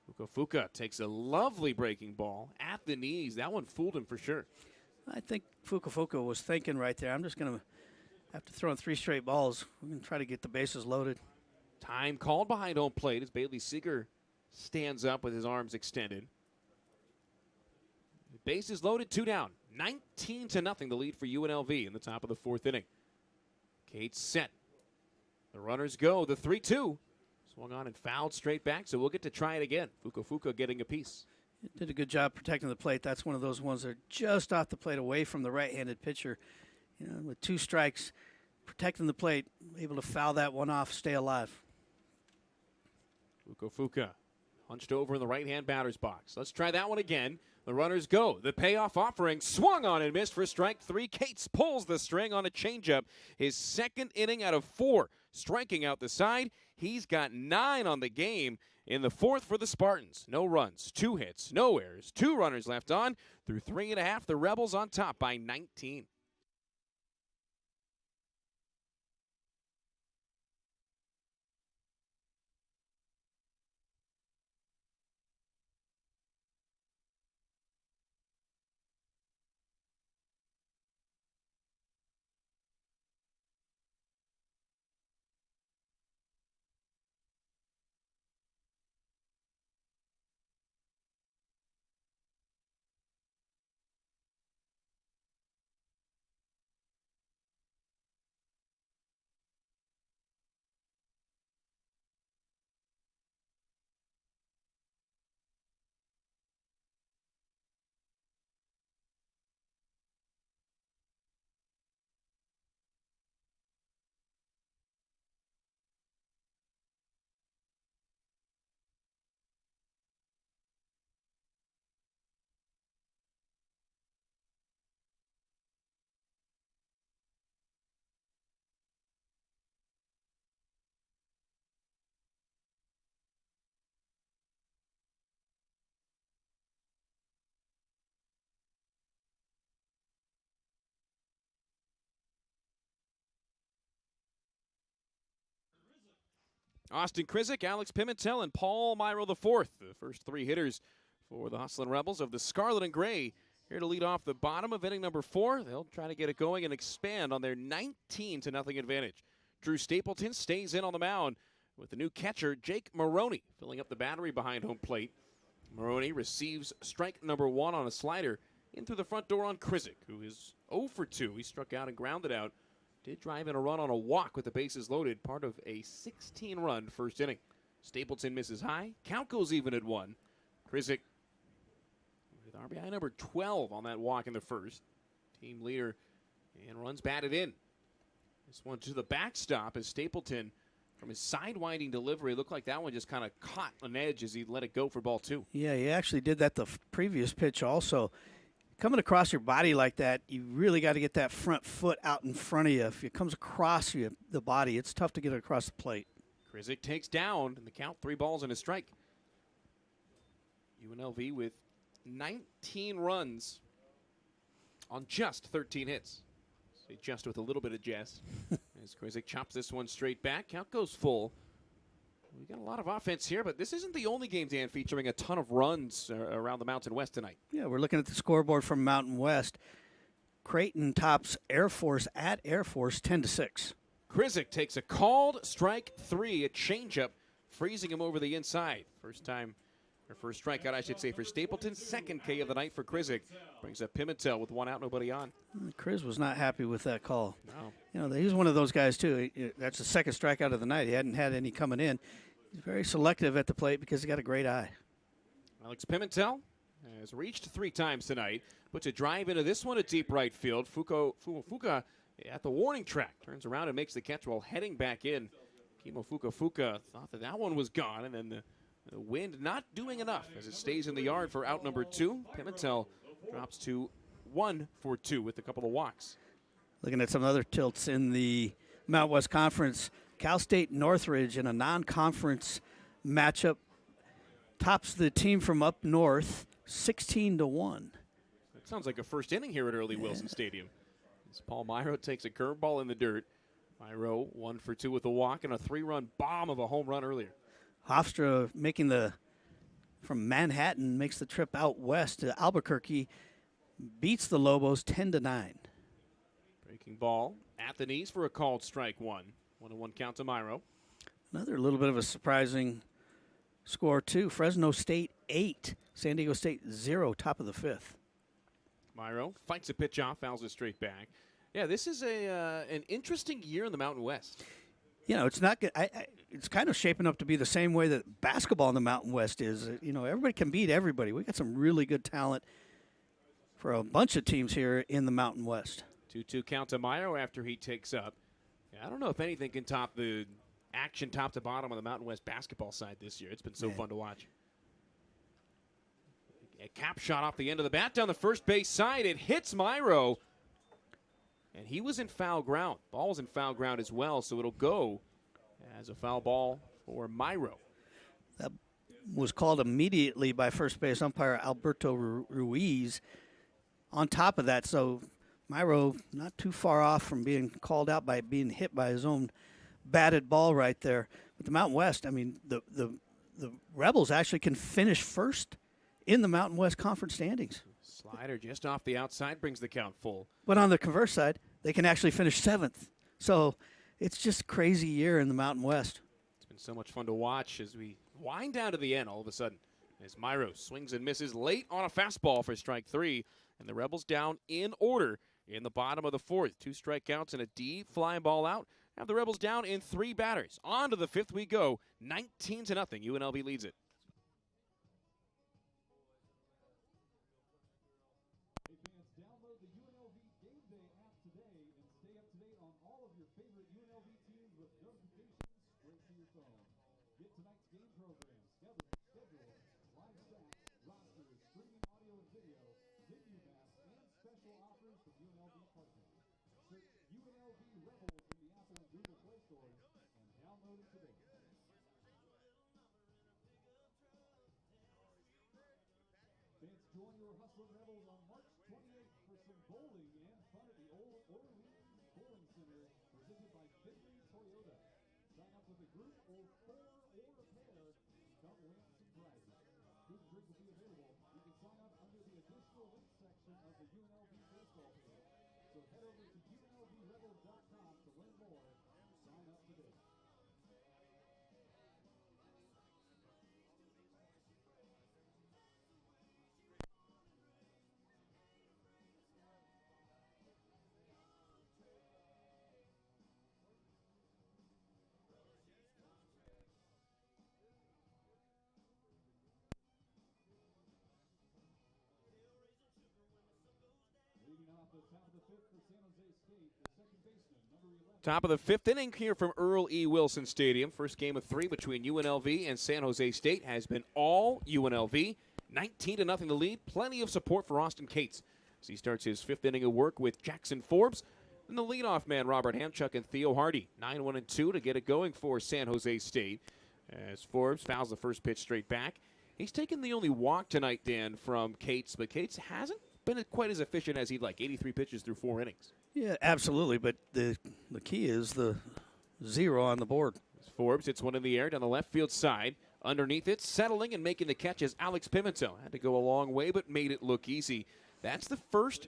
Fukufuka takes a lovely breaking ball at the knees. That one fooled him for sure. I think Fukufuka was thinking right there, I'm just going to, after throwing 3 straight balls, we're going to try to get the bases loaded. Time called behind home plate as Bailey Seeger stands up with his arms extended. Bases loaded, 2 down. 19 to nothing, the lead for UNLV in the top of the 4th inning. Cates set. The runners go. The 3-2. Swung on and fouled straight back, so we'll get to try it again. Fukufuka getting a piece. Did a good job protecting the plate. That's one of those ones that are just off the plate away from the right-handed pitcher. You know, with 2 strikes, protecting the plate, able to foul that one off, stay alive. Fukufuka hunched over in the right-hand batter's box. Let's try that one again. The runners go. The payoff offering swung on and missed for strike 3. Cates pulls the string on a changeup. His 2nd inning out of 4, striking out the side. He's got 9 on the game, in the fourth for the Spartans. No runs, 2 hits, no errors, 2 runners left on. Through 3.5, the Rebels on top by 19. Austin Krizik, Alex Pimentel, and Paul Myro IV, the first 3 hitters for the Hustlin' Rebels of the Scarlet and Gray, here to lead off the bottom of inning number 4. They'll try to get it going and expand on their 19-0 advantage. Drew Stapleton stays in on the mound with the new catcher, Jake Maroney, filling up the battery behind home plate. Maroney receives strike number 1 on a slider in through the front door on Krizik, who is 0 for 2. He struck out and grounded out. Did drive in a run on a walk with the bases loaded, part of a 16-run first inning. Stapleton misses high. Count goes even at 1. Krizik with RBI number 12 on that walk in the first. Team leader, and runs batted in. This one to the backstop as Stapleton, from his side-winding delivery, looked like that one just kind of caught an edge as he let it go for ball 2. Yeah, he actually did that the previous pitch also. Coming across your body like that, you really got to get that front foot out in front of you. If it comes across you, the body, it's tough to get it across the plate. Krizik takes down in the count, 3 balls and a strike. UNLV with 19 runs on just 13 hits. Say just with a little bit of jest. As Krizik chops this one straight back. Count goes full. We got a lot of offense here, but this isn't the only game, Dan, featuring a ton of runs around the Mountain West tonight. Yeah, we're looking at the scoreboard from Mountain West. Creighton tops Air Force at Air Force 10-6. Krizik takes a called strike 3, a changeup, freezing him over the inside. First strikeout, I should say, for Stapleton. Second K of the night for Krizik. Brings up Pimentel with 1 out, nobody on. Chris was not happy with that call. No. You know, he's one of those guys, too. That's the second strikeout of the night. He hadn't had any coming in. He's very selective at the plate because he's got a great eye. Alex Pimentel has reached 3 times tonight. Puts a drive into this one at deep right field. Fuka at the warning track. Turns around and makes the catch while heading back in. Kimo Fuka thought that one was gone, and then the wind not doing enough as it stays in the yard for out number 2. Pimentel drops to 1 for 2 with a couple of walks. Looking at some other tilts in the Mount West Conference, Cal State Northridge in a non-conference matchup tops the team from up north 16-1. That sounds like a first inning here at Early Wilson Stadium. As Paul Myro takes a curveball in the dirt. Myro 1 for 2 with a walk and a 3-run bomb of a home run earlier. Hofstra from Manhattan makes the trip out west to Albuquerque, beats the Lobos 10-9. Breaking ball at the knees for a called strike 1. 1-1 count to Myro. Another little bit of a surprising score, too. Fresno State 8, San Diego State 0, top of the 5th. Myro fights a pitch off, fouls it straight back. Yeah, this is an interesting year in the Mountain West. You know, it's not good. It's kind of shaping up to be the same way that basketball in the Mountain West is. You know, everybody can beat everybody. We got some really good talent for a bunch of teams here in the Mountain West. 2-2 count to Myro after he takes up. Yeah, I don't know if anything can top the action top to bottom on the Mountain West basketball side this year. It's been so fun to watch. A cap shot off the end of the bat down the first base side. It hits Myro. And he was in foul ground. Ball was in foul ground as well, so it'll go as a foul ball for Myro. was called immediately by first base umpire Alberto Ruiz. On top of that, so Myro not too far off from being called out by being hit by his own batted ball right there. But the Mountain West, I mean, the Rebels actually can finish first in the Mountain West Conference standings. Slider just off the outside brings the count full. But on the converse side, they can actually finish 7th. So it's just a crazy year in the Mountain West. It's been so much fun to watch as we wind down to the end all of a sudden. As Myro swings and misses late on a fastball for strike 3. And the Rebels down in order in the bottom of the 4th. 2 strikeouts and a deep fly ball out. Have the Rebels down in 3 batters. On to the 5th we go. 19-0. UNLV leads it. Hey fans, download the UNLV Game Day app today and stay up to date on all of your favorite UNLV teams with notifications straight to your phone. Get tonight's game program, schedule, live stats, rosters, streaming audio and video, venue maps, and special offers from UNLV partners. Search UNLV Rebels in the Apple and Google Play stores and download it today. Fans, join your Hustling Rebels on March 28th for some bowling and fun at the Old Orleans Bowling Center presented by Finley Toyota. Sign up with a group or 4 or a pair and come win some prizes. Food and drink will be available. You can sign up under the additional links section of the UNLV baseball page. So head over to UNLVRebels.com to learn more and sign up today. Leading off the top of the 5th for San Jose State, the second baseman, number 11. Top of the 5th inning here from Earl E. Wilson Stadium. First game of 3 between UNLV and San Jose State has been all UNLV. 19-0 the lead. Plenty of support for Austin Cates as he starts his 5th inning of work with Jackson Forbes. And the leadoff man, Robert Hamchuk and Theo Hardy. 9-1-2 to get it going for San Jose State. As Forbes fouls the first pitch straight back. He's taken the only walk tonight, Dan, from Cates, but Cates hasn't been quite as efficient as he'd like. 83 pitches through 4 innings. Yeah, absolutely. But the key is the 0 on the board. Forbes hits one in the air down the left field side. Underneath it, settling and making the catch is Alex Pimentel. Had to go a long way, but made it look easy. That's the first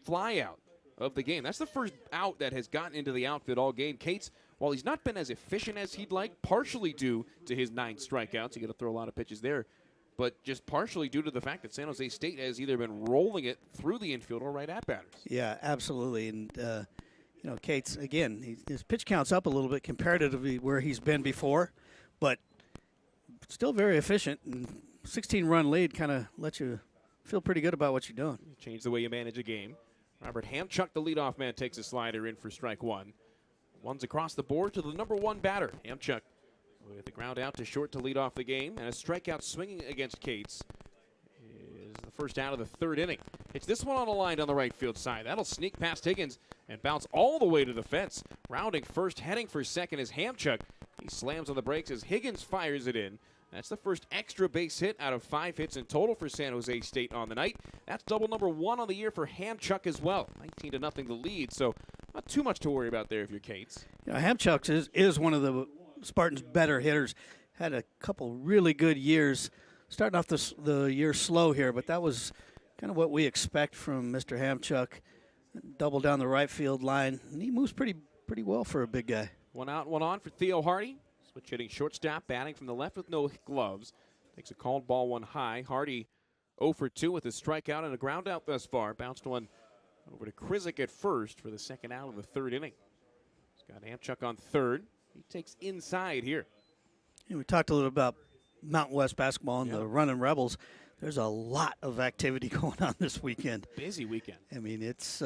fly out of the game. That's the first out that has gotten into the outfield all game. Cates, while he's not been as efficient as he'd like, partially due to his 9 strikeouts, he got to throw a lot of pitches there, but just partially due to the fact that San Jose State has either been rolling it through the infield or right at batters. Yeah, absolutely. And, Cates, again, his pitch count's up a little bit comparatively where he's been before, but still very efficient. And 16-run lead kind of lets you feel pretty good about what you're doing. Change the way you manage a game. Robert Hamchuk, the leadoff man, takes a slider in for strike 1. One's across the board to the number 1 batter, Hamchuk. With the ground out to short to lead off the game, and a strikeout swinging against Cates is the first out of the 3rd inning. It's this one on the line down the right field side. That'll sneak past Higgins and bounce all the way to the fence. Rounding first, heading for second is Hamchuk. He slams on the brakes as Higgins fires it in. That's the first extra base hit out of 5 hits in total for San Jose State on the night. That's double number 1 on the year for Hamchuk as well. 19-0 the lead, so not too much to worry about there if you're Cates. Hamchuk is one of the Spartans' better hitters. Had a couple really good years. Starting off the year slow here, but that was kind of what we expect from Mr. Hamchuk. Double down the right field line, and he moves pretty well for a big guy. 1 out, 1 on for Theo Hardy. Switch hitting shortstop, batting from the left with no gloves. Takes a called ball 1 high. Hardy 0 for 2 with a strikeout and a ground out thus far. Bounced one over to Krizik at first for the 2nd out of the 3rd inning. He's got Hamchuk on 3rd. He takes inside here. And we talked a little about Mountain West basketball and the Running Rebels. There's a lot of activity going on this weekend. Busy weekend. I mean, it's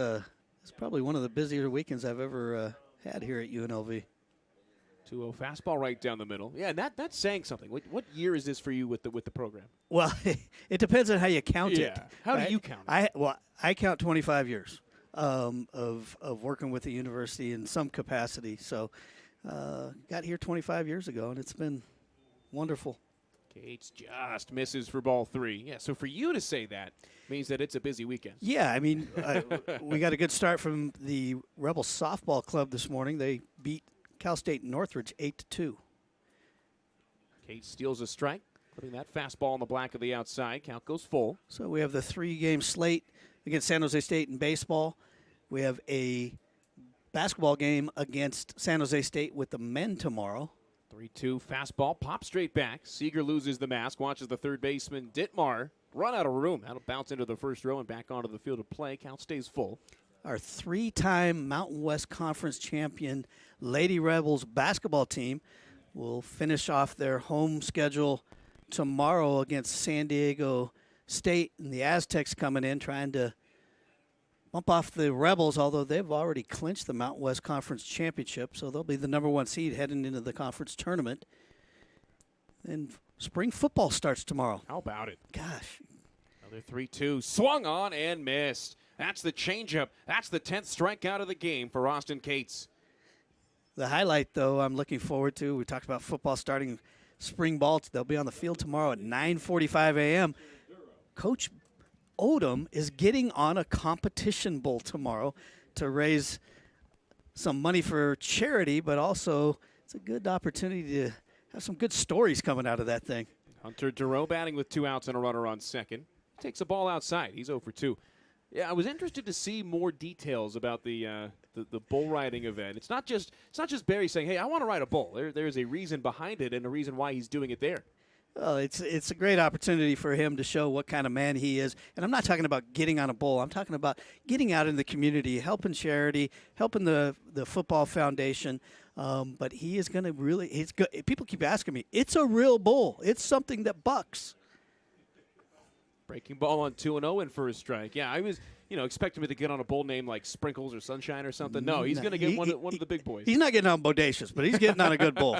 probably one of the busier weekends I've ever had here at UNLV. 2-0 fastball right down the middle. Yeah, and that's saying something. What year is this for you with the program? Well, it depends on how you count it. How do you count it? I count 25 years of working with the university in some capacity. So got here 25 years ago, and it's been wonderful. Cates just misses for ball 3. Yeah, so for you to say that means that it's a busy weekend. Yeah, I mean, we got a good start from the Rebel softball club this morning. They beat Cal State Northridge 8-2. Cates steals a strike, putting that fastball on the black of the outside. Count goes full. So we have the 3-game slate against San Jose State in baseball. We have a basketball game against San Jose State with the men tomorrow. 3-2 fastball, pop straight back. Seeger loses the mask, watches the third baseman Dittmar run out of room. That'll bounce into the first row and back onto the field of play. Count stays full. Our 3-time Mountain West Conference champion Lady Rebels basketball team will finish off their home schedule tomorrow against San Diego State, and the Aztecs coming in trying to bump off the Rebels, although they've already clinched the Mountain West Conference championship, so they'll be the #1 seed heading into the conference tournament. And spring football starts tomorrow. How about it? Gosh. Another 3-2, swung on and missed. That's the changeup. That's the 10th strikeout of the game for Austin Cates. The highlight, though, I'm looking forward to, we talked about football starting spring ball. They'll be on the field tomorrow at 9:45 a.m. Coach Odom is getting on a competition bowl tomorrow to raise some money for charity, but also it's a good opportunity to have some good stories coming out of that thing. Hunter Duro batting with 2 outs and a runner on second. Takes a ball outside. He's 0 for 2. Yeah, I was interested to see more details about the bull riding event. It's not just Barry saying, "Hey, I want to ride a bull." There's a reason behind it and a reason why he's doing it there. Well, it's a great opportunity for him to show what kind of man he is. And I'm not talking about getting on a bull. I'm talking about getting out in the community, helping charity, helping the football foundation. But he is going to really – it's good. People keep asking me, it's a real bull. It's something that bucks. Breaking ball on 2-0 and for a strike. Yeah, I was expecting him to get on a bull name like Sprinkles or Sunshine or something. No, he's going to get one of the big boys. He's not getting on Bodacious, but he's getting on a good bull.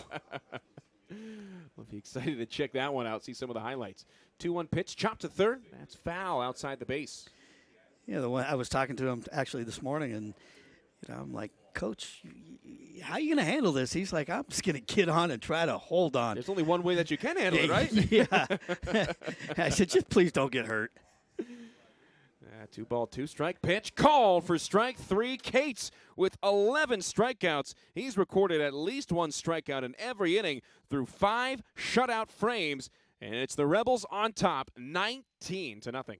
I'll be excited to check that one out, see some of the highlights. 2-1 pitch, chopped to third. That's foul outside the base. Yeah, the one I was talking to him actually this morning, and I'm like, Coach, how are you going to handle this? He's like, I'm just going to get on and try to hold on. There's only one way that you can handle it, right? Yeah. I said, just please don't get hurt. 2-ball, 2-strike pitch. Called for strike 3. Cates with 11 strikeouts. He's recorded at least 1 strikeout in every inning through 5 shutout frames. And it's the Rebels on top, 19-0.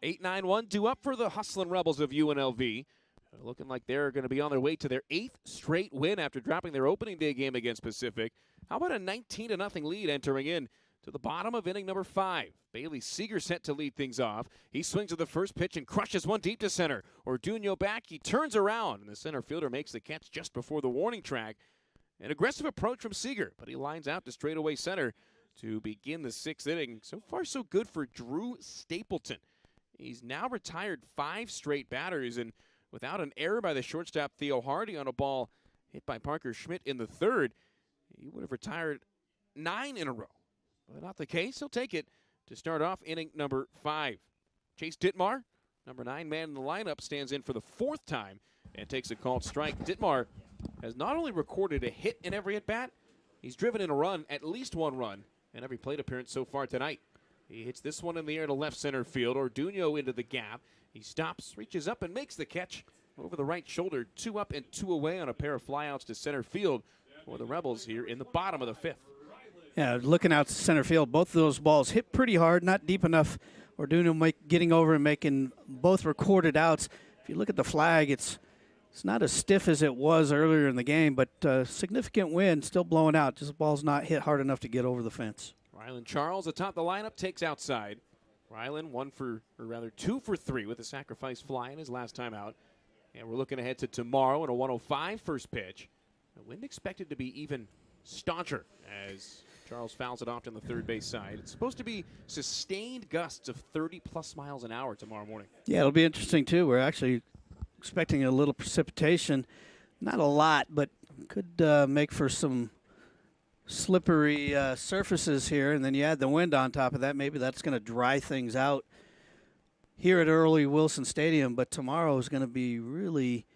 Eight, 9-1 due up for the hustling Rebels of UNLV. Looking like they're going to be on their way to their 8th straight win after dropping their opening day game against Pacific. How about a 19-0 lead entering in to the bottom of inning number 5? Bailey Seeger set to lead things off. He swings at the first pitch and crushes one deep to center. Orduño back, he turns around, and the center fielder makes the catch just before the warning track. An aggressive approach from Seeger, but he lines out to straightaway center to begin the 6th inning. So far, so good for Drew Stapleton. He's now retired 5 straight batters, and without an error by the shortstop Theo Hardy on a ball hit by Parker Schmidt in the 3rd, he would have retired 9 in a row. But not the case. He'll take it to start off inning number 5. Chase Dittmar, number 9 man in the lineup, stands in for the 4th time and takes a called strike. Dittmar has not only recorded a hit in every at-bat, he's driven in a run, at least 1 run, and every plate appearance so far tonight. He hits this one in the air to left center field. Orduño into the gap. He stops, reaches up, and makes the catch over the right shoulder. 2 up and 2 away on a pair of flyouts to center field for the Rebels here in the bottom of the 5th. Yeah, looking out to center field, both of those balls hit pretty hard, not deep enough. Orduño getting over and making both recorded outs. If you look at the flag, it's not as stiff as it was earlier in the game, but significant wind, still blowing out. Just the ball's not hit hard enough to get over the fence. Rylan Charles atop the lineup takes outside. Rylan 2 for 3 with a sacrifice fly in his last time out. And we're looking ahead to tomorrow in a 105 first pitch. The wind expected to be even stauncher as Charles fouls it off on the third base side. It's supposed to be sustained gusts of 30-plus miles an hour tomorrow morning. Yeah, it'll be interesting, too. We're actually expecting a little precipitation. Not a lot, but could make for some slippery surfaces here. And then you add the wind on top of that. Maybe that's going to dry things out here at early Wilson Stadium. But tomorrow is going to be really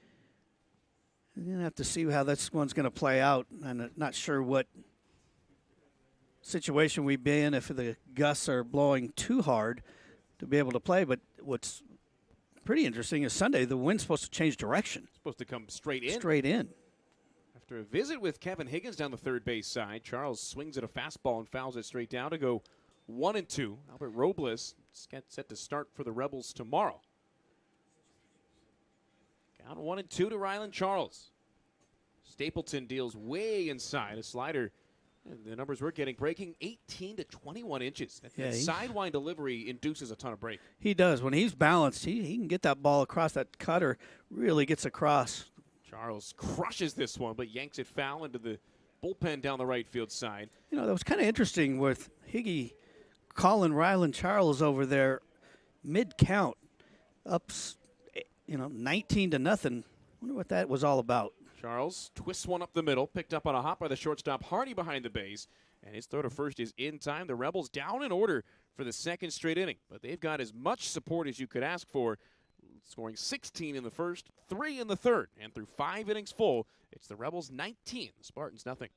– you're going to have to see how this one's going to play out. I'm not sure what situation we'd be in if the gusts are blowing too hard to be able to play. But what's pretty interesting is Sunday, the wind's supposed to change direction. It's supposed to come straight in. Straight in. After a visit with Kevin Higgins down the third base side, Charles swings at a fastball and fouls it straight down to go 1-2. Albert Robles set to start for the Rebels tomorrow. Count 1-2 to Rylan Charles. Stapleton deals way inside. A slider, and the numbers we're getting, breaking 18 to 21 inches. That sidewind delivery induces a ton of break. He does. When he's balanced, he can get that ball across. That cutter really gets across. Charles crushes this one, but yanks it foul into the bullpen down the right field side. You know, that was kind of interesting with Higgy calling Rylan Charles over there mid-count, up 19 to nothing. Wonder what that was all about. Charles twists one up the middle, picked up on a hop by the shortstop Hardy behind the base, and his throw to first is in time. The Rebels down in order for the second straight inning, but they've got as much support as you could ask for, scoring 16 in the first, 3 in the third, and through 5 innings full, it's the Rebels 19, the Spartans nothing.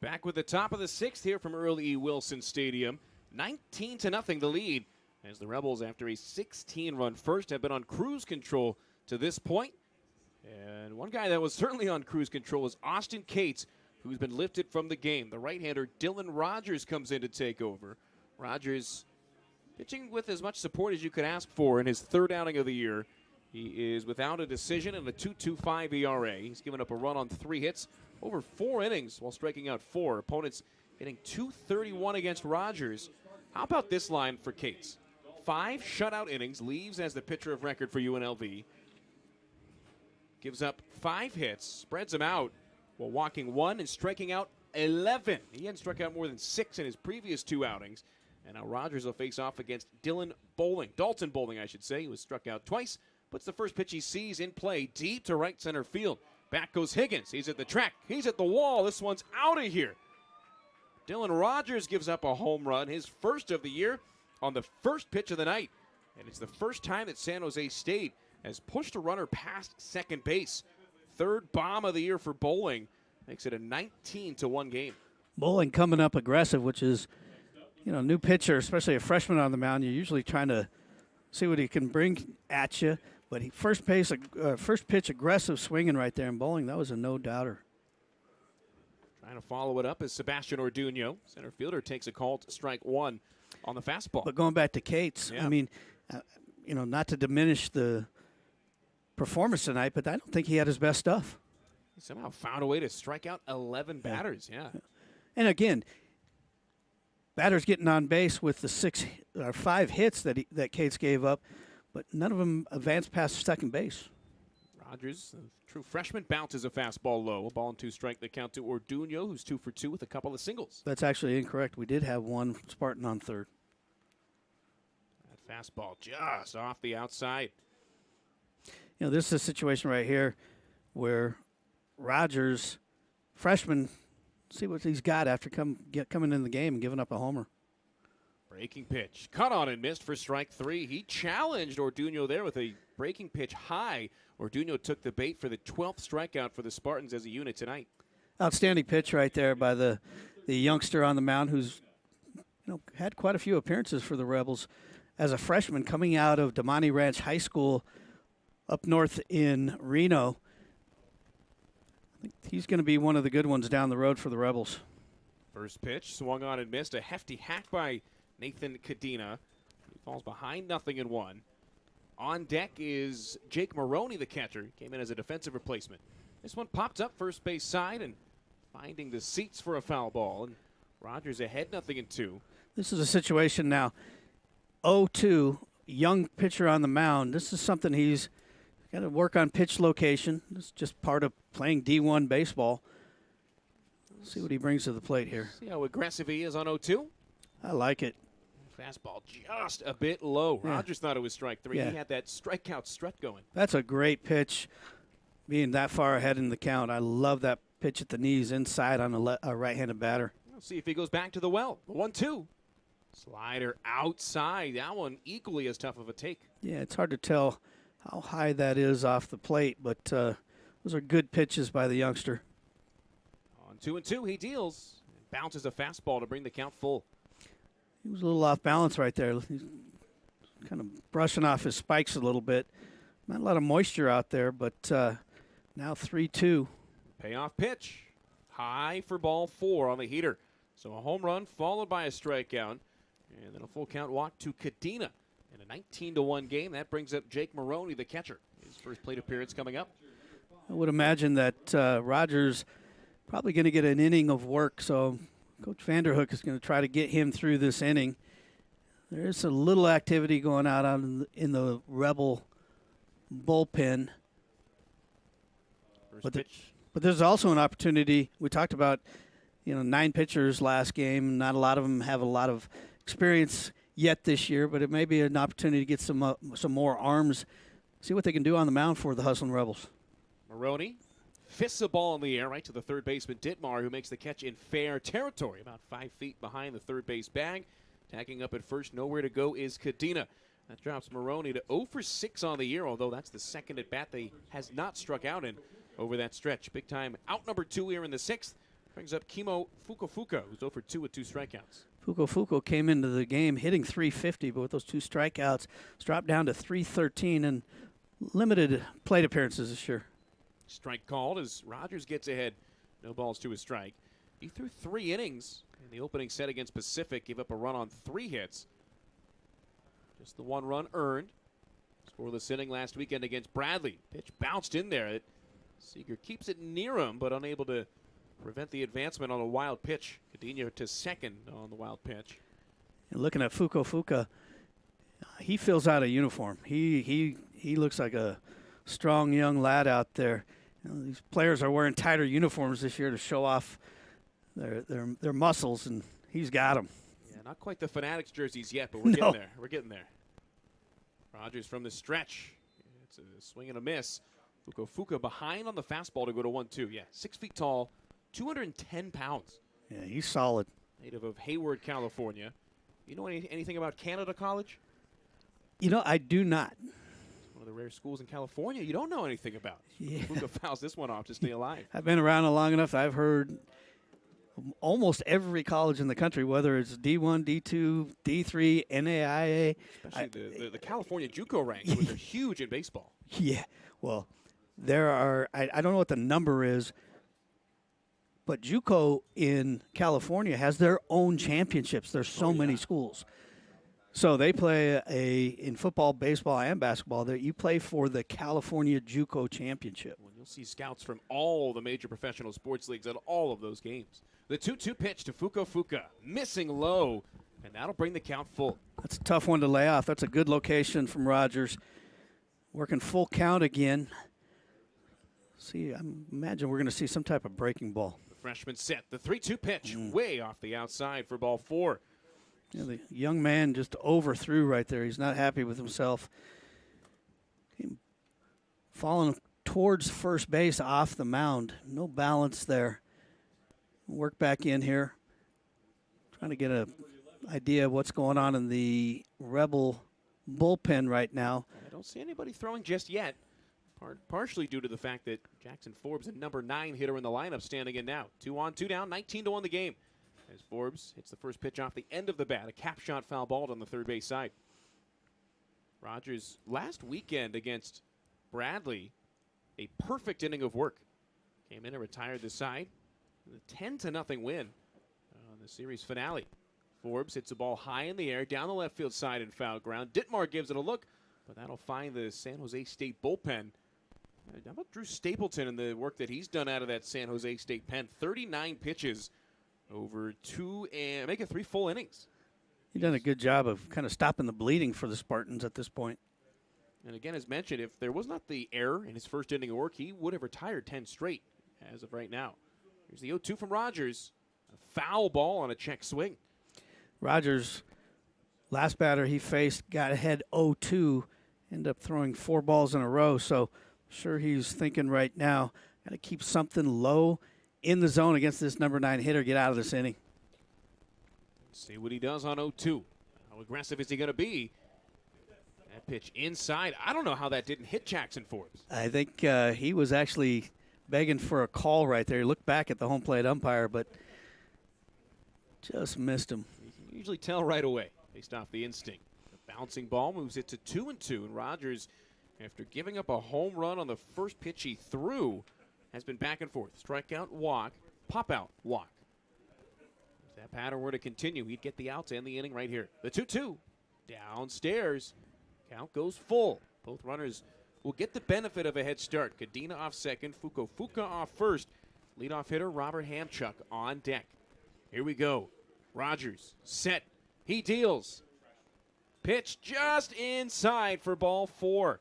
Back with the top of the 6th here from early E. Wilson Stadium. 19 to nothing the lead as the Rebels, after a 16-run first, have been on cruise control to this point. And one guy that was certainly on cruise control is Austin Cates, who's been lifted from the game. The right-hander Dylan Rogers comes in to take over. Rogers pitching with as much support as you could ask for in his third outing of the year. He is without a decision and a 2.25 ERA. He's given up a run on 3 hits over 4 innings while striking out 4. Opponents hitting .231 against Rogers. How about this line for Cates? 5 shutout innings, leaves as the pitcher of record for UNLV. Gives up 5 hits, spreads them out while walking 1 and striking out 11. He hadn't struck out more than 6 in his previous 2 outings. And now Rogers will face off against Dalton Bowling, I should say. He was struck out twice. Puts the first pitch he sees in play deep to right center field. Back goes Higgins. He's at the track. He's at the wall. This one's out of here. Dylan Rogers gives up a home run, his first of the year, on the first pitch of the night. And it's the first time that San Jose State has pushed a runner past second base. Third bomb of the year for Bowling. Makes it a 19-1 game. Bowling coming up aggressive, which is, new pitcher, especially a freshman on the mound. You're usually trying to see what he can bring at you. But first pitch aggressive swinging right there in bowling. That was a no-doubter. Trying to follow it up is Sebastian Orduno. Center fielder takes a call to strike one on the fastball. But going back to Cates, Yeah. I mean, not to diminish the performance tonight, but I don't think he had his best stuff. He somehow found a way to strike out 11 batters. Yeah. And again, batters getting on base with the 5 hits that Cates gave up, but none of them advanced past second base. Rogers, the true freshman, bounces a fastball low. A ball and 2 strike the count to Orduno, who's 2 for 2 with a couple of singles. That's actually incorrect. We did have one Spartan on third. That fastball just off the outside. This is a situation right here where Rogers, freshman, see what he's got after coming in the game and giving up a homer. Breaking pitch. Cut on and missed for strike 3. He challenged Orduno there with a breaking pitch high. Orduno took the bait for the 12th strikeout for the Spartans as a unit tonight. Outstanding pitch right there by the youngster on the mound who's had quite a few appearances for the Rebels as a freshman coming out of Damani Ranch High School up north in Reno. I think he's going to be one of the good ones down the road for the Rebels. First pitch, swung on and missed. A hefty hack by Nathan Cadena. He falls behind 0-1. On deck is Jake Maroney, the catcher. Came in as a defensive replacement. This one popped up first base side and finding the seats for a foul ball. And Rogers ahead 0-2. This is a situation now. 0-2, young pitcher on the mound. This is something he's got to work on pitch location. It's just part of playing D1 baseball. Let's see what he brings to the plate here. See how aggressive he is on 0-2? I like it. Fastball just a bit low. Yeah. Rogers thought it was strike 3. Yeah. He had that strikeout strut going. That's a great pitch, being that far ahead in the count. I love that pitch at the knees inside on a right-handed batter. We'll see if he goes back to the well. 1-2. Slider outside. That one equally as tough of a take. Yeah, it's hard to tell how high that is off the plate, but those are good pitches by the youngster. On 2-2, he deals. And bounces a fastball to bring the count full. He was a little off balance right there. He's kind of brushing off his spikes a little bit. Not a lot of moisture out there, but now 3-2. Payoff pitch. High for ball 4 on the heater. So a home run followed by a strikeout. And then a full count walk to Cadena. In a 19-1 game, that brings up Jake Maroney, the catcher. His first plate appearance coming up. I would imagine that Rogers probably going to get an inning of work, so Coach Vanderhook is going to try to get him through this inning. There is a little activity going on in the Rebel bullpen. First pitch. But there's also an opportunity. We talked about, 9 pitchers last game. Not a lot of them have a lot of experience yet this year, but it may be an opportunity to get some more arms, see what they can do on the mound for the Hustling Rebels. Maroney fists a ball in the air right to the third baseman Dittmar, who makes the catch in fair territory, about 5 feet behind the third base bag. Tagging up at first, nowhere to go is Cadena. That drops Maroney to 0 for 6 on the year, although that's the second at bat that he has not struck out in over that stretch. Big time out number 2 here in the 6th. Brings up Kimo Fukufuka, who's 0 for 2 with 2 strikeouts. Fukufuka came into the game hitting .350, but with those 2 strikeouts, it's dropped down to .313 and limited plate appearances this year. Strike called as Rogers gets ahead. No balls to a strike. He threw 3 innings in the opening set against Pacific, gave up a run on 3 hits. Just the 1 run earned. Scoreless inning last weekend against Bradley. Pitch bounced in there. Seeger keeps it near him, but unable to prevent the advancement on a wild pitch. Cadena to second on the wild pitch. And looking at Fukufuka, he fills out a uniform. He looks like a strong young lad out there. These players are wearing tighter uniforms this year to show off their muscles, and he's got them. Yeah, not quite the Fanatics jerseys yet, but we're getting there. We're getting there. Rogers from the stretch. It's a swing and a miss. Fukufuka behind on the fastball to go to 1-2. Yeah, 6 feet tall, 210 pounds. Yeah, he's solid. Native of Hayward, California. You know anything about Canada College? I do not. It's one of the rare schools in California you don't know anything about. Yeah. Fukufuka fouls this one off to stay alive. I've been around long enough. I've heard almost every college in the country, whether it's D1, D2, D3, NAIA. Especially the California JUCO ranks, which are huge in baseball. Yeah, well, there are, I don't know what the number is, but JUCO in California has their own championships. There's so many schools. So they play in football, baseball, and basketball. That you play for the California JUCO championship. Well, you'll see scouts from all the major professional sports leagues at all of those games. The 2-2 pitch to Fuka, missing low, and that'll bring the count full. That's a tough one to lay off. That's a good location from Rogers. Working full count again. See, I imagine we're going to see some type of breaking ball. The freshman set. The 3-2 pitch way off the outside for ball 4. Yeah, the young man just overthrew right there. He's not happy with himself. Falling towards first base off the mound. No balance there. Work back in here. Trying to get an idea of what's going on in the Rebel bullpen right now. I don't see anybody throwing just yet. Partially due to the fact that Jackson Forbes, the number 9 hitter in the lineup, standing in now. 2 on, 2 down, 19-1 the game. As Forbes hits the first pitch off the end of the bat, a cap shot foul ball on the third base side. Rogers last weekend against Bradley, a perfect inning of work. Came in and retired the side. The 10-0 win on the series finale. Forbes hits the ball high in the air, down the left field side and foul ground. Ditmar gives it a look, but that'll find the San Jose State bullpen. How about Drew Stapleton and the work that he's done out of that San Jose State pen? 39 pitches over 2 and make it 3 full innings. He's done a good job of kind of stopping the bleeding for the Spartans at this point. And again, as mentioned, if there was not the error in his first inning of work, he would have retired 10 straight as of right now. Here's the 0-2 from Rogers. A foul ball on a check swing. Rogers, last batter he faced, got ahead 0-2, ended up throwing 4 balls in a row. So sure he's thinking right now, got to keep something low in the zone against this number 9 hitter, get out of this inning. See what he does on 0-2. How aggressive is he going to be? That pitch inside. I don't know how that didn't hit Jackson Forbes. I think he was actually begging for a call right there. He looked back at the home plate umpire, but just missed him. You can usually tell right away based off the instinct. The bouncing ball moves it to 2-2, and Rogers, after giving up a home run on the first pitch he threw, has been back and forth. Strikeout, walk, pop out, walk. If that pattern were to continue, he'd get the outs and the inning right here. The 2-2, downstairs. Count goes full. Both runners will get the benefit of a head start. Kadena off second, Fuka off first. Leadoff hitter Robert Hamchuk on deck. Here we go. Rogers set. He deals. Pitch just inside for ball 4.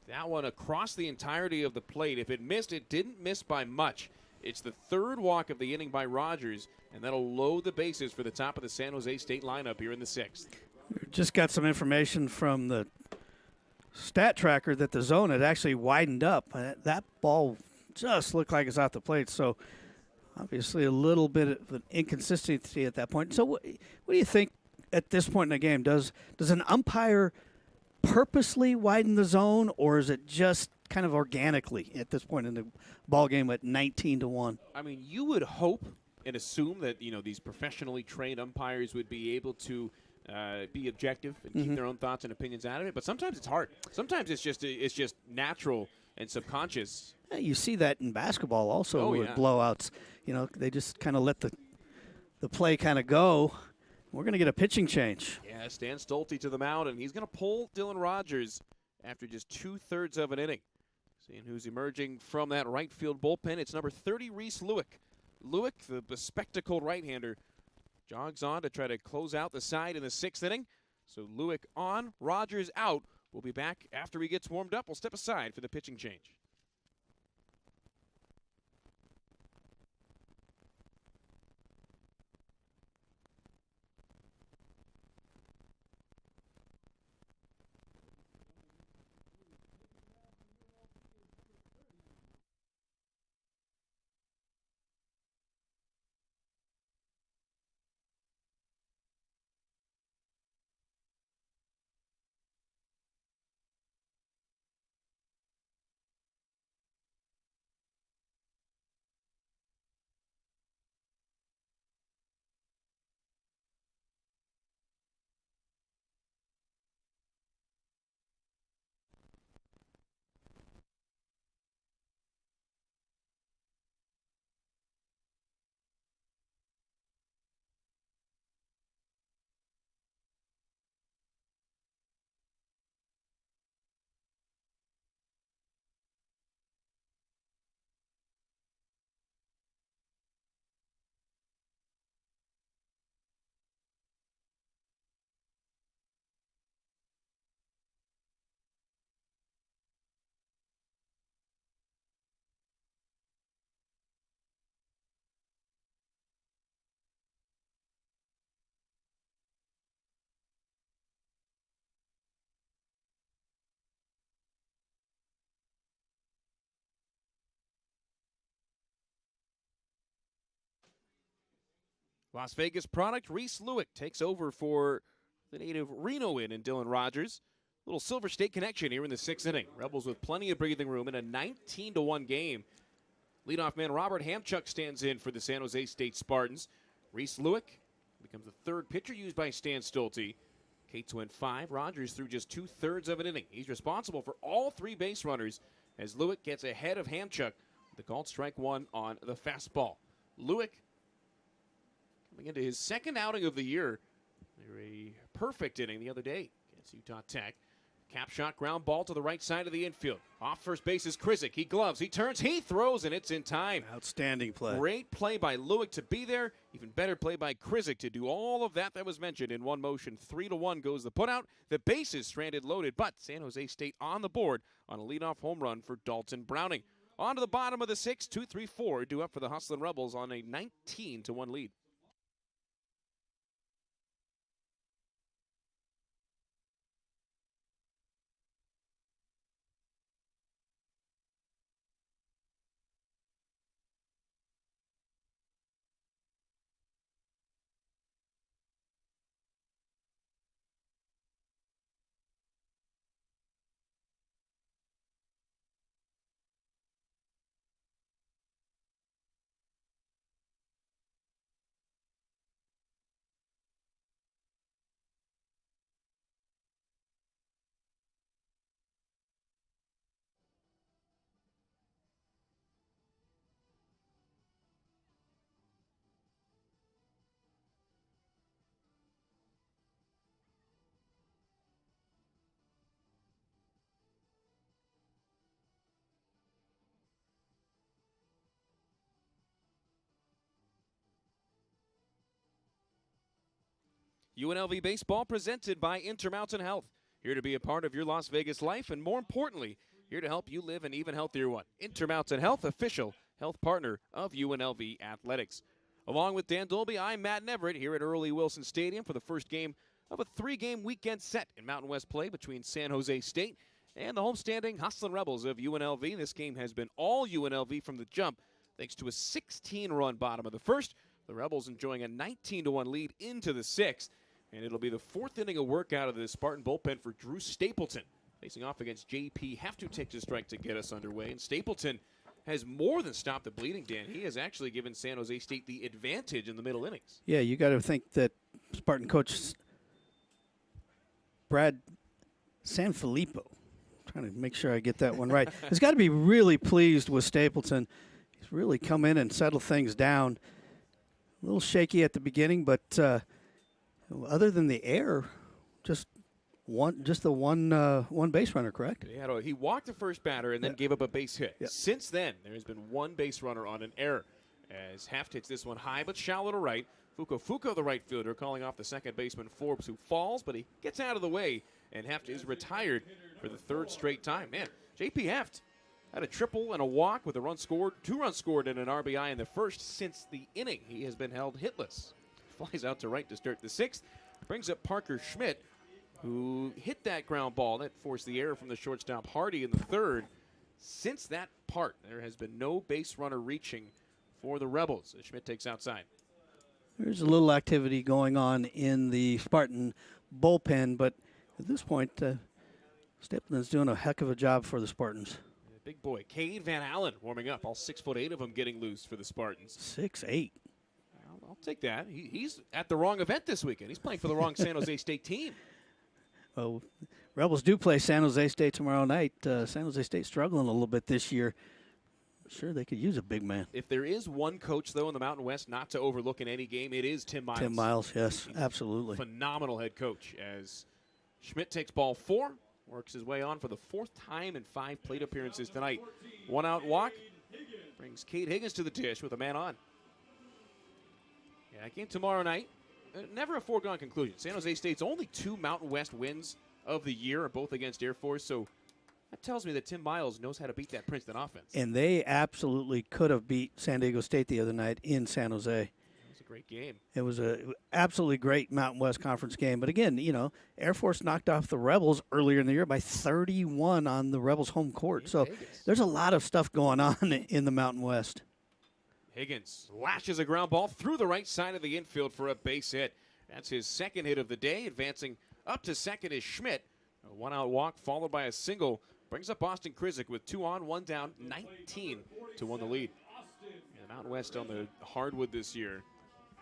That one across the entirety of the plate. If it missed, it didn't miss by much. It's the third walk of the inning by Rogers, and that'll load the bases for the top of the San Jose State lineup here in the 6th. Just got some information from the stat tracker that the zone had actually widened up. That ball just looked like it's off the plate, so obviously a little bit of an inconsistency at that point. So what do you think at this point in the game? Does an umpire purposely widen the zone, or is it just kind of organically at this point in the ball game at 19-1? I mean, you would hope and assume that these professionally trained umpires would be able to be objective and keep their own thoughts and opinions out of it. But sometimes it's hard. Sometimes it's just natural and subconscious. Yeah, you see that in basketball also with blowouts. They just kind of let the play kind of go. We're going to get a pitching change. Yeah, Stan Stolte to the mound, and he's going to pull Dylan Rogers after just 2/3 of an inning. Seeing who's emerging from that right field bullpen, it's number 30, Reese Lewick. Lewick, the bespectacled right-hander, jogs on to try to close out the side in the 6th inning. So Lewick on, Rogers out. We'll be back after he gets warmed up. We'll step aside for the pitching change. Las Vegas product, Reese Lewick takes over for the native Renoin and Dylan Rogers. Little Silver State connection here in the 6th inning. Rebels with plenty of breathing room in a 19-1 game. Leadoff man Robert Hamchuk stands in for the San Jose State Spartans. Reese Lewick becomes the third pitcher used by Stan Stolte. Cates went 5. Rogers threw just 2/3 of an inning. He's responsible for all 3 base runners as Lewick gets ahead of Hamchuk with the called strike 1 on the fastball. Lewick coming into his 2nd outing of the year. A perfect inning the other day against Utah Tech. Cap shot ground ball to the right side of the infield. Off first base is Krizik. He gloves, he turns, he throws, and it's in time. Outstanding play. Great play by Lewick to be there. Even better play by Krizik to do all of that was mentioned in one motion. 3-1 goes the putout. The bases stranded loaded, but San Jose State on the board on a leadoff home run for Dalton Browning. On to the bottom of the 6th, 2-3-4 due up for the Hustlin' Rebels on a 19-1 lead. UNLV Baseball presented by Intermountain Health. Here to be a part of your Las Vegas life and, more importantly, here to help you live an even healthier one. Intermountain Health, official health partner of UNLV Athletics. Along with Dan Dolby, I'm Matt Everett here at Early Wilson Stadium for the first game of a 3-game weekend set in Mountain West play between San Jose State and the homestanding Hustlin' Rebels of UNLV. This game has been all UNLV from the jump thanks to a 16-run bottom of the first. The Rebels enjoying a 19-1 lead into the 6th. And it'll be the 4th inning of work out of the Spartan bullpen for Drew Stapleton. Facing off against JP, have to take the strike to get us underway. And Stapleton has more than stopped the bleeding, Dan. He has actually given San Jose State the advantage in the middle innings. Yeah, you got to think that Spartan coach Brad Sanfilippo, trying to make sure I get that one right, has got to be really pleased with Stapleton. He's really come in and settled things down. A little shaky at the beginning, but other than the air, just the one base runner, correct? Yeah, he walked the first batter and then gave up a base hit. Yep. Since then, there has been one base runner on an error. As Heft hits this one high but shallow to right. Fuko, the right fielder, calling off the second baseman Forbes, who falls, but he gets out of the way, and Heft is retired for the 3rd straight time. Man, J.P. Heft had a triple and a walk with a run scored, 2 runs scored, and an RBI in the first since the inning. He has been held hitless. Flies out to right to start the 6th. Brings up Parker Schmidt, who hit that ground ball. That forced the error from the shortstop Hardy in the 3rd. Since that part, there has been no base runner reaching for the Rebels as Schmidt takes outside. There's a little activity going on in the Spartan bullpen, but at this point, Stapleton's doing a heck of a job for the Spartans. Big boy, Cade Van Allen warming up. All 6'8" of them getting loose for the Spartans. 6'8". I'll take that. He's at the wrong event this weekend. He's playing for the wrong San Jose State team. Well, Rebels do play San Jose State tomorrow night. San Jose State struggling a little bit this year. Sure, they could use a big man. If there is one coach, though, in the Mountain West not to overlook in any game, it is Tim Miles. Tim Miles, yes, absolutely. Phenomenal head coach as Schmidt takes ball 4, works his way on for the 4th time in 5 plate appearances tonight. 1 out walk brings Cade Higgins to the dish with a man on. Yeah, game tomorrow night, never a foregone conclusion. San Jose State's only 2 Mountain West wins of the year are both against Air Force, so that tells me that Tim Miles knows how to beat that Princeton offense. And they absolutely could have beat San Diego State the other night in San Jose. It was a great game. It was a absolutely great Mountain West Conference game. But again, Air Force knocked off the Rebels earlier in the year by 31 on the Rebels' home court. So there's a lot of stuff going on in the Mountain West. Higgins lashes a ground ball through the right side of the infield for a base hit. That's his second hit of the day. Advancing up to second is Schmidt. A one-out walk followed by a single brings up Austin Krizik with 2 on, 1 down, 19 to 1 the lead. And Mountain West on the hardwood this year.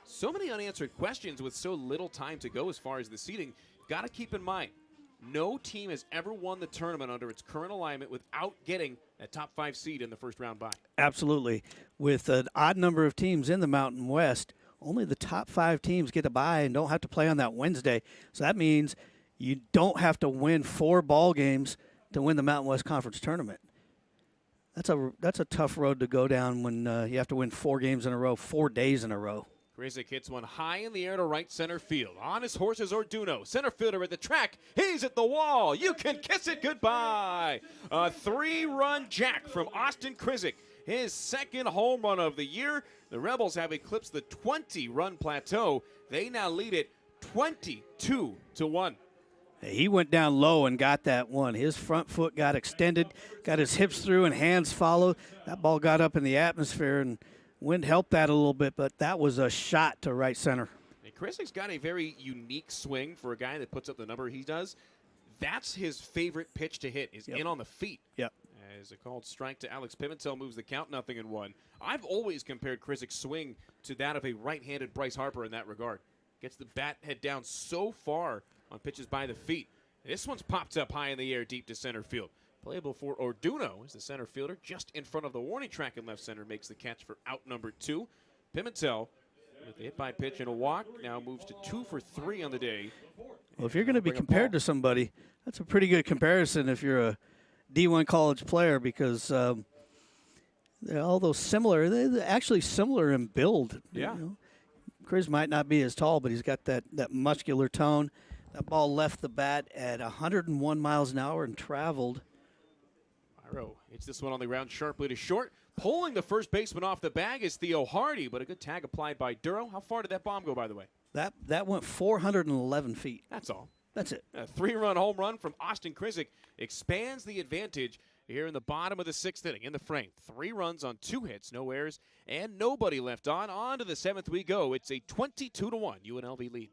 So many unanswered questions with so little time to go as far as the seeding. Got to keep in mind, no team has ever won the tournament under its current alignment without getting a top 5 seed in the first round bye. Absolutely. With an odd number of teams in the Mountain West, only the top 5 teams get a bye and don't have to play on that Wednesday. So that means you don't have to win 4 ball games to win the Mountain West Conference tournament. That's a tough road to go down when you have to win 4 games in a row, 4 days in a row. Krizik hits one high in the air to right center field. On his horse is Orduno. Center fielder at the track. He's at the wall. You can kiss it goodbye. A 3-run jack from Austin Krizik. His second home run of the year. The Rebels have eclipsed the 20-run plateau. They now lead it 22-1. He went down low and got that one. His front foot got extended, got his hips through, and hands followed. That ball got up in the atmosphere, and wind helped that a little bit, but that was a shot to right center. And Krisik's got a very unique swing for a guy that puts up the number he does. That's his favorite pitch to hit, is in on the feet. Yep. As a called strike to Alex Pimentel moves the count 0-1. I've always compared Krisik's swing to that of a right-handed Bryce Harper in that regard. Gets the bat head down so far on pitches by the feet. This one's popped up high in the air deep to center field. Playable for Orduno as the center fielder just in front of the warning track in left center makes the catch for out number 2. Pimentel with the hit by pitch and a walk now moves to 2 for 3 on the day. Well, if you're going to be compared to somebody, that's a pretty good comparison if you're a D1 college player, because they're all those similar. They're actually similar in build. Yeah. You know? Chris might not be as tall, but he's got that muscular tone. That ball left the bat at 101 miles an hour and traveled. Myro hits this one on the ground sharply to short. Pulling the first baseman off the bag is Theo Hardy, but a good tag applied by Duro. How far did that bomb go, by the way? That went 411 feet. That's all. That's it. A 3-run home run from Austin Krizik expands the advantage here in the bottom of the 6th inning. In the frame, 3 runs on 2 hits, no errors, and nobody left on. On to the 7th we go. It's a 22-1 UNLV lead.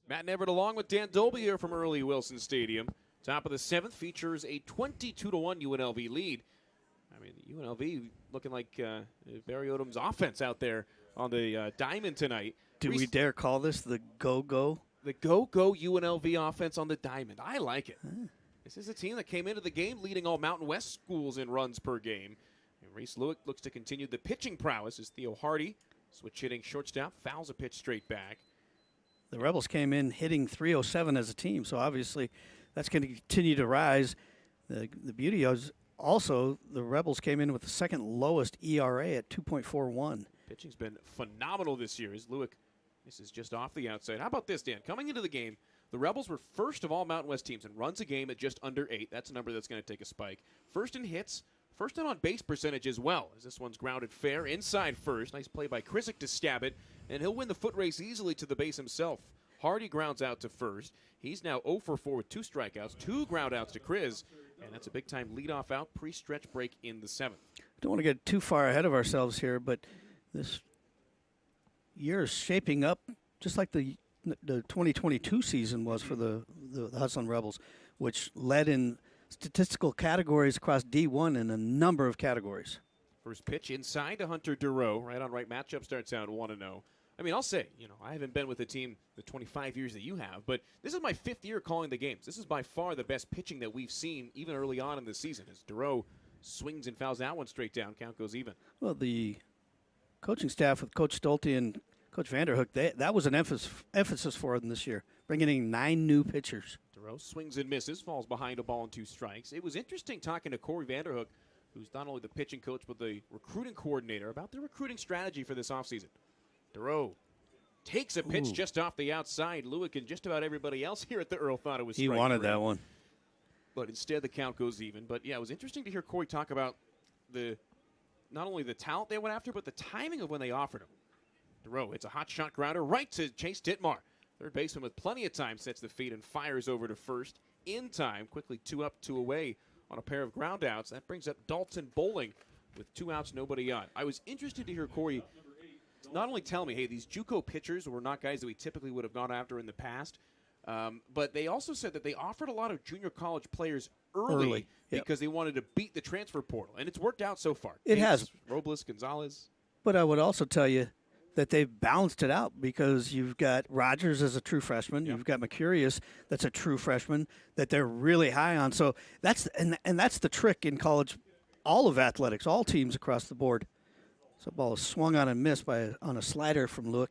Matt Neverett along with Dan Dolby here from early Wilson Stadium. Top of the 7th features a 22-1 UNLV lead. I mean, UNLV looking like Barry Odom's offense out there on the diamond tonight. Do we dare call this the go-go? The go-go UNLV offense on the diamond. I like it. This is a team that came into the game leading all Mountain West schools in runs per game. And Reese Lewick looks to continue the pitching prowess as Theo Hardy, switch hitting shortstop, fouls a pitch straight back. The Rebels came in hitting 307 as a team, so obviously that's going to continue to rise. The beauty is also the Rebels came in with the second lowest ERA at 2.41. Pitching's been phenomenal this year as Lewick misses just off the outside. How about this, Dan? Coming into the game, the Rebels were first of all Mountain West teams in runs a game at just under 8. That's a number that's going to take a spike. First in hits, first in on-base percentage as well, as this one's grounded fair inside first. Nice play by Krizik to stab it, and he'll win the foot race easily to the base himself. Hardy grounds out to first. He's now 0 for 4 with 2 strikeouts, 2 ground outs to Kriz, And that's a big-time leadoff out, pre-stretch break in the 7th. Don't want to get too far ahead of ourselves here, but this year is shaping up just like the 2022 season was for the Hustling Rebels, which led in statistical categories across D1 in a number of categories. First pitch inside to Hunter Dureau. Right on right matchup starts out 1-0. I mean, I'll say, I haven't been with the team the 25 years that you have, but this is my 5th year calling the games. This is by far the best pitching that we've seen even early on in the season as Dureau swings and fouls that one straight down. Count goes even. Well, the coaching staff with Coach Stolte and Coach Vanderhook, that was an emphasis for them this year, bringing in 9 new pitchers. Dureau swings and misses, falls behind a ball and 2 strikes. It was interesting talking to Corey Vanderhook, who's not only the pitching coach but the recruiting coordinator, about the recruiting strategy for this offseason. Dureau takes a pitch just off the outside. Lewick and just about everybody else here at the Earl thought it was strike. He wanted that one. But instead the count goes even. But, yeah, it was interesting to hear Corey talk about not only the talent they went after, but the timing of when they offered him. Dureau hits a hot shot grounder right to Chase Dittmar. Third baseman with plenty of time sets the feet and fires over to first in time. Quickly 2 up, 2 away on a pair of ground outs. That brings up Dalton Bowling with 2 outs, nobody on. I was interested to hear Corey not only tell me, hey, these JUCO pitchers were not guys that we typically would have gone after in the past, but they also said that they offered a lot of junior college players early. Because they wanted to beat the transfer portal. And it's worked out so far. It has. Robles, Gonzalez. But I would also tell you that they've balanced it out because you've got Rogers as a true freshman. Yep. You've got Mercurius that's a true freshman that they're really high on. So that's the trick in college, all of athletics, all teams across the board. So ball is swung on and missed on a slider from Lewick.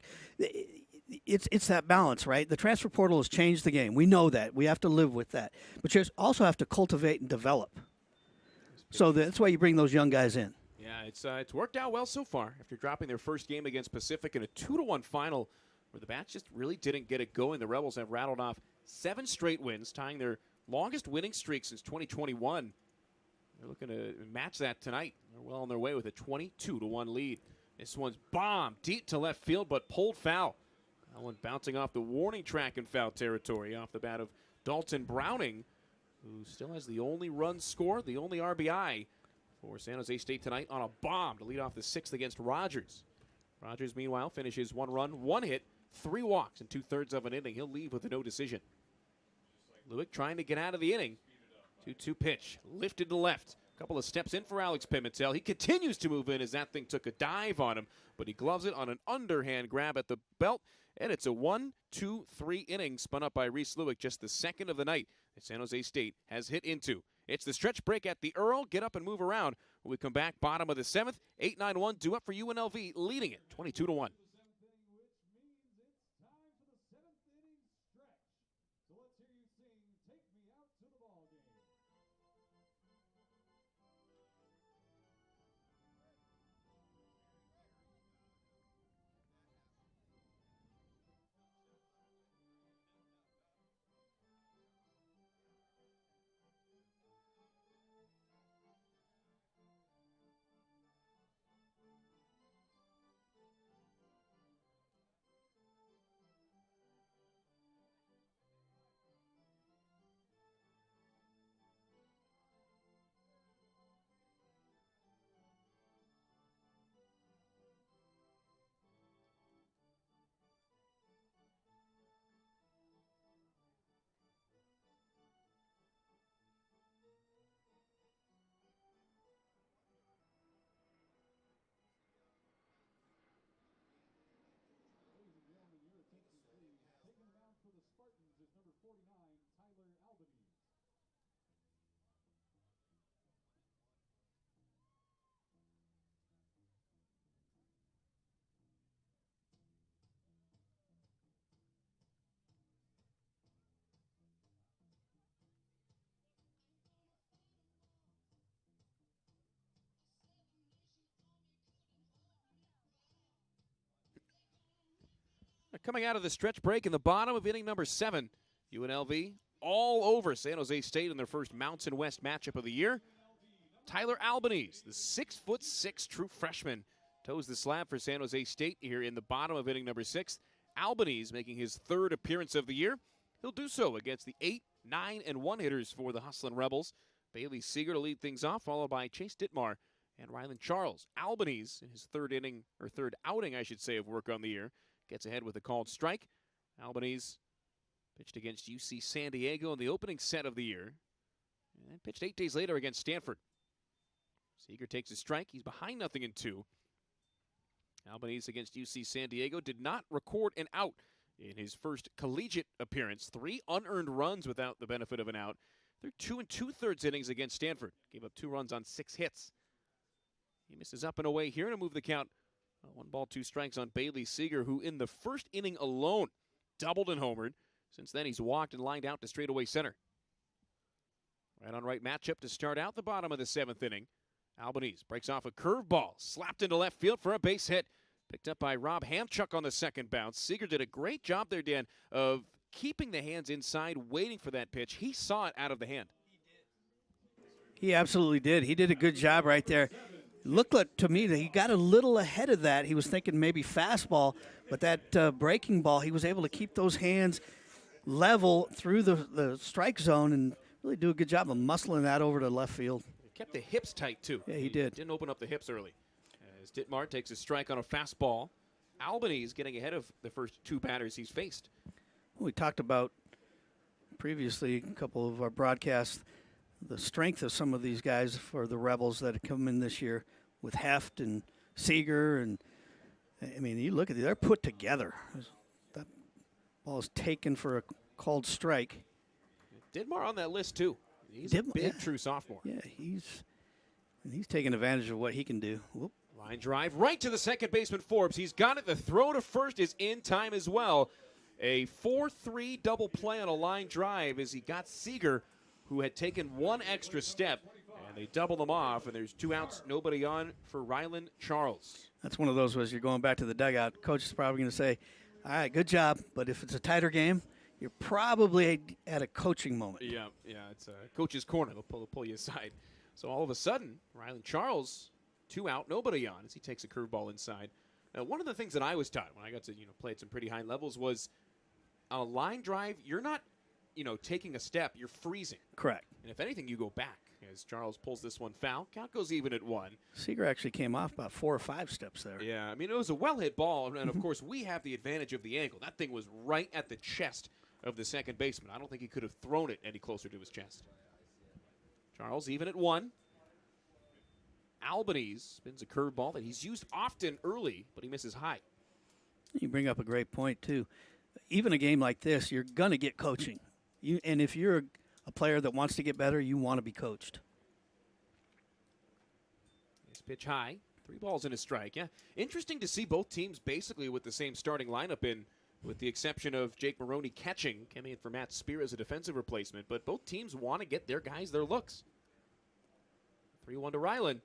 It's that balance, right? The transfer portal has changed the game. We know that. We have to live with that. But you also have to cultivate and develop. So that's why you bring those young guys in. Yeah, it's worked out well so far after dropping their first game against Pacific in a 2-1 final where the Bats just really didn't get it going. The Rebels have rattled off 7 straight wins, tying their longest winning streak since 2021. They're looking to match that tonight. They're well on their way with a 22-1 lead. This one's bombed deep to left field, but pulled foul. That one bouncing off the warning track in foul territory off the bat of Dalton Browning, who still has the only run scored, the only RBI for San Jose State tonight on a bomb to lead off the 6th against Rogers. Rogers, meanwhile, finishes 1 run, 1 hit, 3 walks in 2/3 of an inning. He'll leave with a no decision. Lewick trying to get out of the inning. 2-2 pitch, lifted to left. A couple of steps in for Alex Pimentel. He continues to move in as that thing took a dive on him, but he gloves it on an underhand grab at the belt, and it's a 1-2-3 inning spun up by Reese Lewick, just the 2nd of the night that San Jose State has hit into. It's the stretch break at the Earl. Get up and move around. When we come back, bottom of the 7th, 8-9-1, due up for UNLV, leading it 22-1. Taking the mound for the Spartans is number 49, Tyler Albanese. Coming out of the stretch break in the bottom of inning number 7, UNLV all over San Jose State in their first Mountain West matchup of the year. Tyler Albanese, the 6'6" true freshman, toes the slab for San Jose State here in the bottom of inning number 6. Albanese making his 3rd appearance of the year. He'll do so against the 8, 9, and 1 hitters for the Hustlin' Rebels. Bailey Seeger to lead things off, followed by Chase Dittmar and Rylan Charles. Albanese, in his third outing, I should say, of work on the year, gets ahead with a called strike. Albanese pitched against UC San Diego in the opening set of the year, and pitched 8 days later against Stanford. Seeger takes a strike. He's behind 0-2. Albanese against UC San Diego did not record an out in his first collegiate appearance. 3 unearned runs without the benefit of an out. They're 2 2/3 innings against Stanford. Gave up 2 runs on 6 hits. He misses up and away here to move the count. 1 ball, 2 strikes on Bailey Seeger, who in the first inning alone doubled and homered. Since then, he's walked and lined out to straightaway center. Right on right matchup to start out the bottom of the 7th inning. Albanese breaks off a curveball, slapped into left field for a base hit. Picked up by Rob Hamchuk on the second bounce. Seeger did a great job there, Dan, of keeping the hands inside, waiting for that pitch. He saw it out of the hand. He absolutely did. He did a good job right there. Looked like, to me, that he got a little ahead of that. He was thinking maybe fastball, but that breaking ball, he was able to keep those hands level through the strike zone and really do a good job of muscling that over to left field. He kept the hips tight, too. Yeah, he did. Didn't open up the hips early. As Dittmar takes a strike on a fastball. Albanese getting ahead of the first 2 batters he's faced. We talked about previously, a couple of our broadcasts, the strength of some of these guys for the Rebels that have come in this year with Heft and Seeger. And, I mean, you look at it, they're put together. That ball is taken for a called strike. Dittmar on that list, too. He's a big, true sophomore. Yeah, he's taking advantage of what he can do. Whoop. Line drive right to the second baseman, Forbes. He's got it. The throw to first is in time as well. A 4-3 double play on a line drive as he got Seeger, who had taken 1 extra step, and they double them off, and there's 2 outs, nobody on for Rylan Charles. That's one of those where you're going back to the dugout. Coach is probably going to say, all right, good job, but if it's a tighter game, you're probably at a coaching moment. Yeah, it's a coach's corner. They'll pull you aside. So all of a sudden, Rylan Charles, 2 out, nobody on as he takes a curveball inside. Now, one of the things that I was taught when I got to play at some pretty high levels was on a line drive, you're not taking a step, you're freezing. Correct. And if anything, you go back as Charles pulls this one foul. Count goes even at 1. Seeger actually came off about 4 or 5 steps there. Yeah, I mean, it was a well-hit ball, and of course, we have the advantage of the angle. That thing was right at the chest of the second baseman. I don't think he could have thrown it any closer to his chest. Charles even at 1. Albanese spins a curveball that he's used often early, but he misses high. You bring up a great point, too. Even a game like this, you're going to get coaching. And if you're a player that wants to get better, you want to be coached. Nice pitch high. 3 balls and a strike. Yeah, interesting to see both teams basically with the same starting lineup in, with the exception of Jake Maroney catching, coming in for Matt Spear as a defensive replacement. But both teams want to get their guys their looks. 3-1 to Rylan.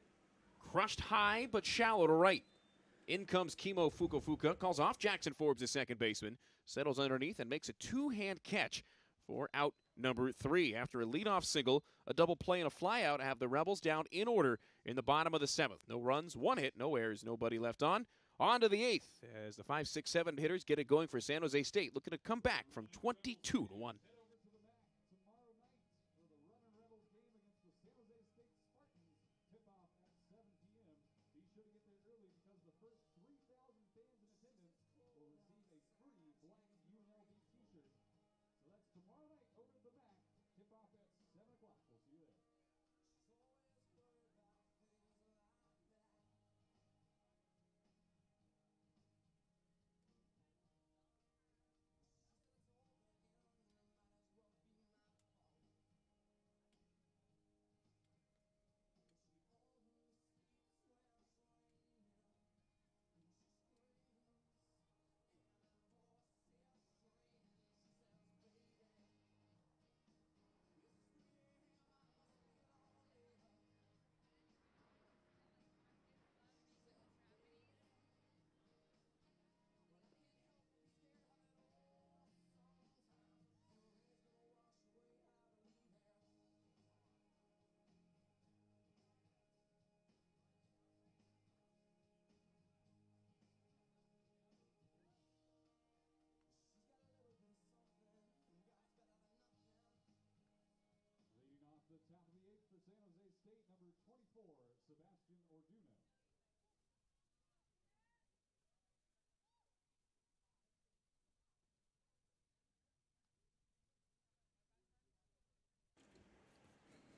Crushed high, but shallow to right. In comes Kimo Fukufuka, calls off Jackson Forbes, the second baseman, settles underneath and makes a 2-hand catch for out number 3. After a leadoff single, a double play, and a flyout, have the Rebels down in order in the bottom of the 7th. No runs, 1 hit, no errors, nobody left on. On to the 8th as the 5, 6, 7 hitters get it going for San Jose State, looking to come back from 22-1. Be sure to get there early because the first 3,000 fans in attendance will receive a free black UNLV t-shirt. So that's tomorrow night over at the MAC. Tip off at 7 o'clock. We'll see you there.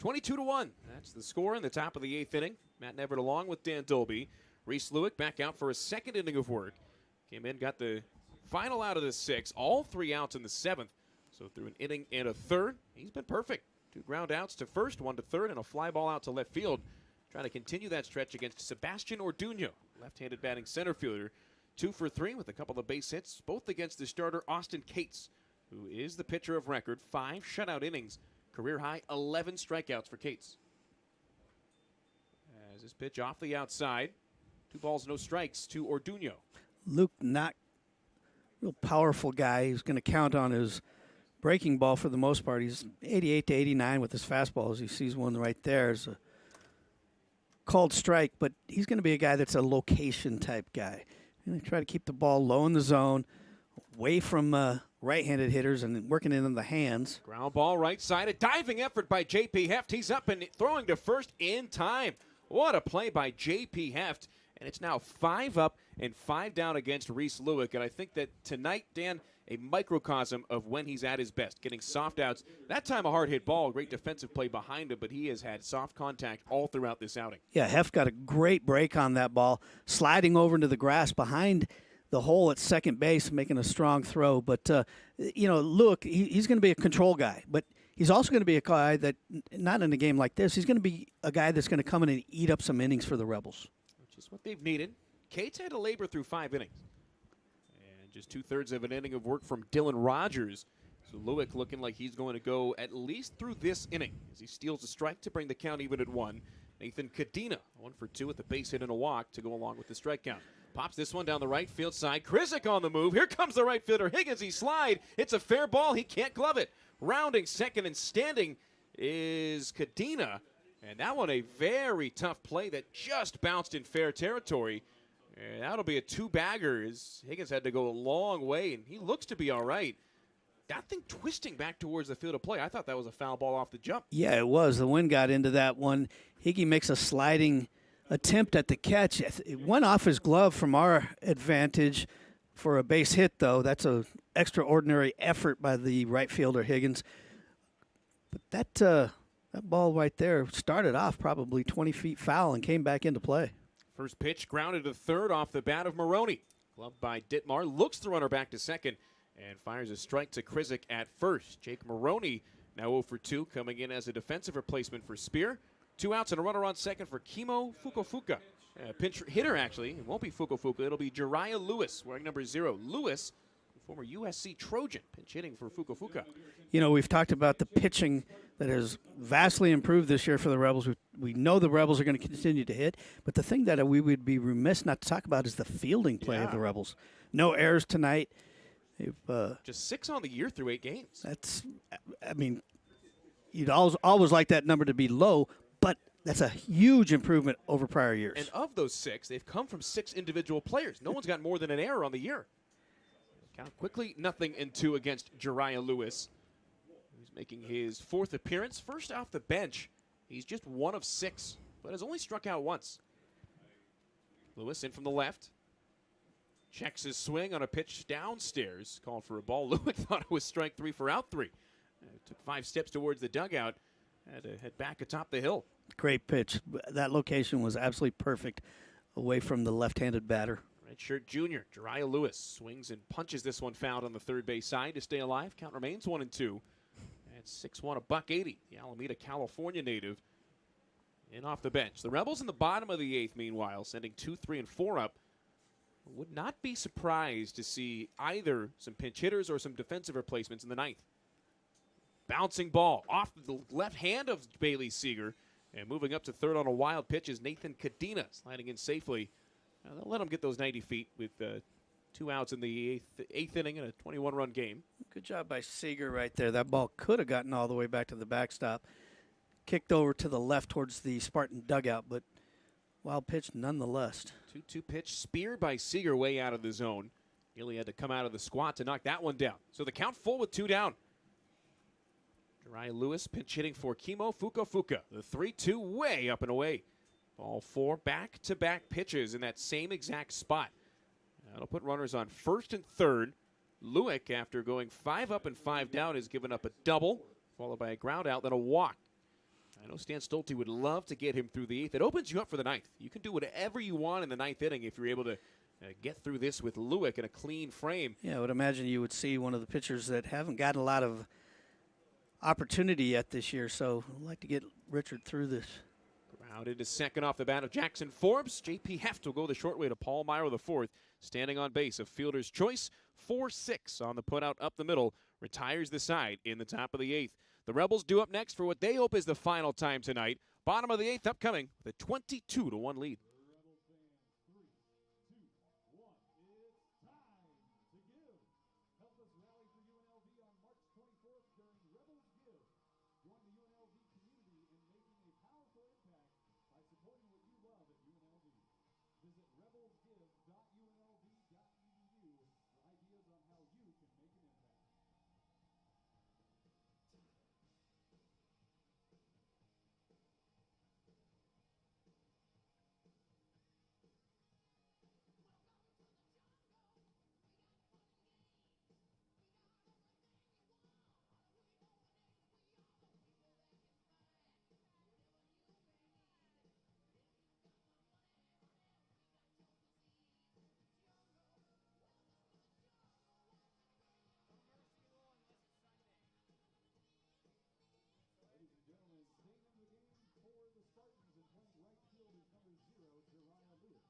22-1. That's the score in the top of the 8th inning. Matt Nevert along with Dan Dolby. Reese Lewick back out for a second inning of work. Came in, got the final out of the 6th. All 3 outs in the 7th. So through an inning and a third, he's been perfect. 2 ground outs to first, 1 to third, and a fly ball out to left field. Trying to continue that stretch against Sebastian Orduño, left-handed batting center fielder. 2 for 3 with a couple of base hits, both against the starter Austin Cates, who is the pitcher of record. 5 shutout innings, career high 11 strikeouts for Cates. As this pitch off the outside, 2 balls, no strikes to Orduño. Luke, not real powerful guy. He's going to count on his breaking ball for the most part. He's 88 to 89 with his fastballs. He sees one right there. It's a called strike, but he's going to be a guy that's a location type guy. Going to try to keep the ball low in the zone, away from right-handed hitters and working it in the hands. Ground ball right side, a diving effort by J.P. Heft. He's up and throwing to first in time. What a play by J.P. Heft. And it's now 5 up and 5 down against Reese Lewick. And I think that tonight, Dan, a microcosm of when he's at his best, getting soft outs. That time a hard hit ball, great defensive play behind him, but he has had soft contact all throughout this outing. Yeah, Heft got a great break on that ball, sliding over into the grass behind the hole at second base, making a strong throw. But, Lewick, he's going to be a control guy, but he's also going to be a guy that, not in a game like this, he's going to be a guy that's going to come in and eat up some innings for the Rebels. Which is what they've needed. Cates had to labor through 5 innings. And just 2/3 of an inning of work from Dylan Rogers. So Lewick looking like he's going to go at least through this inning as he steals a strike to bring the count even at 1. Nathan Kadena, 1 for 2 with a base hit and a walk to go along with the strike count. Pops this one down the right field side. Krizik on the move. Here comes the right fielder. Higgins, he slide. It's a fair ball. He can't glove it. Rounding second and standing is Kadena. And that one a very tough play that just bounced in fair territory. And that'll be a 2-bagger as Higgins had to go a long way, and he looks to be all right. That thing twisting back towards the field of play. I thought that was a foul ball off the jump. Yeah, it was. The wind got into that one. Higgy makes a sliding attempt at the catch. It went off his glove from our advantage for a base hit, though. That's an extraordinary effort by the right fielder, Higgins. But that ball right there started off probably 20 feet foul and came back into play. First pitch grounded to third off the bat of Maroney. Gloved by Ditmar, looks the runner back to second and fires a strike to Krizik at first. Jake Maroney now 0 for 2, coming in as a defensive replacement for Spear. 2 outs and a runner on second for Kimo Fukufuka. Pinch hitter, actually. It won't be Fukufuka. It'll be Jariah Lewis, wearing number 0. Lewis, former USC Trojan, pinch hitting for Fukufuka. You know, we've talked about the pitching that has vastly improved this year for the Rebels. We know the Rebels are going to continue to hit, but the thing that we would be remiss not to talk about is the fielding play of the Rebels. No errors tonight. Just 6 on the year through 8 games. That's, I mean, you'd always like that number to be low, but that's a huge improvement over prior years. And of those 6, they've come from 6 individual players. No one's got more than an error on the year. Count quickly, 0-2 against Jariah Lewis. He's making his 4th appearance, first off the bench. He's just 1 of 6, but has only struck out once. Lewis in from the left. Checks his swing on a pitch downstairs. Called for a ball. Lewick thought it was strike 3 for out 3. Took 5 steps towards the dugout. Had to head back atop the hill. Great pitch. That location was absolutely perfect away from the left-handed batter. Redshirt junior, Jariah Lewis, swings and punches this one fouled on the third base side to stay alive. Count remains 1-2. That's 6'1", $180. The Alameda, California native in off the bench. The Rebels in the bottom of the 8th, meanwhile, sending 2, 3, and 4 up. Would not be surprised to see either some pinch hitters or some defensive replacements in the 9th. Bouncing ball off the left hand of Bailey Seeger. And moving up to third on a wild pitch is Nathan Kadena, sliding in safely. They'll let him get those 90 feet with 2 outs in the 8th inning in a 21-run game. Good job by Seeger right there. That ball could have gotten all the way back to the backstop. Kicked over to the left towards the Spartan dugout, but wild pitch nonetheless. 2-2 pitch, speared by Seeger way out of the zone. Nearly had to come out of the squat to knock that one down. So the count full with 2 down. Jariah Lewis pinch hitting for Kimo Fukufuka. The 3-2 way up and away. Ball 4 back-to-back pitches in that same exact spot. That'll put runners on first and third. Lewick, after going 5 up and 5 down, has given up a double, followed by a ground out, then a walk. I know Stan Stolte would love to get him through the 8th. It opens you up for the 9th. You can do whatever you want in the 9th inning if you're able to get through this with Lewick in a clean frame. Yeah, I would imagine you would see one of the pitchers that haven't gotten a lot of opportunity yet this year, so I'd like to get Richard through this. Grounded to second off the bat of Jackson Forbes. J.P. Heft will go the short way to Paul Meyer the 4th. Standing on base, a fielder's choice. 4-6 on the putout up the middle. Retires the side in the top of the 8th. The Rebels due up next for what they hope is the final time tonight. Bottom of the 8th upcoming with a 22-1 lead. Join the UNLV community in making a powerful impact by supporting what you love at UNLV. Visit rebelsgive.unlv.edu for ideas on how you can make an impact. Ladies and gentlemen, staying in the game for the Spartans and playing right field is number 0, Jeriah Lewis.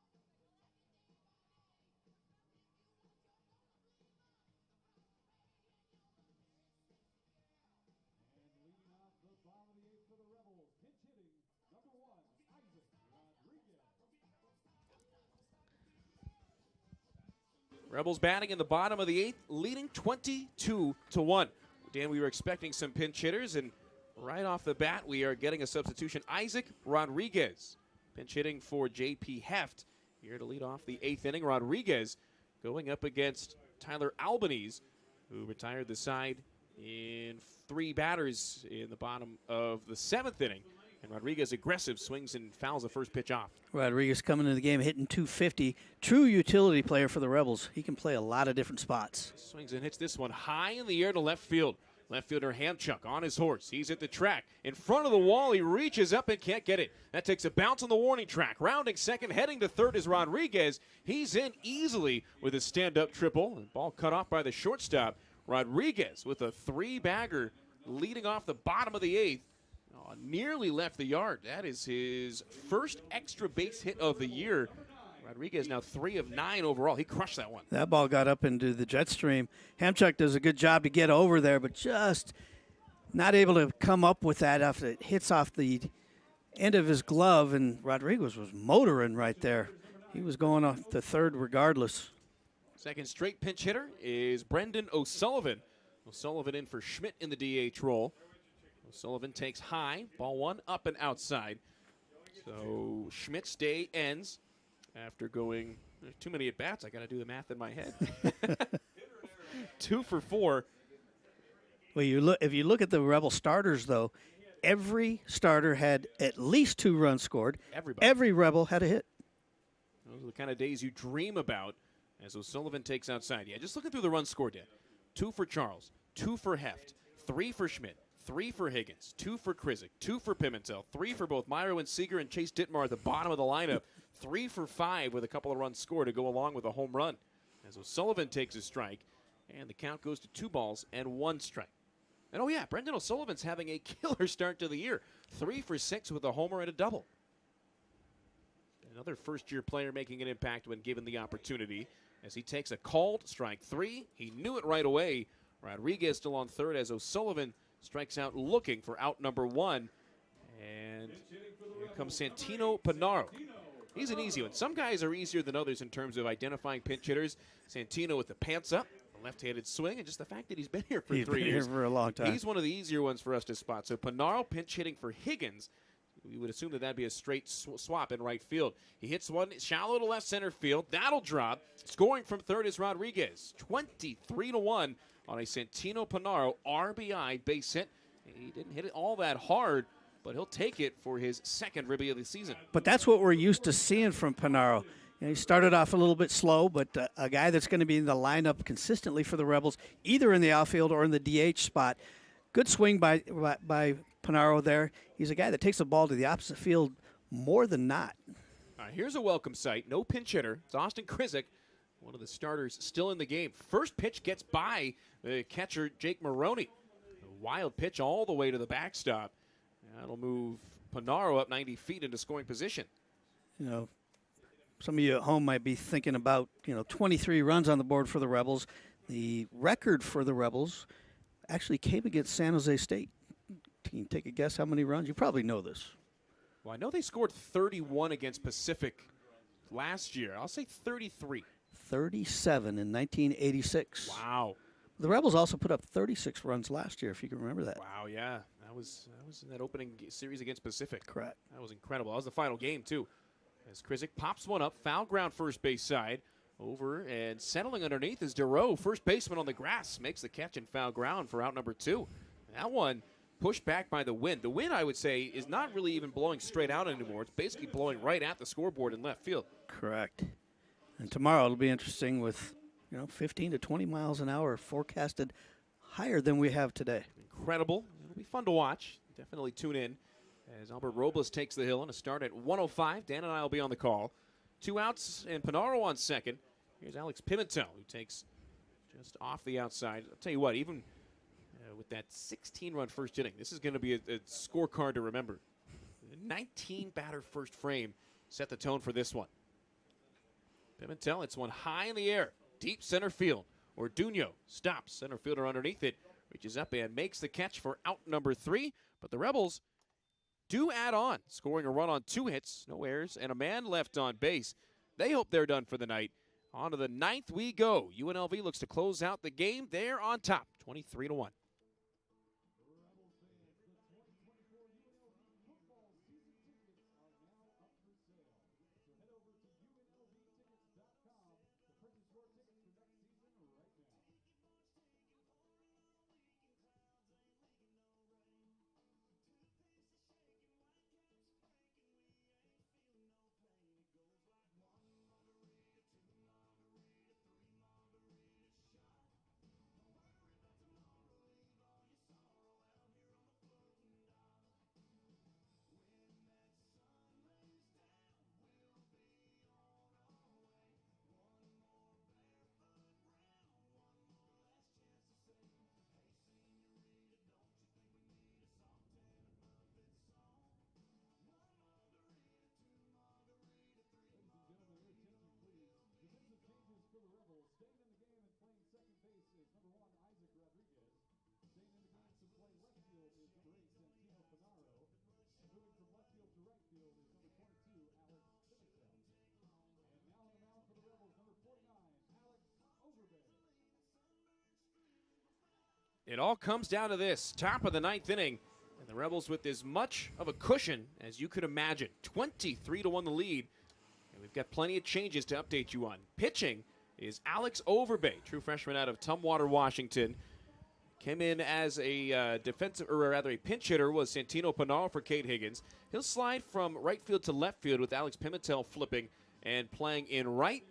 And leading off the bottom of the 8th for the Rebels, pinch hitting, number 1, Isaac Rodriguez. Rebels batting in the bottom of the 8th, leading 22-1. Dan, we were expecting some pinch hitters, and right off the bat, we are getting a substitution. Isaac Rodriguez, pinch hitting for J.P. Heft, here to lead off the 8th inning. Rodriguez going up against Tyler Albanese, who retired the side in 3 batters in the bottom of the 7th inning. And Rodriguez aggressive, swings and fouls the first pitch off. Rodriguez coming into the game hitting .250. True utility player for the Rebels. He can play a lot of different spots. Swings and hits this one high in the air to left field. Left fielder Hamchuk on his horse. He's at the track. In front of the wall, he reaches up and can't get it. That takes a bounce on the warning track. Rounding second, heading to third is Rodriguez. He's in easily with a stand-up triple. And ball cut off by the shortstop. Rodriguez with a 3-bagger leading off the bottom of the 8th. Oh, nearly left the yard. That is his first extra base hit of the year. Rodriguez now 3 of 9 overall. He crushed that one. That ball got up into the jet stream. Hamchuk does a good job to get over there, but just not able to come up with that after it hits off the end of his glove, and Rodriguez was motoring right there. He was going off to third regardless. Second straight pinch hitter is Brendan O'Sullivan. O'Sullivan in for Schmidt in the DH role. O'Sullivan takes high, ball 1 up and outside. So Schmidt's day ends after going too many at bats. I got to do the math in my head. 2 for 4. Well, if you look at the Rebel starters, though, every starter had at least 2 runs scored. Everybody. Every Rebel had a hit. Those are the kind of days you dream about as O'Sullivan takes outside. Yeah, just looking through the runs scored, Dan. 2 for Charles, 2 for Heft, 3 for Schmidt, 3 for Higgins, 2 for Krizik, 2 for Pimentel, 3 for both Myro and Seeger and Chase Dittmar at the bottom of the lineup. 3 for 5 with a couple of runs scored to go along with a home run. As O'Sullivan takes a strike, and the count goes to 2 balls and 1 strike. And oh yeah, Brendan O'Sullivan's having a killer start to the year. 3 for 6 with a homer and a double. Another first-year player making an impact when given the opportunity. As he takes a called strike 3, he knew it right away. Rodriguez still on third as O'Sullivan strikes out looking for out number 1. And here comes Santino Panaro. He's an easy one. Some guys are easier than others in terms of identifying pinch hitters. Santino with the pants up, a left-handed swing, and just the fact that he's been here for 3 years. He's been here for a long time. He's one of the easier ones for us to spot. So Panaro pinch hitting for Higgins. We would assume that that'd be a straight swap in right field. He hits one shallow to left center field. That'll drop. Scoring from third is Rodriguez. 23-1 on a Santino Panaro RBI base hit. He didn't hit it all that hard, but he'll take it for his second ribby of the season. But that's what we're used to seeing from Panaro. You know, he started off a little bit slow, but a guy that's going to be in the lineup consistently for the Rebels, either in the outfield or in the DH spot. Good swing by Panaro there. He's a guy that takes the ball to the opposite field more than not. All right, here's a welcome sight. No pinch hitter. It's Austin Krizik, one of the starters still in the game. First pitch gets by the catcher, Jake Maroney. A wild pitch all the way to the backstop. That'll move Panaro up 90 feet into scoring position. You know, some of you at home might be thinking about, 23 runs on the board for the Rebels. The record for the Rebels actually came against San Jose State. Can you take a guess how many runs? You probably know this. Well, I know they scored 31 against Pacific last year. I'll say 33. 37 in 1986. Wow. The Rebels also put up 36 runs last year, if you can remember that. Wow, yeah. That was in that opening series against Pacific. Correct. That was incredible. That was the final game, too. As Krizik pops one up, foul ground first base side. Over and settling underneath is DeRoe, first baseman on the grass, makes the catch in foul ground for out number 2. That one pushed back by the wind. The wind, I would say, is not really even blowing straight out anymore. It's basically blowing right at the scoreboard in left field. Correct. And tomorrow it'll be interesting with, 15 to 20 miles an hour forecasted higher than we have today. Incredible. It'll be fun to watch. Definitely tune in as Albert Robles takes the hill and a start at 1:05. Dan and I will be on the call. 2 outs and Panaro on second. Here's Alex Pimentel, who takes just off the outside. I'll tell you what, even with that 16-run first inning, this is going to be a scorecard to remember. 19-batter first frame set the tone for this one. Pimentel, it's one high in the air, deep center field. Orduño stops, center fielder underneath it, reaches up and makes the catch for out number 3. But the Rebels do add on, scoring a run on 2 hits, no errors, and a man left on base. They hope they're done for the night. On to the 9th we go. UNLV looks to close out the game. They're on top, 23-1. It all comes down to this, top of the 9th inning, and the Rebels with as much of a cushion as you could imagine. 23-1 the lead, and we've got plenty of changes to update you on. Pitching is Alex Overbay, true freshman out of Tumwater, Washington. Came in as a defensive, or rather a pinch hitter, was Santino Panaro for Cade Higgins. He'll slide from right field to left field with Alex Pimentel flipping and playing in right.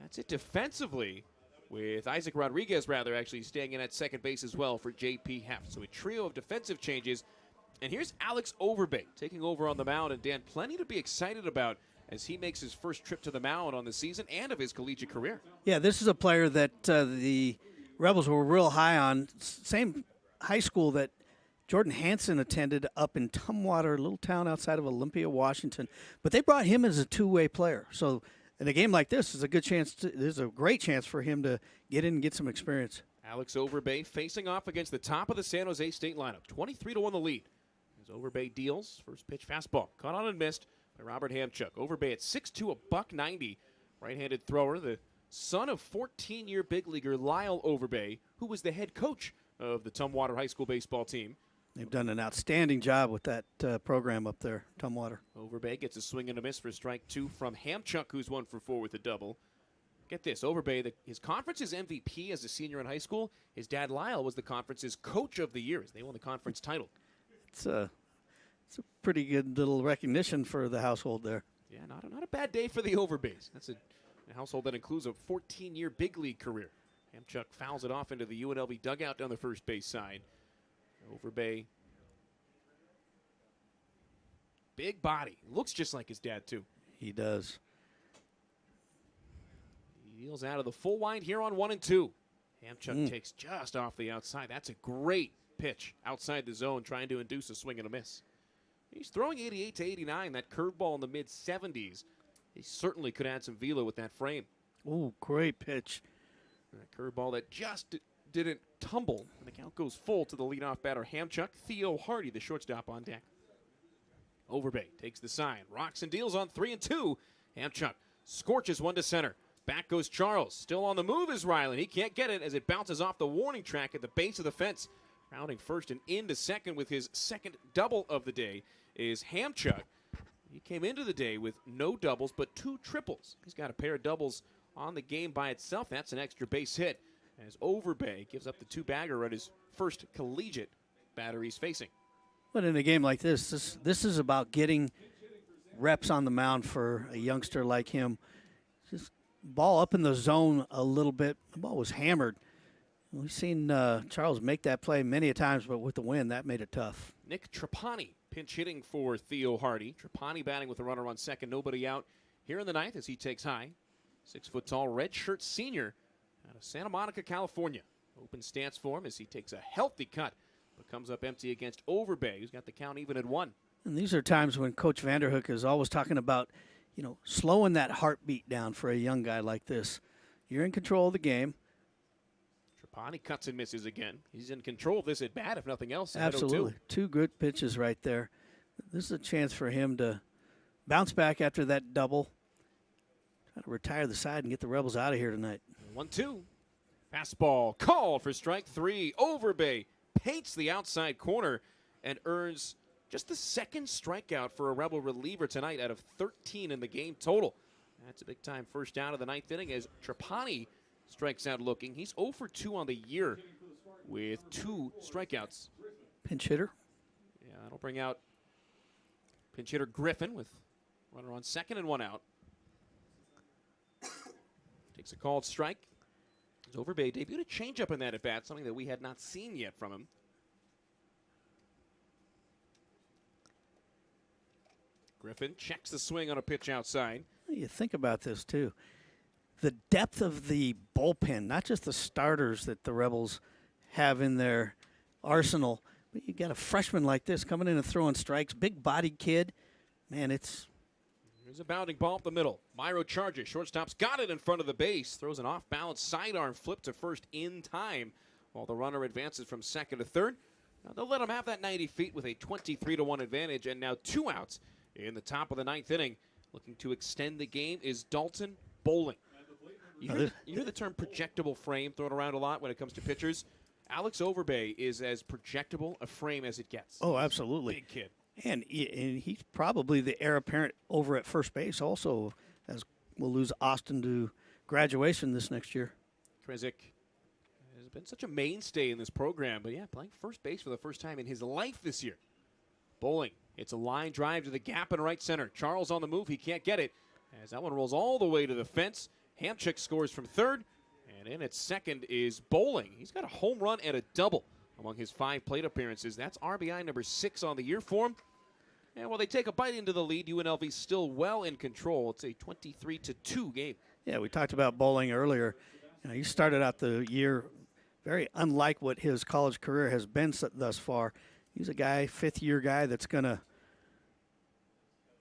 That's it defensively, with Isaac Rodriguez, actually staying in at second base as well for J.P. Heft. So a trio of defensive changes. And here's Alex Overbay taking over on the mound. And Dan, plenty to be excited about as he makes his first trip to the mound on the season and of his collegiate career. Yeah, this is a player that the Rebels were real high on. Same high school that Jordan Hansen attended up in Tumwater, a little town outside of Olympia, Washington. But they brought him as a two-way player. So in a game like this, is a good chance. There's a great chance for him to get in and get some experience. Alex Overbay facing off against the top of the San Jose State lineup. 23-1 the lead. As Overbay deals, first pitch fastball, caught on and missed by Robert Hamchuk. Overbay at 6'2", $190, right-handed thrower. The son of 14-year big leaguer Lyle Overbay, who was the head coach of the Tumwater High School baseball team. They've done an outstanding job with that program up there, Tumwater. Overbay gets a swing and a miss for strike 2 from Hamchuk, who's 1 for 4 with a double. Get this, Overbay, his conference's MVP as a senior in high school. His dad, Lyle, was the conference's coach of the year as they won the conference title. It's a pretty good little recognition for the household there. Yeah, not a bad day for the Overbays. That's a household that includes a 14-year big league career. Hamchuk fouls it off into the UNLV dugout down the first base side. Overbay Big body. Looks just like his dad, too. He does. He deals out of the full wind here on 1-2. Hamchuk takes just off the outside. That's a great pitch outside the zone, trying to induce a swing and a miss. He's throwing 88 to 89. That curveball in the mid-70s. He certainly could add some velo with that frame. Oh, great pitch. That curveball that just didn't tumble. And the count goes full to the leadoff batter, Hamchuk. Theo Hardy, the shortstop, on deck. Overbay takes the sign. Rocks and deals on 3-2. Hamchuk scorches one to center. Back goes Charles. Still on the move is Ryland. He can't get it as it bounces off the warning track at the base of the fence. Rounding first and into second with his second double of the day is Hamchuk. He came into the day with no doubles but 2 triples. He's got a pair of doubles on the game by itself. That's an extra base hit as Overbay gives up the 2-bagger at his first collegiate batter he's facing. But in a game like this is about getting reps on the mound for a youngster like him. Just ball up in the zone a little bit. The ball was hammered. We've seen Charles make that play many a times, but with the wind, that made it tough. Nick Trapani pinch hitting for Theo Hardy. Trapani batting with a runner on second, nobody out here in the ninth as he takes high. 6-foot-tall red shirt senior out of Santa Monica, California. Open stance for him as he takes a healthy cut, but comes up empty against Overbay, who's got the count even at 1. And these are times when Coach Vanderhook is always talking about, slowing that heartbeat down for a young guy like this. You're in control of the game. Trapani cuts and misses again. He's in control of this at bat, if nothing else. Absolutely. 2 good pitches right there. This is a chance for him to bounce back after that double. Try to retire the side and get the Rebels out of here tonight. 1-2. Fastball called for strike 3. Overbay paints the outside corner and earns just the second strikeout for a Rebel reliever tonight out of 13 in the game total. That's a big-time first down of the ninth inning as Trapani strikes out looking. He's 0 for 2 on the year with 2 strikeouts. Pinch hitter. Yeah, that'll bring out pinch hitter Griffin with runner on second and 1 out. Takes a called strike. As Overbay debuted a changeup in that at bat, something that we had not seen yet from him. Griffin checks the swing on a pitch outside. You think about this, too. The depth of the bullpen, not just the starters that the Rebels have in their arsenal, but you got a freshman like this coming in and throwing strikes, big-bodied kid. Man, it's... There's a bounding ball up the middle. Myro charges. Shortstop's got it in front of the base. Throws an off-balance sidearm flip to first in time while the runner advances from second to third. Now they'll let him have that 90 feet with a 23-1 advantage, and now 2 outs in the top of the ninth inning. Looking to extend the game is Dalton Bowling. You hear the term projectable frame thrown around a lot when it comes to pitchers. Alex Overbay is as projectable a frame as it gets. Oh, absolutely. Big kid. And he's probably the heir apparent over at first base also, as we'll lose Austin to graduation this next year. Krizik has been such a mainstay in this program, but yeah, playing first base for the first time in his life this year. Bowling, it's a line drive to the gap in right center. Charles on the move, he can't get it, as that one rolls all the way to the fence. Hamchuk scores from third, and in at second is Bowling. He's got a home run and a double among his 5 plate appearances. That's RBI number 6 on the year for him. And while they take a bite into the lead, UNLV still well in control. It's a 23-2 game. Yeah, we talked about Bowling earlier. He started out the year very unlike what his college career has been thus far. He's a guy, 5th-year guy, that's going to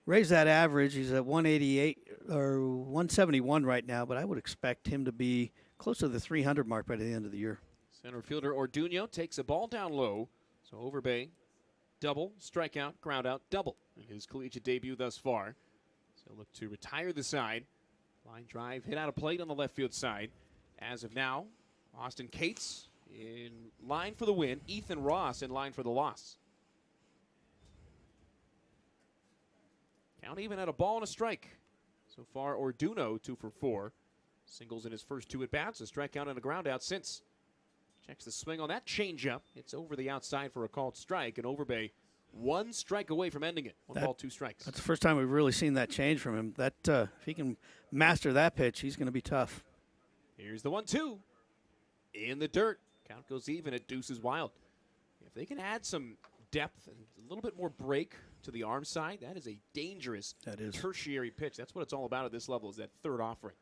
raise that average. He's at 188 or 171 right now, but I would expect him to be close to the 300 mark by the end of the year. Center fielder Orduno takes a ball down low. So Overbay, double, strikeout, ground out, double in his collegiate debut thus far. So look to retire the side. Line drive hit out of plate on the left field side. As of now, Austin Cates in line for the win. Ethan Ross in line for the loss. Count even at a ball and a strike. So far, Orduno 2 for 4. Singles in his first 2 at-bats, a strikeout and a ground out since. Checks the swing on that changeup. It's over the outside for a called strike, and Overbay 1 strike away from ending it. 1 ball, 2 strikes. That's the first time we've really seen that change from him. That if he can master that pitch, he's going to be tough. Here's the 1-2. In the dirt. Count goes even at Deuces Wild. If they can add some depth and a little bit more break to the arm side. That is a dangerous That is. tertiary pitch. That's what it's all about at this level, is that third offering.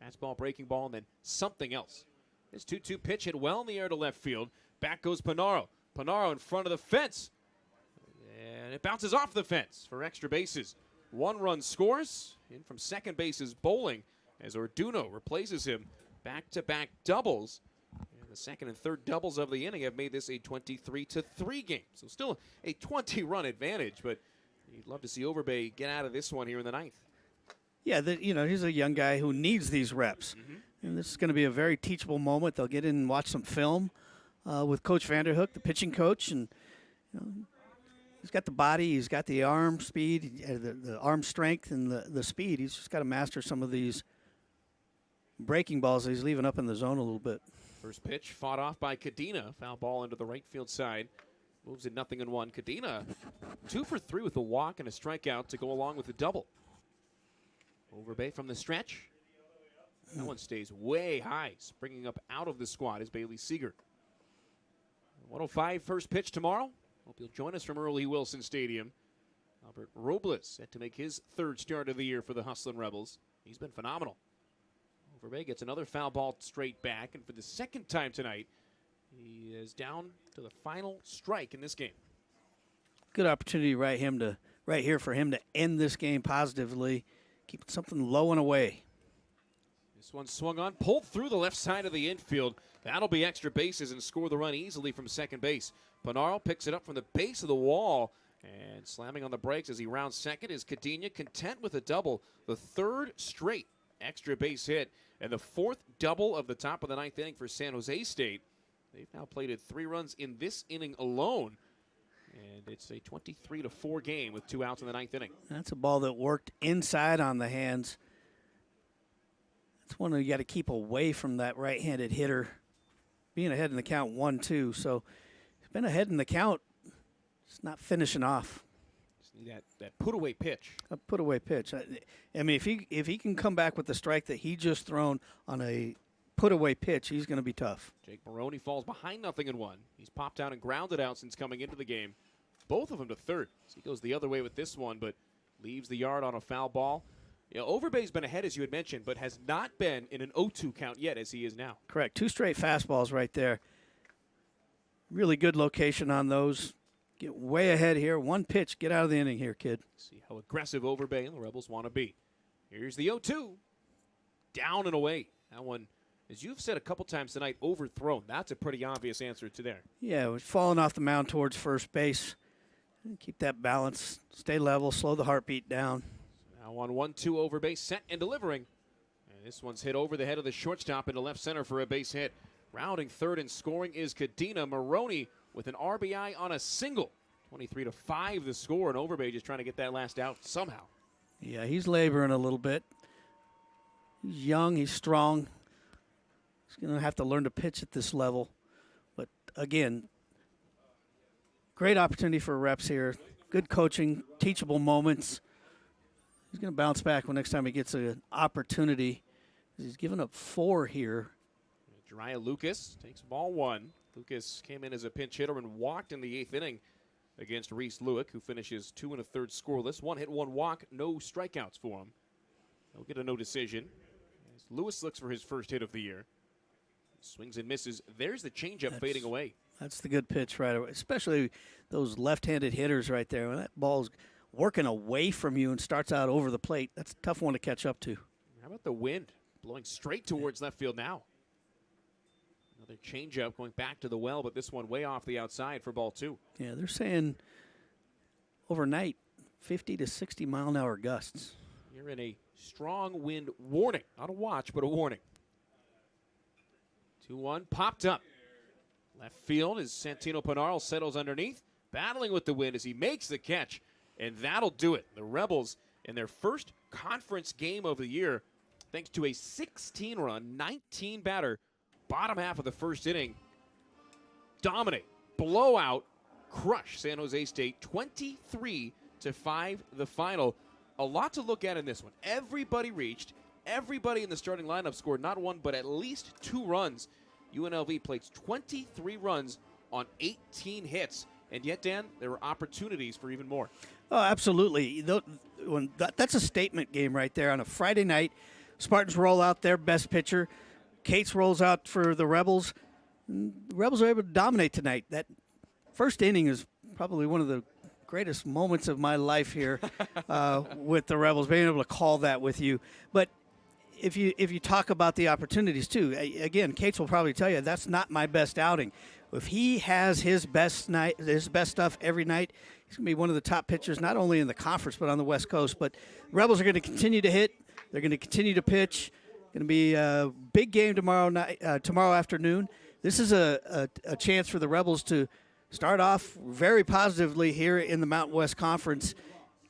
Fastball, breaking ball, and then something else. This 2-2 pitch hit well in the air to left field. Back goes Panaro. Panaro in front of the fence. And it bounces off the fence for extra bases. 1 run scores. In from second base is Bowling as Orduno replaces him. Back-to-back doubles. And the second and third doubles of the inning have made this a 23-3 game. So still a 20-run advantage, but you'd love to see Overbay get out of this one here in the ninth. Yeah, he's a young guy who needs these reps. And this is going to be a very teachable moment. They'll get in and watch some film with Coach Vanderhook, the pitching coach. And he's got the body, he's got the arm speed, the arm strength, and the speed. He's just got to master some of these breaking balls that he's leaving up in the zone a little bit. First pitch fought off by Cadena. Foul ball into the right field side. Moves it 0-1. Cadena 2 for 3 with a walk and a strikeout to go along with the double. Overbay from the stretch. That one stays way high. Springing up out of the squad is Bailey Seeger. 1:05 first pitch tomorrow. Hope you'll join us from early Wilson Stadium. Albert Robles set to make his 3rd start of the year for the Hustlin' Rebels. He's been phenomenal. Overbay gets another foul ball straight back, and for the 2nd time tonight, he is down to the final strike in this game. Good opportunity right here for him to end this game positively. Keep something low and away. This one swung on, pulled through the left side of the infield. That'll be extra bases and score the run easily from second base. Panaro picks it up from the base of the wall, and slamming on the brakes as he rounds second is Cadena, content with a double. The 3rd straight extra base hit, and the 4th double of the top of the 9th inning for San Jose State. They've now plated 3 runs in this inning alone. And it's a 23-4 game with 2 outs in the 9th inning. That's a ball that worked inside on the hands. That's one that you got to keep away from that right-handed hitter. Being ahead in the count 1-2. So he's been ahead in the count. It's not finishing off. Just need that put-away pitch. A put-away pitch. I mean, if he can come back with the strike that he just thrown on a put-away pitch, he's going to be tough. Jake Maroney falls behind 0-1. He's popped out and grounded out since coming into the game. Both of them to third. So he goes the other way with this one, but leaves the yard on a foul ball. Overbay's been ahead, as you had mentioned, but has not been in an 0-2 count yet, as he is now. Correct. 2 straight fastballs right there. Really good location on those. Get way ahead here. 1 pitch. Get out of the inning here, kid. See how aggressive Overbay and the Rebels want to be. Here's the 0-2. Down and away. That one, as you've said a couple times tonight, overthrown. That's a pretty obvious answer to there. Yeah, it was falling off the mound towards first base. Keep that balance. Stay level. Slow the heartbeat down. Now on 1-2 Overbay, set and delivering. And this one's hit over the head of the shortstop into left center for a base hit. Rounding third and scoring is Cadena. Maroney with an RBI on a single. 23-5 the score, and Overbay just trying to get that last out somehow. Yeah, he's laboring a little bit. He's young. He's strong. He's going to have to learn to pitch at this level. But, again, great opportunity for reps here. Good coaching, teachable moments. He's going to bounce back when next time he gets an opportunity. He's given up 4 here. Jariah Lucas takes ball 1. Lucas came in as a pinch hitter and walked in the 8th inning against Reese Lewick, who finishes 2 1/3 scoreless. 1 hit, 1 walk, no strikeouts for him. He'll get a no decision. As Lewis looks for his first hit of the year. Swings and misses. There's the changeup fading away. That's the good pitch right away, especially those left-handed hitters right there. When that ball's working away from you and starts out over the plate, that's a tough one to catch up to. How about the wind blowing straight towards left field now? Another changeup going back to the well, but this one way off the outside for ball 2. Yeah, they're saying overnight 50 to 60 mile-an-hour gusts. You're in a strong wind warning. Not a watch, but a warning. 2-1, popped up. Left field as Santino Panaro settles underneath, battling with the wind as he makes the catch, and that'll do it. The Rebels, in their first conference game of the year, thanks to a 16-run, 19-batter, bottom half of the first inning, dominate, blowout, crush San Jose State, 23-5 the final. A lot to look at in this one. Everybody reached. Everybody in the starting lineup scored not 1, but at least 2 runs. UNLV plates 23 runs on 18 hits, And yet, Dan, there were opportunities for even more. Oh, absolutely. That's a statement game right there on a Friday night. Spartans roll out their best pitcher. Cates rolls out for the Rebels. The Rebels are able to dominate tonight. That first inning is probably one of the greatest moments of my life here with the Rebels, being able to call that with you. But if you talk about the opportunities too, again, Cates will probably tell you that's not my best outing. If he has his best stuff every night, he's going to be one of the top pitchers, not only in the conference but on the West Coast. But Rebels are going to continue to hit. They're going to continue to pitch. Going to be a big game tomorrow afternoon. This is a chance for the Rebels to start off very positively here in the Mountain West Conference.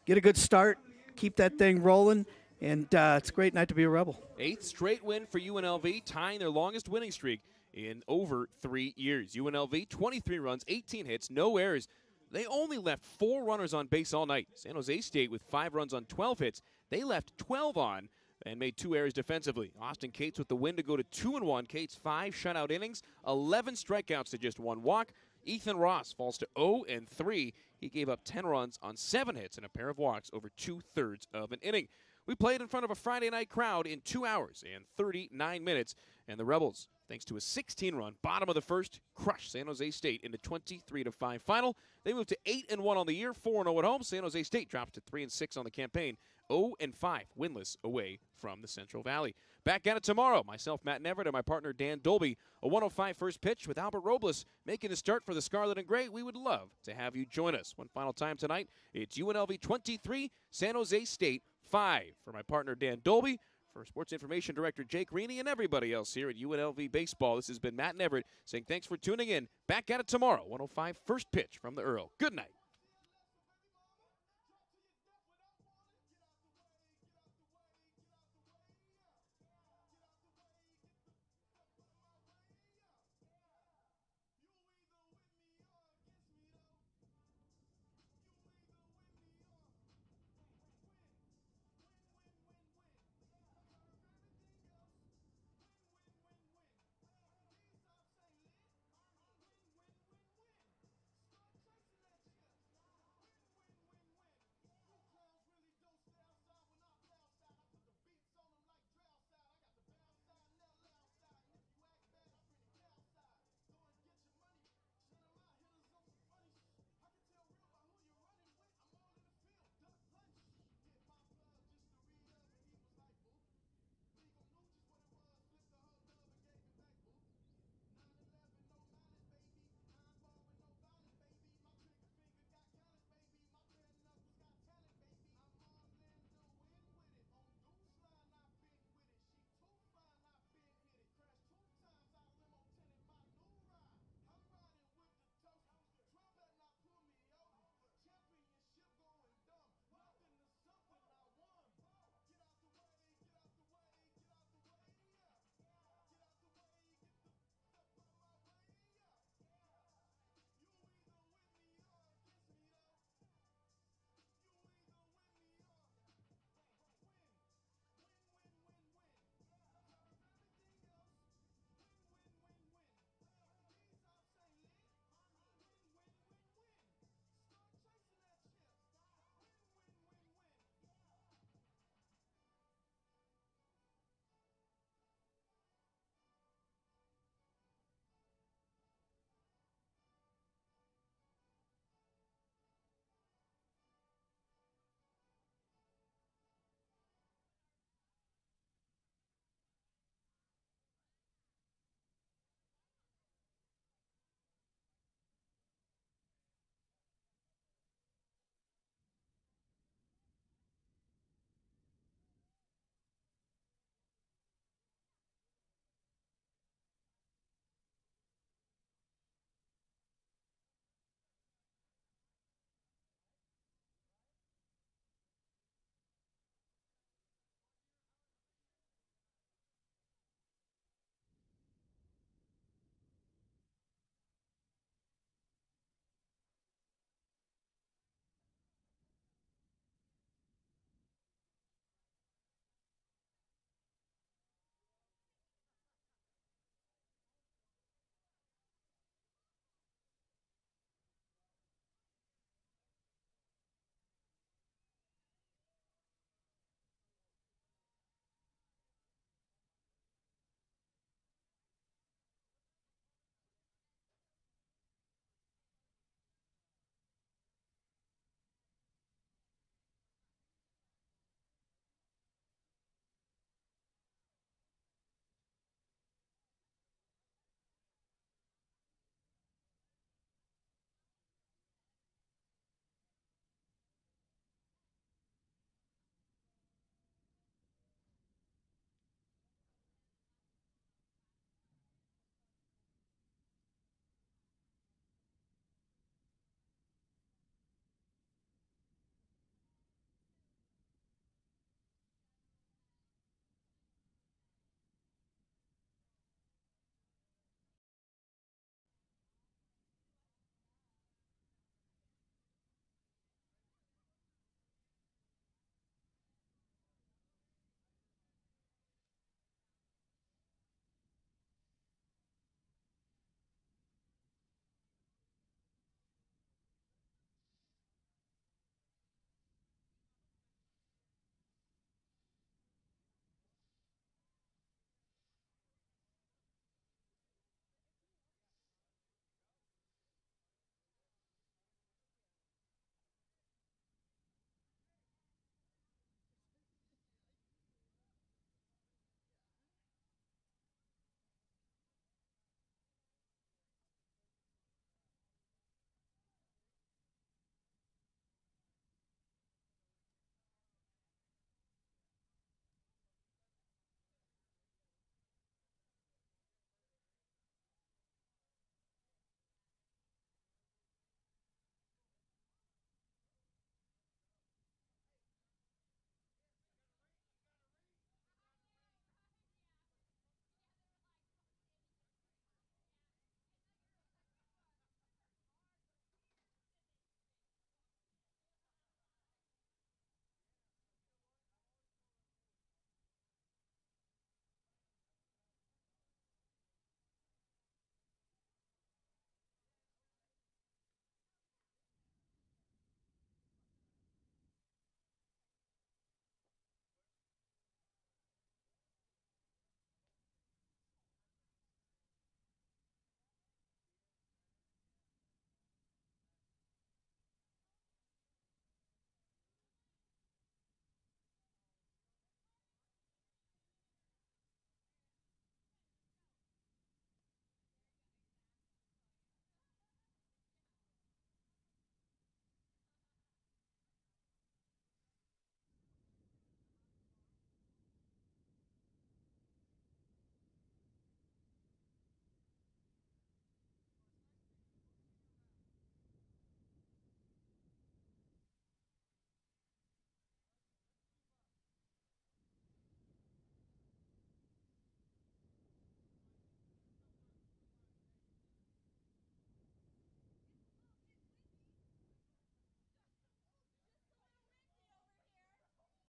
Get a good start, keep that thing rolling, and it's a great night to be a Rebel. 8th straight win for UNLV, tying their longest winning streak in over 3 years. UNLV, 23 runs, 18 hits, no errors. They only left 4 runners on base all night. San Jose State, with 5 runs on 12 hits, they left 12 on and made 2 errors defensively. Austin Cates with the win to go to 2-1. Cates 5 shutout innings, 11 strikeouts to just 1 walk. Ethan Ross falls to 0-3. He gave up 10 runs on 7 hits and a pair of walks over 2/3 of an inning. We played in front of a Friday night crowd in 2 hours and 39 minutes, and the Rebels, thanks to a 16-run bottom of the first, crushed San Jose State in the 23-5 final. They moved to 8-1 on the year, 4-0 at home. San Jose State drops to 3-6 on the campaign, 0-5 winless away from the Central Valley. Back at it tomorrow. Myself, Matt Neverett, and my partner Dan Dolby. A 105 first pitch with Albert Robles making the start for the Scarlet and Gray. We would love to have you join us. One final time tonight. It's UNLV 23, San Jose State 5. For my partner Dan Dolby, for Sports Information Director Jake Reaney, and everybody else here at UNLV Baseball, this has been Matt Neverett saying thanks for tuning in. Back at it tomorrow. 105 first pitch from the Earl. Good night.